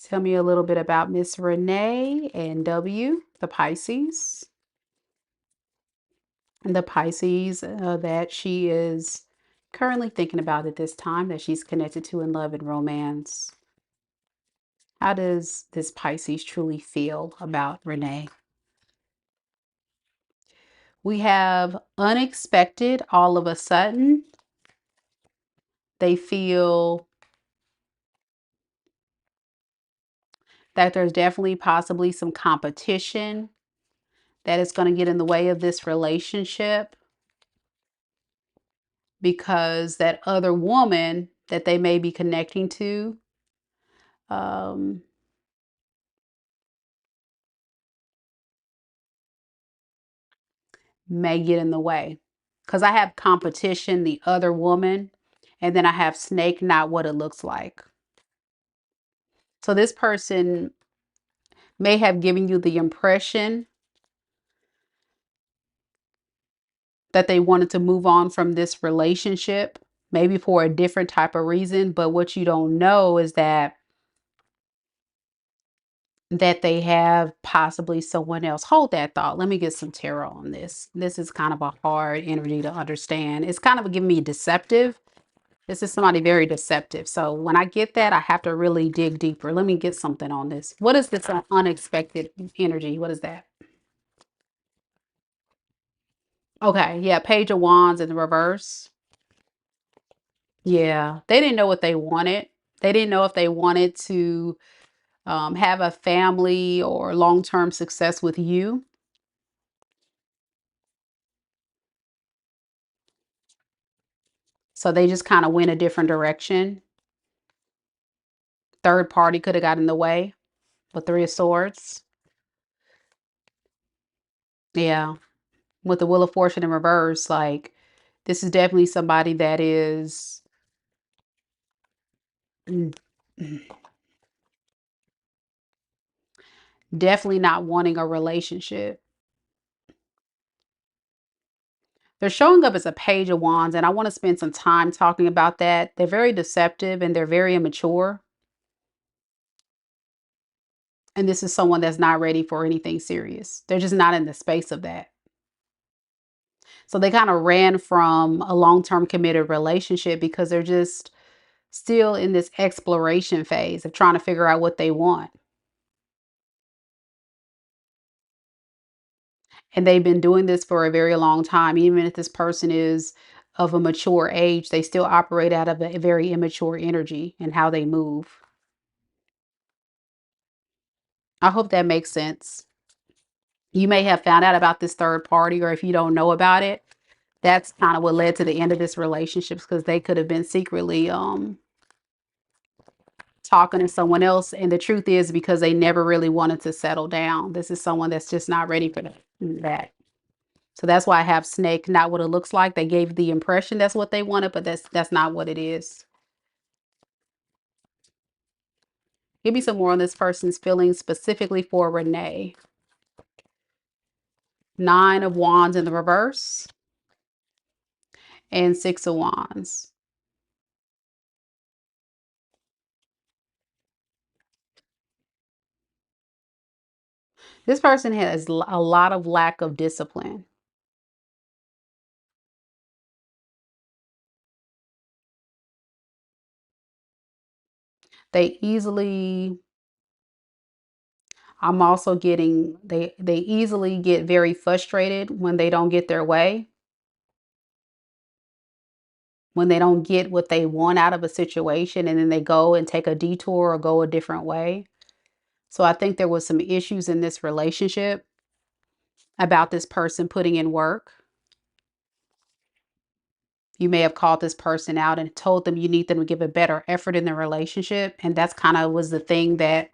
Tell me a little bit about Miss Renee and W, the Pisces. And the Pisces that she is currently thinking about at this time, that she's connected to in love and romance. How does this Pisces truly feel about Renee? We have unexpected all of a sudden. They feel that there's definitely possibly some competition that is going to get in the way of this relationship, because that other woman that they may be connecting to um, may get in the way. Because I have competition, the other woman, and then I have snake, not what it looks like. So this person may have given you the impression that they wanted to move on from this relationship, maybe for a different type of reason. But what you don't know is that they have possibly someone else. Hold that thought. Let me get some tarot on this. This is kind of a hard energy to understand. It's kind of giving me deceptive. This is somebody very deceptive. So when I get that, I have to really dig deeper. Let me get something on this. What is this unexpected energy? What is that? Okay, yeah, Page of Wands in the reverse. Yeah, they didn't know what they wanted. They didn't know if they wanted to have a family or long-term success with you. So they just kind of went a different direction. Third party could have got in the way. With Three of Swords. Yeah. With the Wheel of Fortune in reverse, like this is definitely somebody that is mm, mm, definitely not wanting a relationship. They're showing up as a Page of Wands, and I want to spend some time talking about that. They're very deceptive and they're very immature. And this is someone that's not ready for anything serious. They're just not in the space of that. So they kind of ran from a long-term committed relationship because they're just still in this exploration phase of trying to figure out what they want. And they've been doing this for a very long time. Even if this person is of a mature age, they still operate out of a very immature energy and how they move. I hope that makes sense. You may have found out about this third party, or if you don't know about it, that's kind of what led to the end of this relationship, because they could have been secretly talking to someone else. And the truth is, because they never really wanted to settle down. This is someone that's just not ready for that. So that's why I have snake, not what it looks like. They gave the impression that's what they wanted, but that's not what it is. Give me some more on this person's feelings specifically for Renee. Nine of Wands in the reverse and Six of Wands. This person has a lot of lack of discipline. They easily, I'm also getting, they easily get very frustrated when they don't get their way, when they don't get what they want out of a situation, and then they go and take a detour or go a different way. So I think there was some issues in this relationship about this person putting in work. You may have called this person out and told them you need them to give a better effort in the relationship. And that's kind of was the thing that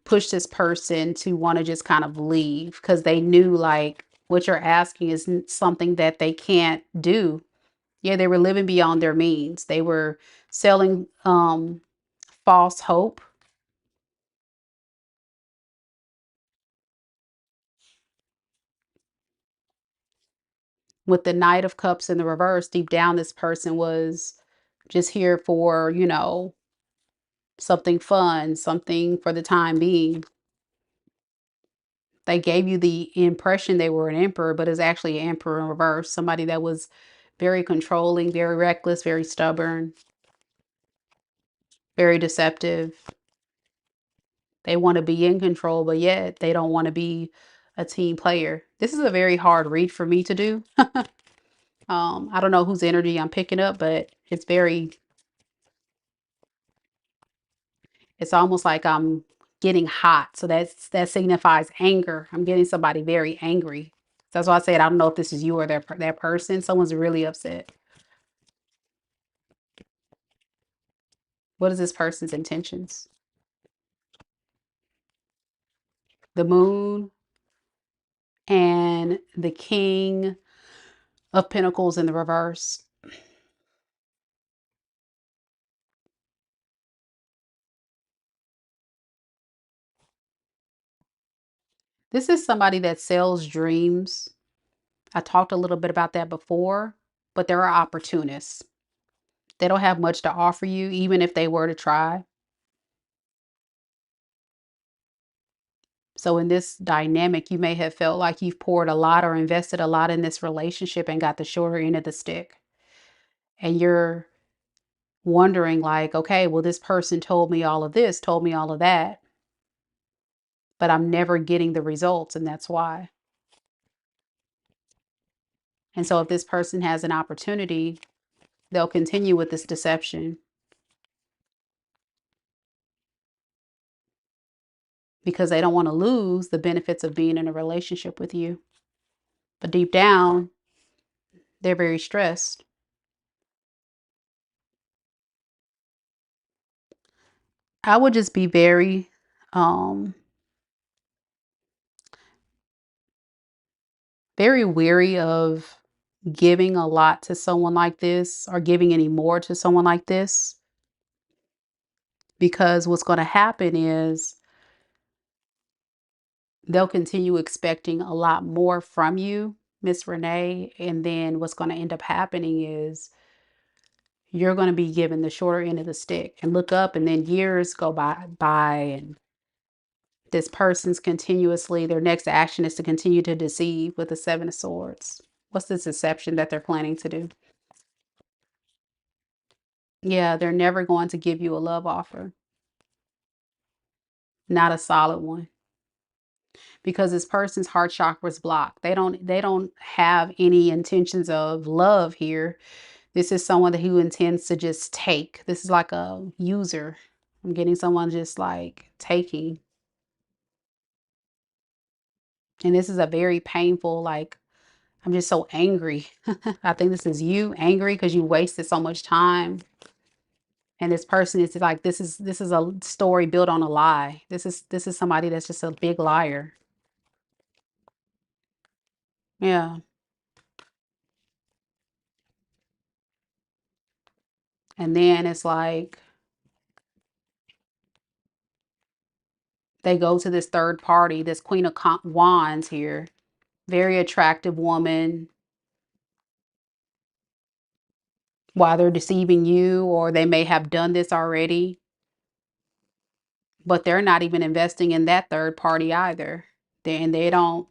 pushed this person to want to just kind of leave, because they knew like what you're asking is something that they can't do. Yeah, they were living beyond their means. They were selling false hope. With the Knight of Cups in the reverse, deep down, this person was just here for, something fun, something for the time being. They gave you the impression they were an emperor, but it's actually an emperor in reverse. Somebody that was very controlling, very reckless, very stubborn, very deceptive. They want to be in control, but yet they don't want to be a team player. This is a very hard read for me to do. I don't know whose energy I'm picking up, but it's almost like I'm getting hot. So that signifies anger. I'm getting somebody very angry. That's why I said I don't know if this is you or that person. Someone's really upset. What is this person's intentions? The moon and the king of pentacles in the reverse. This is somebody that sells dreams. I talked a little bit about that before, but there are opportunists. They don't have much to offer you, even if they were to try. So in this dynamic, you may have felt like you've poured a lot or invested a lot in this relationship and got the shorter end of the stick. And you're wondering like, okay, well, this person told me all of this, told me all of that, but I'm never getting the results. And that's why. And so if this person has an opportunity, they'll continue with this deception because they don't want to lose the benefits of being in a relationship with you. But deep down, they're very stressed. I would just be um, very weary of giving a lot to someone like this or giving any more to someone like this. Because what's going to happen is they'll continue expecting a lot more from you, MsRenee. And then what's going to end up happening is you're going to be given the shorter end of the stick and look up, and then years go by and this person's continuously, their next action is to continue to deceive with the Seven of Swords. What's this deception that they're planning to do? Yeah, they're never going to give you a love offer, not a solid one, because this person's heart chakra is blocked. They don't have any intentions of love here. This is someone who intends to just take. This is like a user. I'm getting someone just like taking. And this is a very painful, like, I'm just so angry. I think this is you angry because you wasted so much time. And this person is like, this is a story built on a lie. This is somebody that's just a big liar. Yeah. And then it's like they go to this third party, this Queen of Wands here. Very attractive woman. While they're deceiving you, or they may have done this already, but they're not even investing in that third party either. They don't,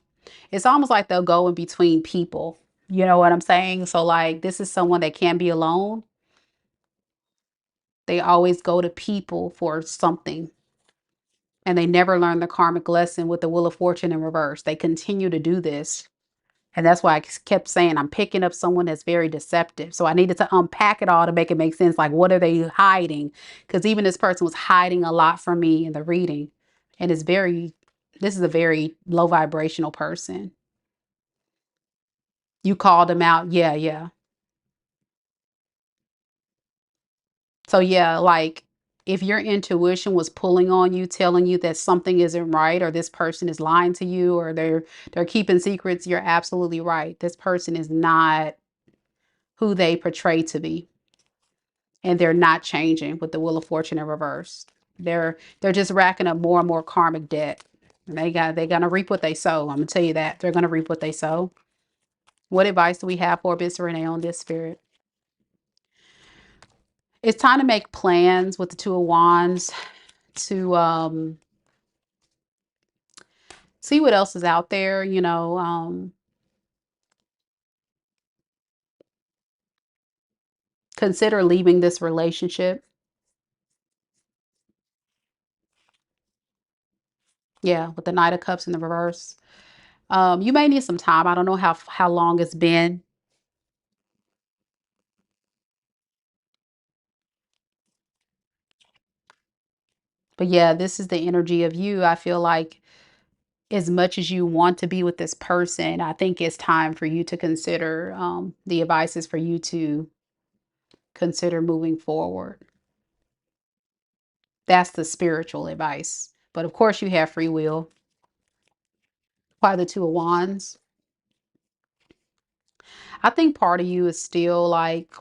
it's almost like they'll go in between people. You know what I'm saying? So like this is someone that can't be alone. They always go to people for something. And they never learn the karmic lesson with the Wheel of Fortune in reverse. They continue to do this. And that's why I kept saying I'm picking up someone that's very deceptive. So I needed to unpack it all to make it make sense. Like, what are they hiding? Because even this person was hiding a lot from me in the reading. And this is a very low vibrational person. You called them out. Yeah, yeah. So yeah, like if your intuition was pulling on you, telling you that something isn't right, or this person is lying to you, or they're keeping secrets, you're absolutely right. This person is not who they portray to be. And they're not changing with the Wheel of Fortune in reverse. They're just racking up more and more karmic debt. And they're gonna reap what they sow. I'm gonna tell you that. They're gonna reap what they sow. What advice do we have for MsRenee on this, spirit? It's time to make plans with the Two of Wands to see what else is out there, consider leaving this relationship. Yeah, with the Knight of Cups in the reverse. You may need some time. I don't know how long it's been. But yeah, this is the energy of you. I feel like as much as you want to be with this person, I think it's time for you to consider, the advice is for you to consider moving forward. That's the spiritual advice. But of course, you have free will. By the Two of Wands. I think part of you is still like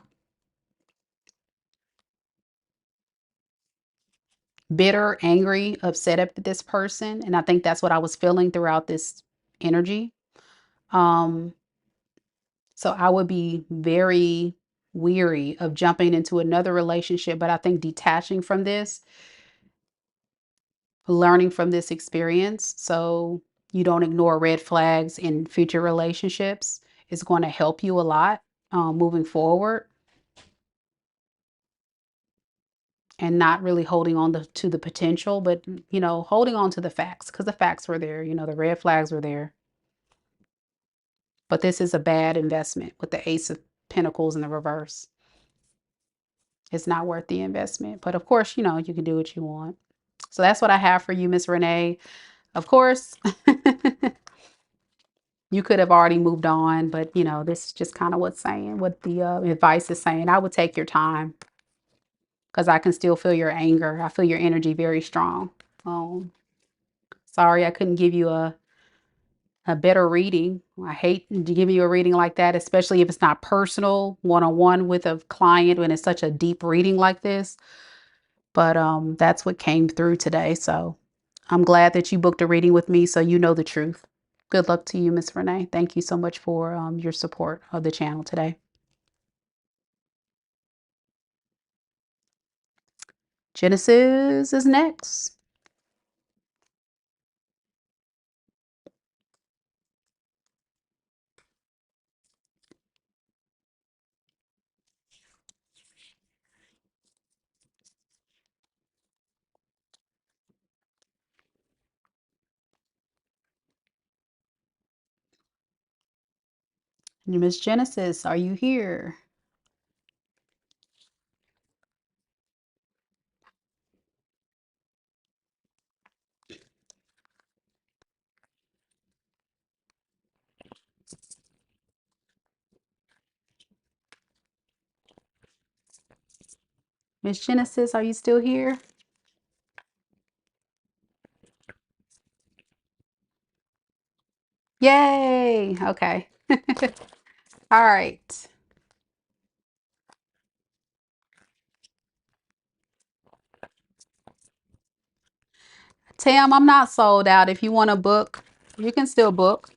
bitter, angry, upset at this person. And I think that's what I was feeling throughout this energy. Um, so I would be very weary of jumping into another relationship, but I think detaching from this, learning from this experience so you don't ignore red flags in future relationships is going to help you a lot, moving forward, and not really holding on to the potential, but holding on to the facts, because the facts were there, the red flags were there. But this is a bad investment with the Ace of Pentacles in the reverse. It's not worth the investment. But of course, you can do what you want. So that's what I have for you, MsRenee. Of course, you could have already moved on, but this is just kind of what the advice is saying. I would take your time because I can still feel your anger. I feel your energy very strong. Um, Sorry, I couldn't give you a better reading. I hate to give you a reading like that, especially if it's not personal, one-on-one with a client when it's such a deep reading like this. But that's what came through today. So I'm glad that you booked a reading with me so you know the truth. Good luck to you, MsRenee. Thank you so much for your support of the channel today. Genesis is next. Miss Genesis, are you here? Miss Genesis, are you still here? Yay! Okay. All right. Tam, I'm not sold out. If you want to book, you can still book.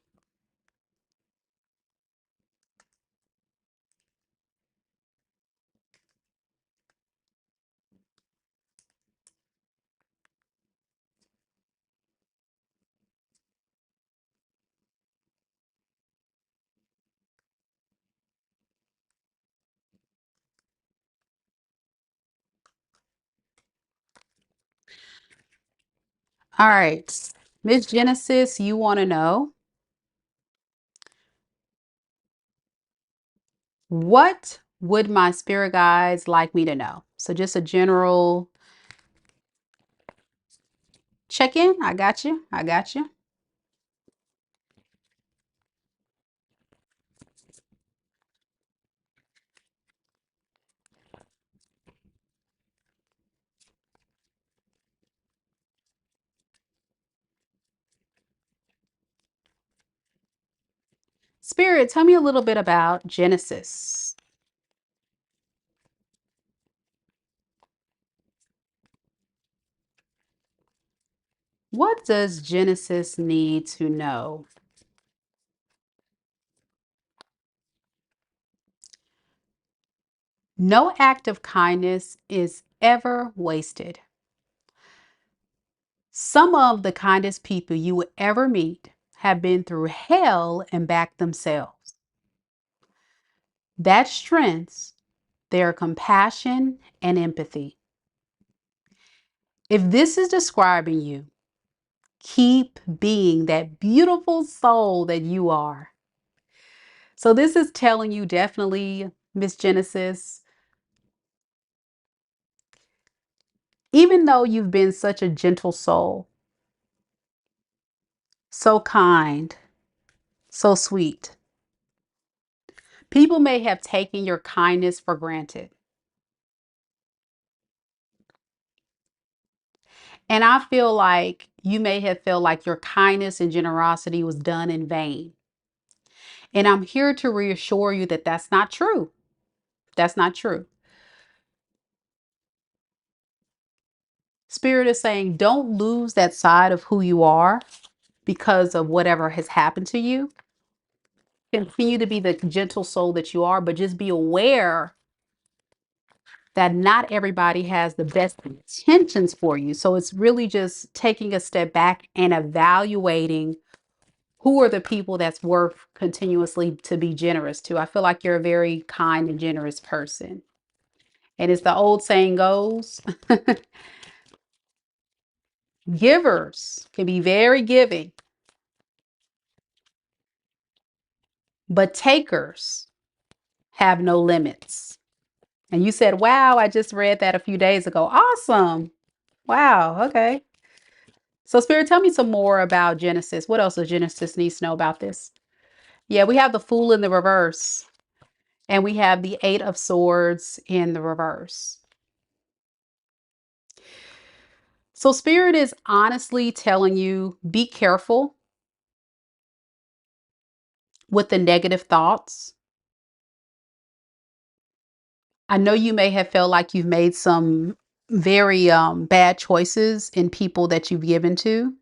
All right. Miss Genesis, you want to know what would my spirit guides like me to know? So just a general check-in. I got you. I got you. Spirit, tell me a little bit about Genesis. What does Genesis need to know? No act of kindness is ever wasted. Some of the kindest people you will ever meet have been through hell and back themselves. That strengthens their compassion and empathy. If this is describing you, keep being that beautiful soul that you are. So this is telling you definitely, Miss Genesis, even though you've been such a gentle soul, so kind, so sweet, people may have taken your kindness for granted. And I feel like you may have felt like your kindness and generosity was done in vain. And I'm here to reassure you that that's not true. That's not true. Spirit is saying, don't lose that side of who you are because of whatever has happened to you. Continue to be the gentle soul that you are, but just be aware that not everybody has the best intentions for you. So it's really just taking a step back and evaluating who are the people that's worth continuously to be generous to. I feel like you're a very kind and generous person. And as the old saying goes, givers can be very giving, but takers have no limits. And you said, wow, I just read that a few days ago. Awesome. Wow. Okay. So, Spirit, tell me some more about Genesis. What else does Genesis needs to know about this? Yeah, we have the Fool in the reverse, and we have the Eight of Swords in the reverse. So, Spirit is honestly telling you be careful with the negative thoughts. I know you may have felt like you've made some very bad choices in people that you've given to.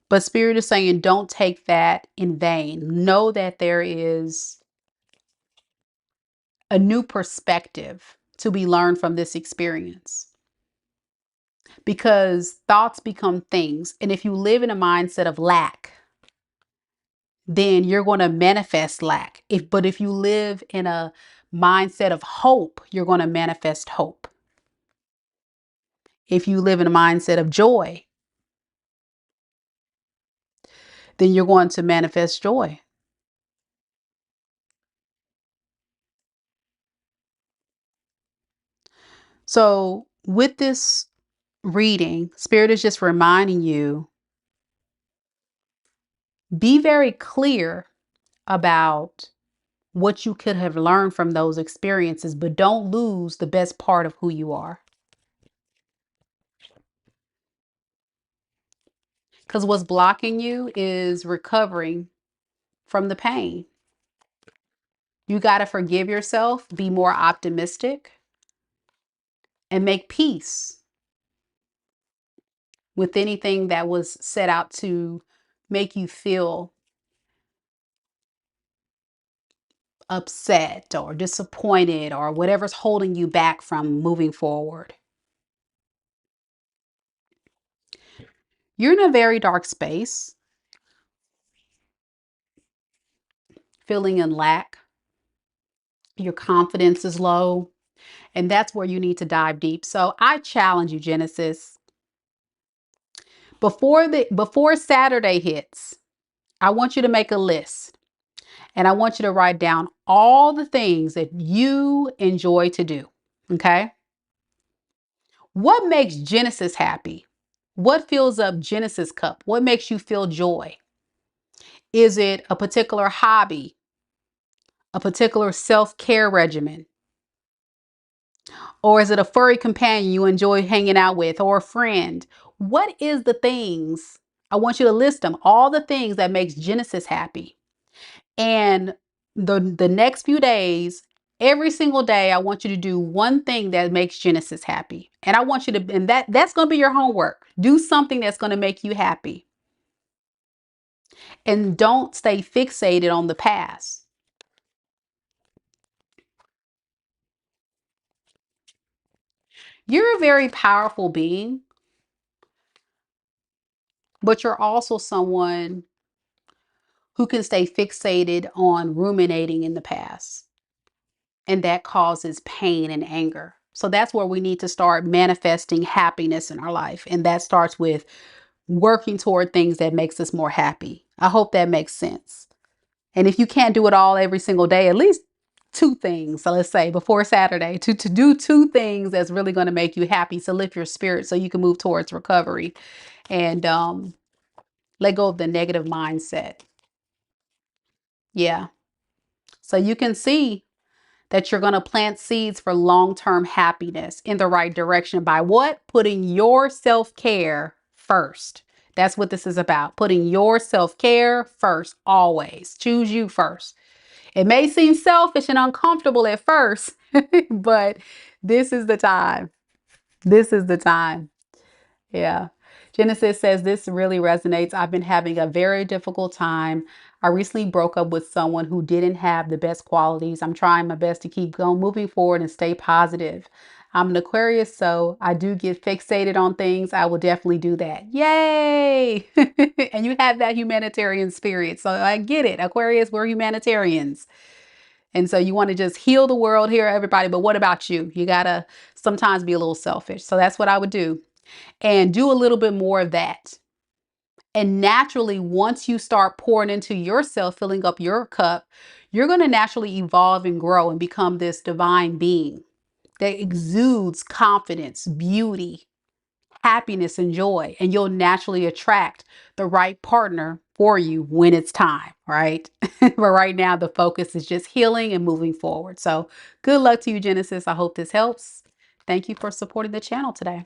But Spirit is saying, don't take that in vain. Know that there is a new perspective to be learned from this experience. Because thoughts become things. And if you live in a mindset of lack, then you're going to manifest lack. But if you live in a mindset of hope, you're going to manifest hope. If you live in a mindset of joy, then you're going to manifest joy. So with this reading, Spirit is just reminding you, be very clear about what you could have learned from those experiences, but don't lose the best part of who you are. Because what's blocking you is recovering from the pain. You got to forgive yourself, be more optimistic, and make peace with anything that was set out to make you feel upset or disappointed or whatever's holding you back from moving forward. You're in a very dark space, feeling in lack. Your confidence is low, and that's where you need to dive deep. So I challenge you, Genesis, before Saturday hits, I want you to make a list. And I want you to write down all the things that you enjoy to do. Okay. What makes Genesis happy? What fills up Genesis cup? What makes you feel joy? Is it a particular hobby? A particular self-care regimen? Or is it a furry companion you enjoy hanging out with or a friend? What is the things? I want you to list them, all the things that makes Genesis happy. And the next few days, every single day, I want you to do one thing that makes Genesis happy. And I want you to, and that's going to be your homework. Do something that's going to make you happy. And don't stay fixated on the past. You're a very powerful being, but you're also someone who can stay fixated on ruminating in the past. And that causes pain and anger. So that's where we need to start manifesting happiness in our life. And that starts with working toward things that makes us more happy. I hope that makes sense. And if you can't do it all every single day, at least two things. So let's say before Saturday, to do two things that's really going to make you happy to lift your spirit so you can move towards recovery and let go of the negative mindset. Yeah. So you can see that you're going to plant seeds for long-term happiness in the right direction by what? Putting your self-care first. That's what this is about. Putting your self-care first, always. Choose you first. It may seem selfish and uncomfortable at first, but this is the time. This is the time. Yeah. Genesis says this really resonates. I've been having a very difficult time. I recently broke up with someone who didn't have the best qualities. I'm trying my best to keep going, moving forward and stay positive. I'm an Aquarius, so I do get fixated on things. I will definitely do that. Yay! And you have that humanitarian spirit. So I get it. Aquarius, we're humanitarians. And so you want to just heal the world here, everybody. But what about you? You got to sometimes be a little selfish. So that's what I would do. And do a little bit more of that. And naturally, once you start pouring into yourself, filling up your cup, you're going to naturally evolve and grow and become this divine being that exudes confidence, beauty, happiness, and joy. And you'll naturally attract the right partner for you when it's time, right? But right now, the focus is just healing and moving forward. So good luck to you, Genesis. I hope this helps. Thank you for supporting the channel today.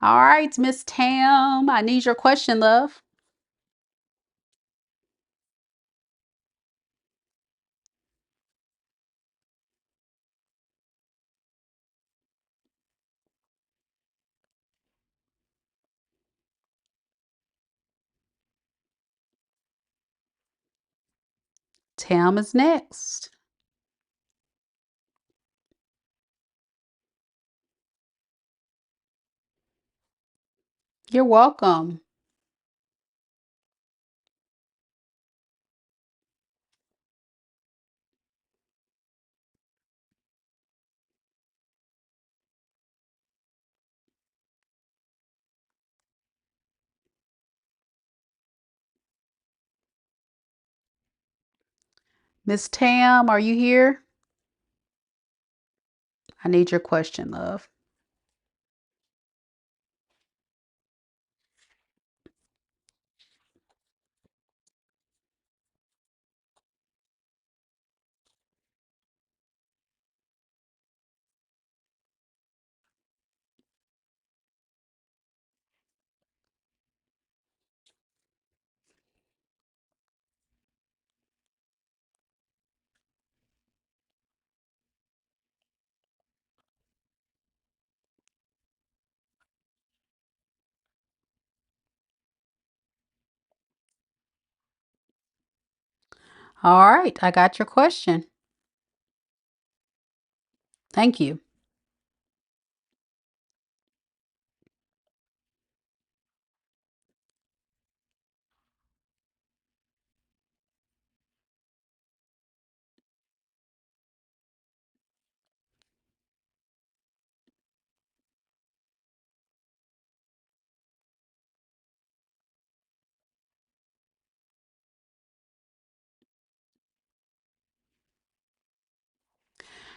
All right, Miss Tam, I need your question, love. Tam is next. You're welcome. Miss Tam, are you here? I need your question, love. All right, I got your question. Thank you.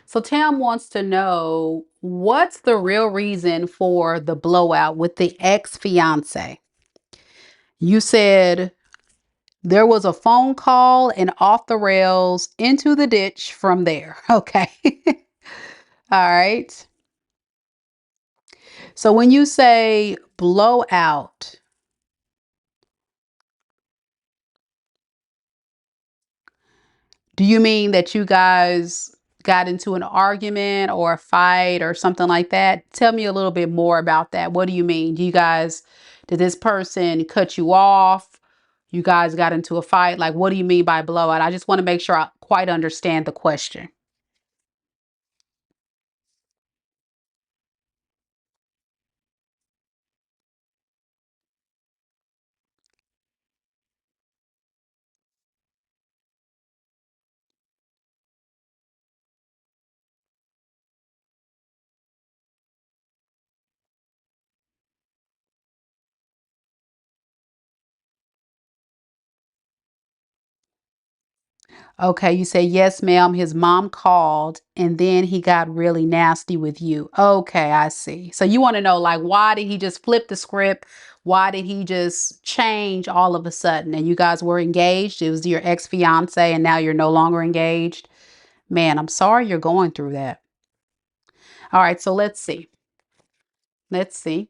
So Tam wants to know what's the real reason for the blowout with the ex-fiance? You said there was a phone call and off the rails into the ditch from there. Okay. All right. So when you say blowout, do you mean that you guys got into an argument or a fight or something like that? Tell me a little bit more about that. What do you mean? Did this person cut you off? You guys got into a fight? Like, what do you mean by blowout? I just want to make sure I quite understand the question. Okay, you say, yes, ma'am. His mom called and then he got really nasty with you. Okay, I see. So you want to know, like, why did he just flip the script? Why did he just change all of a sudden? And you guys were engaged. It was your ex-fiance and now you're no longer engaged. Man, I'm sorry you're going through that. All right, so let's see. Let's see.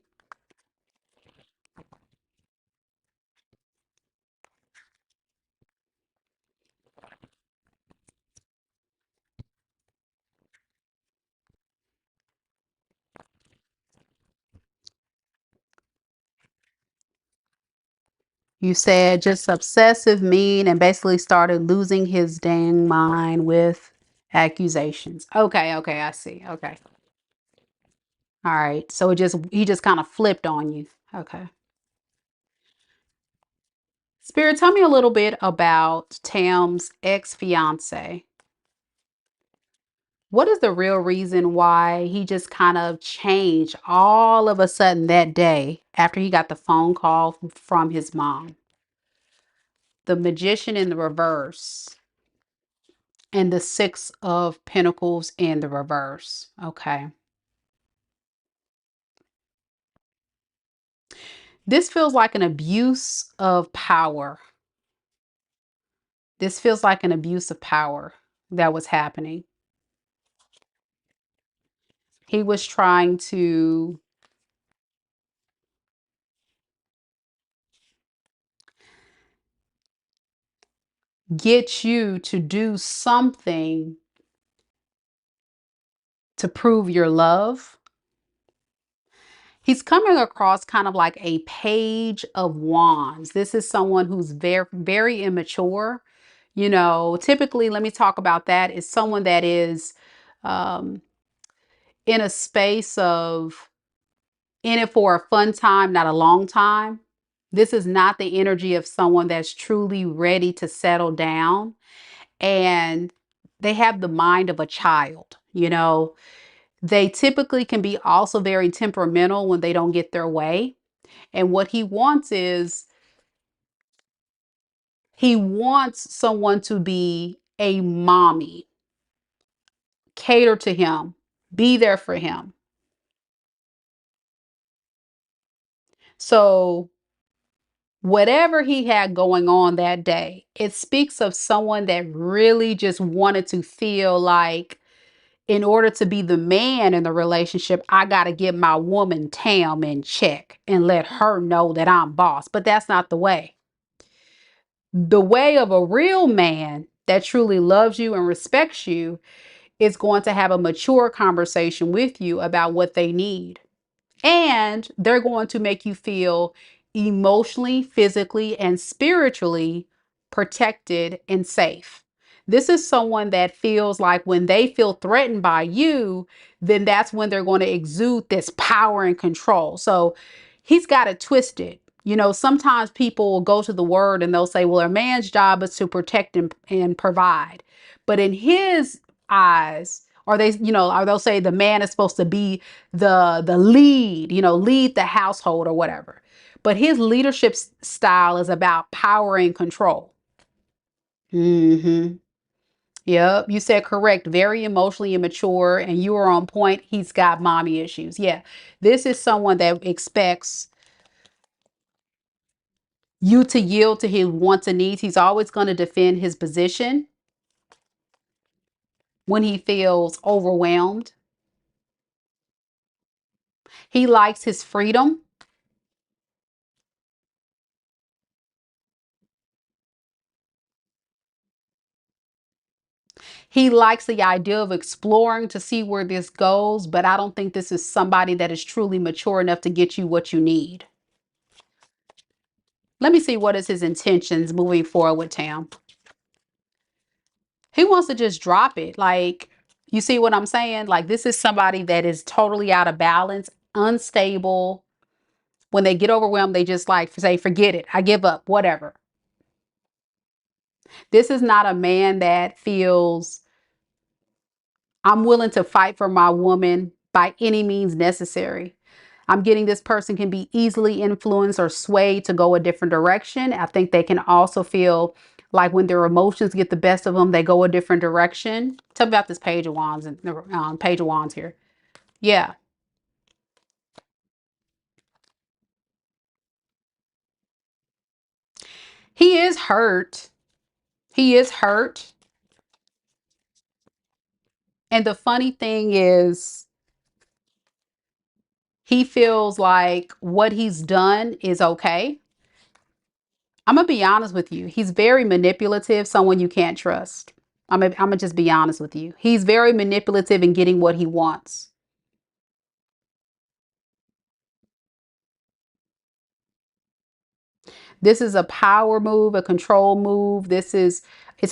You said just obsessive, mean, and basically started losing his dang mind with accusations. Okay, okay, I see. Okay. All right. So he just kind of flipped on you. Okay. Spirit, tell me a little bit about Tam's ex-fiance. What is the real reason why he just kind of changed all of a sudden that day after he got the phone call from his mom? The Magician in the reverse and the Six of Pentacles in the reverse. Okay. This feels like an abuse of power. This feels like an abuse of power that was happening. He was trying to get you to do something to prove your love. He's coming across kind of like a page of wands. This is someone who's very, very immature. You know, typically, let me talk about that, is someone that is um, in a space of in it for a fun time, not a long time. This is not the energy of someone that's truly ready to settle down. And they have the mind of a child, you know. They typically can be also very temperamental when they don't get their way. And what he wants is he wants someone to be a mommy, cater to him, be there for him. So whatever he had going on that day, it speaks of someone that really just wanted to feel like, in order to be the man in the relationship, I got to get my woman Tam in check and let her know that I'm boss. But that's not the way. The way of a real man that truly loves you and respects you is going to have a mature conversation with you about what they need. And they're going to make you feel emotionally, physically, and spiritually protected and safe. This is someone that feels like when they feel threatened by you, then that's when they're going to exude this power and control. So he's got it twisted. You know, sometimes people will go to the word and they'll say, well, a man's job is to protect and provide. But in his eyes, or or they'll say the man is supposed to be the lead, lead the household or whatever. But his leadership style is about power and control. Mm-hmm. Yep, you said correct. Very emotionally immature, and you are on point. He's got mommy issues. Yeah, this is someone that expects you to yield to his wants and needs. He's always going to defend his position when he feels overwhelmed. He likes his freedom. He likes the idea of exploring to see where this goes, but I don't think this is somebody that is truly mature enough to get you what you need. Let me see what is his intentions moving forward with Tam. He wants to just drop it. Like, you see what I'm saying? Like, this is somebody that is totally out of balance, unstable. When they get overwhelmed, they just like say, forget it. I give up, whatever. This is not a man that feels I'm willing to fight for my woman by any means necessary. I'm getting this person can be easily influenced or swayed to go a different direction. I think they can also feel like when their emotions get the best of them, they go a different direction. Tell me about this Page of Wands and Page of Wands here. Yeah, he is hurt. He is hurt. And the funny thing is, he feels like what he's done is okay. I'm gonna be honest with you. He's very manipulative, someone you can't trust. I'm gonna just be honest with you. He's very manipulative in getting what he wants. This is a power move, a control move. It's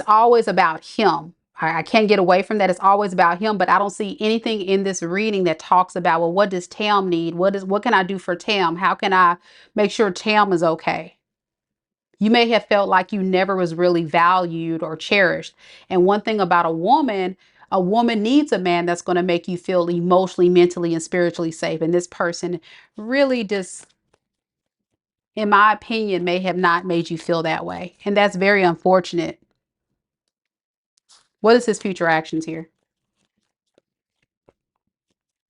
always about him. I can't get away from that. It's always about him, but I don't see anything in this reading that talks about, well, what does Tam need? What can I do for Tam? How can I make sure Tam is okay? You may have felt like you never was really valued or cherished. And one thing about a woman needs a man that's going to make you feel emotionally, mentally, and spiritually safe. And this person really just, in my opinion, may have not made you feel that way. And that's very unfortunate. What is his future actions here?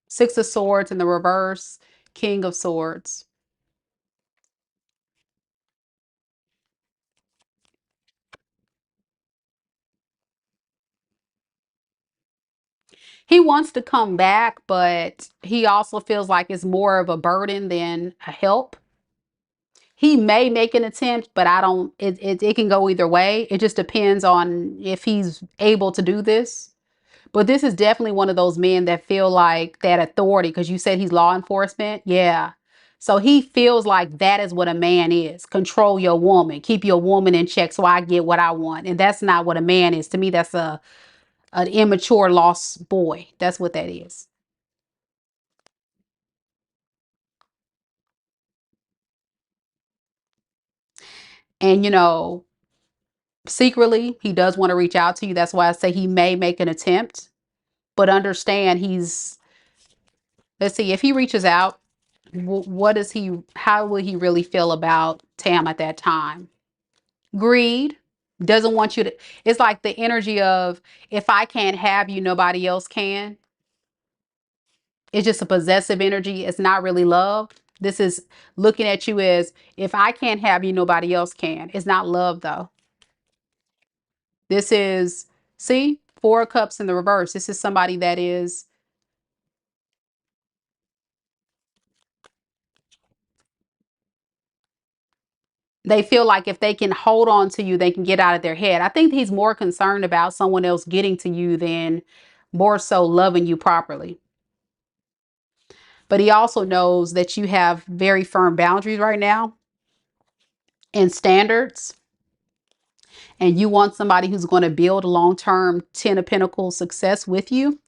Six of Swords in the reverse, King of Swords. He wants to come back, but he also feels like it's more of a burden than a help. He may make an attempt, but I don't, it can go either way. It just depends on if he's able to do this. But this is definitely one of those men that feel like that authority, because you said he's law enforcement. Yeah. So he feels like that is what a man is. Control your woman, keep your woman in check so I get what I want. And that's not what a man is. To me, that's an immature lost boy. That's what that is. And secretly, he does want to reach out to you. That's why I say he may make an attempt, but understand let's see, if he reaches out, what is how will he really feel about Tam at that time? Greed, doesn't want you to, it's like the energy of, if I can't have you, nobody else can. It's just a possessive energy. It's not really love. This is looking at you as, if I can't have you, nobody else can. It's not love though. This is, see, Four of Cups in the reverse. This is somebody that is, they feel like if they can hold on to you, they can get out of their head. I think he's more concerned about someone else getting to you than more so loving you properly. But he also knows that you have very firm boundaries right now and standards. And you want somebody who's going to build long-term Ten of Pentacles success with you.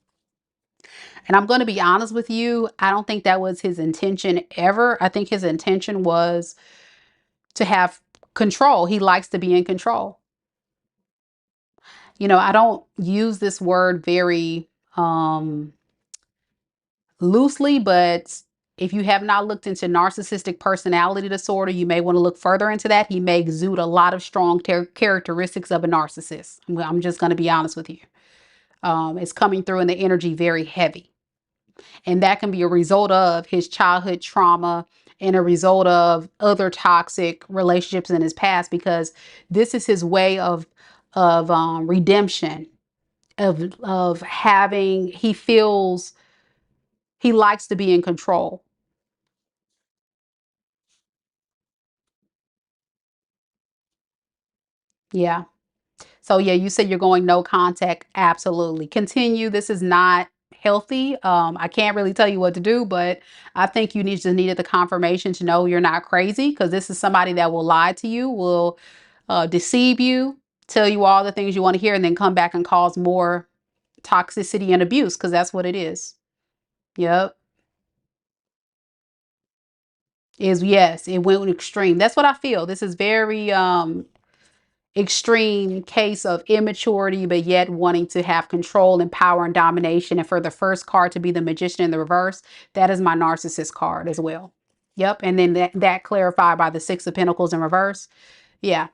And I'm going to be honest with you, I don't think that was his intention ever. I think his intention was to have control. He likes to be in control. I don't use this word very loosely, but if you have not looked into narcissistic personality disorder, you may want to look further into that. He may exude a lot of strong characteristics of a narcissist. I'm just going to be honest with you. It's coming through in the energy very heavy. And that can be a result of his childhood trauma and a result of other toxic relationships in his past, because this is his way of redemption, of having, he feels he likes to be in control. Yeah. So yeah, you said you're going no contact. Absolutely. Continue. This is not healthy. I can't really tell you what to do, but I think you just needed the confirmation to know you're not crazy, because this is somebody that will lie to you, will deceive you, tell you all the things you want to hear, and then come back and cause more toxicity and abuse, because that's what it is. Yep. Yes, it went extreme. That's what I feel. This is very extreme case of immaturity, but yet wanting to have control and power and domination. And for the first card to be the Magician in the reverse, that is my narcissist card as well. Yep. And then that clarified by the Six of Pentacles in reverse. Yeah.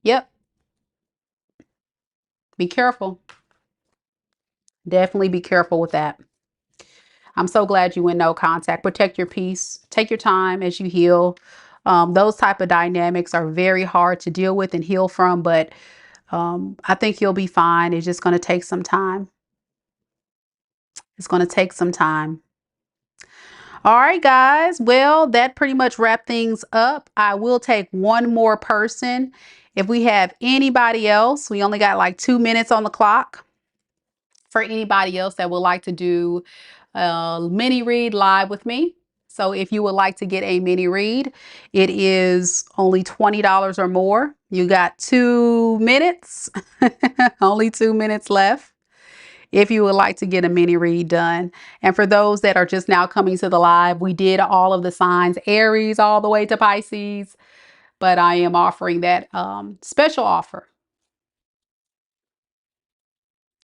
Yep. Be careful. Definitely be careful with that. I'm so glad you went no contact. Protect your peace. Take your time as you heal. Those type of dynamics are very hard to deal with and heal from, but I think you'll be fine. It's just going to take some time. It's going to take some time. All right, guys. Well, that pretty much wrapped things up. I will take one more person. If we have anybody else, we only got like 2 minutes on the clock. For anybody else that would like to do a mini read live with me. So if you would like to get a mini read, it is only $20 or more. You got 2 minutes, only 2 minutes left, if you would like to get a mini read done. And for those that are just now coming to the live, we did all of the signs, Aries all the way to Pisces, but I am offering that special offer.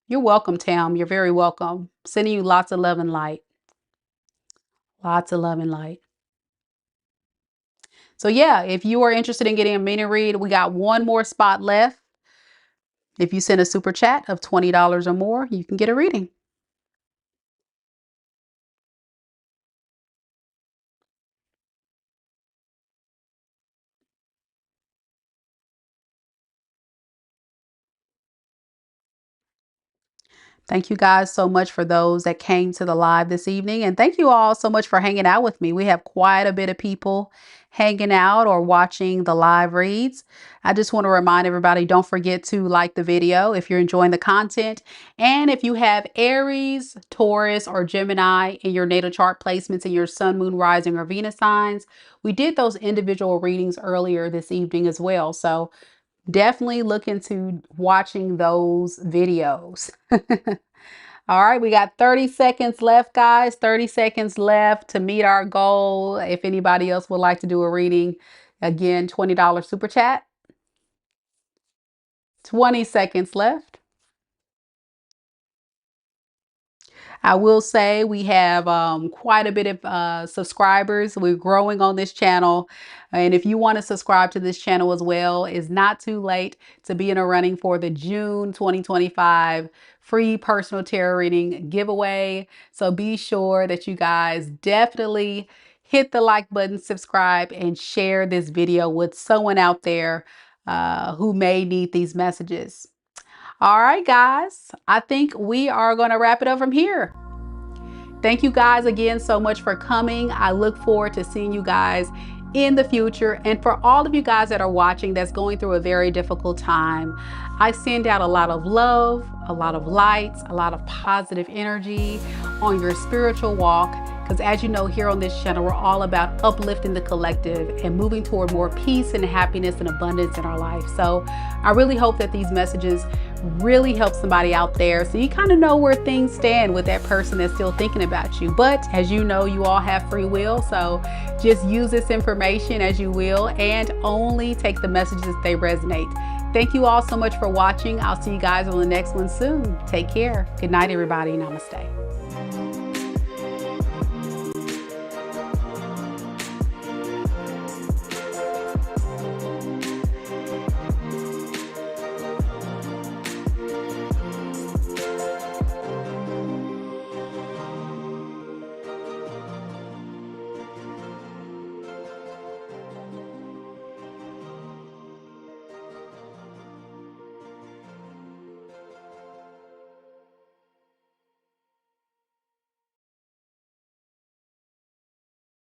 You're welcome, Tam. You're very welcome. Sending you lots of love and light. Lots of love and light. So yeah, if you are interested in getting a mini read, we got one more spot left. If you send a super chat of $20 or more, you can get a reading. Thank you guys so much for those that came to the live this evening. And thank you all so much for hanging out with me. We have quite a bit of people hanging out or watching the live reads. I just want to remind everybody, don't forget to like the video if you're enjoying the content. And if you have Aries, Taurus, or Gemini in your natal chart placements in your sun, moon, rising, or Venus signs, we did those individual readings earlier this evening as well. So definitely look into watching those videos. All right, we got 30 seconds left, guys. 30 seconds left to meet our goal. If anybody else would like to do a reading, again, $20 super chat. 20 seconds left. I will say we have quite a bit of subscribers. We're growing on this channel. And if you want to subscribe to this channel as well, it's not too late to be in a running for the June 2025 free personal tarot reading giveaway. So be sure that you guys definitely hit the like button, subscribe, and share this video with someone out there who may need these messages. All right, guys, I think we are going to wrap it up from here. Thank you guys again so much for coming. I look forward to seeing you guys in the future. And for all of you guys that are watching that's going through a very difficult time, I send out a lot of love, a lot of light, a lot of positive energy on your spiritual walk. Because as you know, here on this channel, we're all about uplifting the collective and moving toward more peace and happiness and abundance in our life. So I really hope that these messages really help somebody out there, so you kind of know where things stand with that person that's still thinking about you. But as you know, you all have free will, so just use this information as you will and only take the messages if they resonate. Thank you all so much for watching. I'll see you guys on the next one soon. Take care. Good night, everybody. Namaste.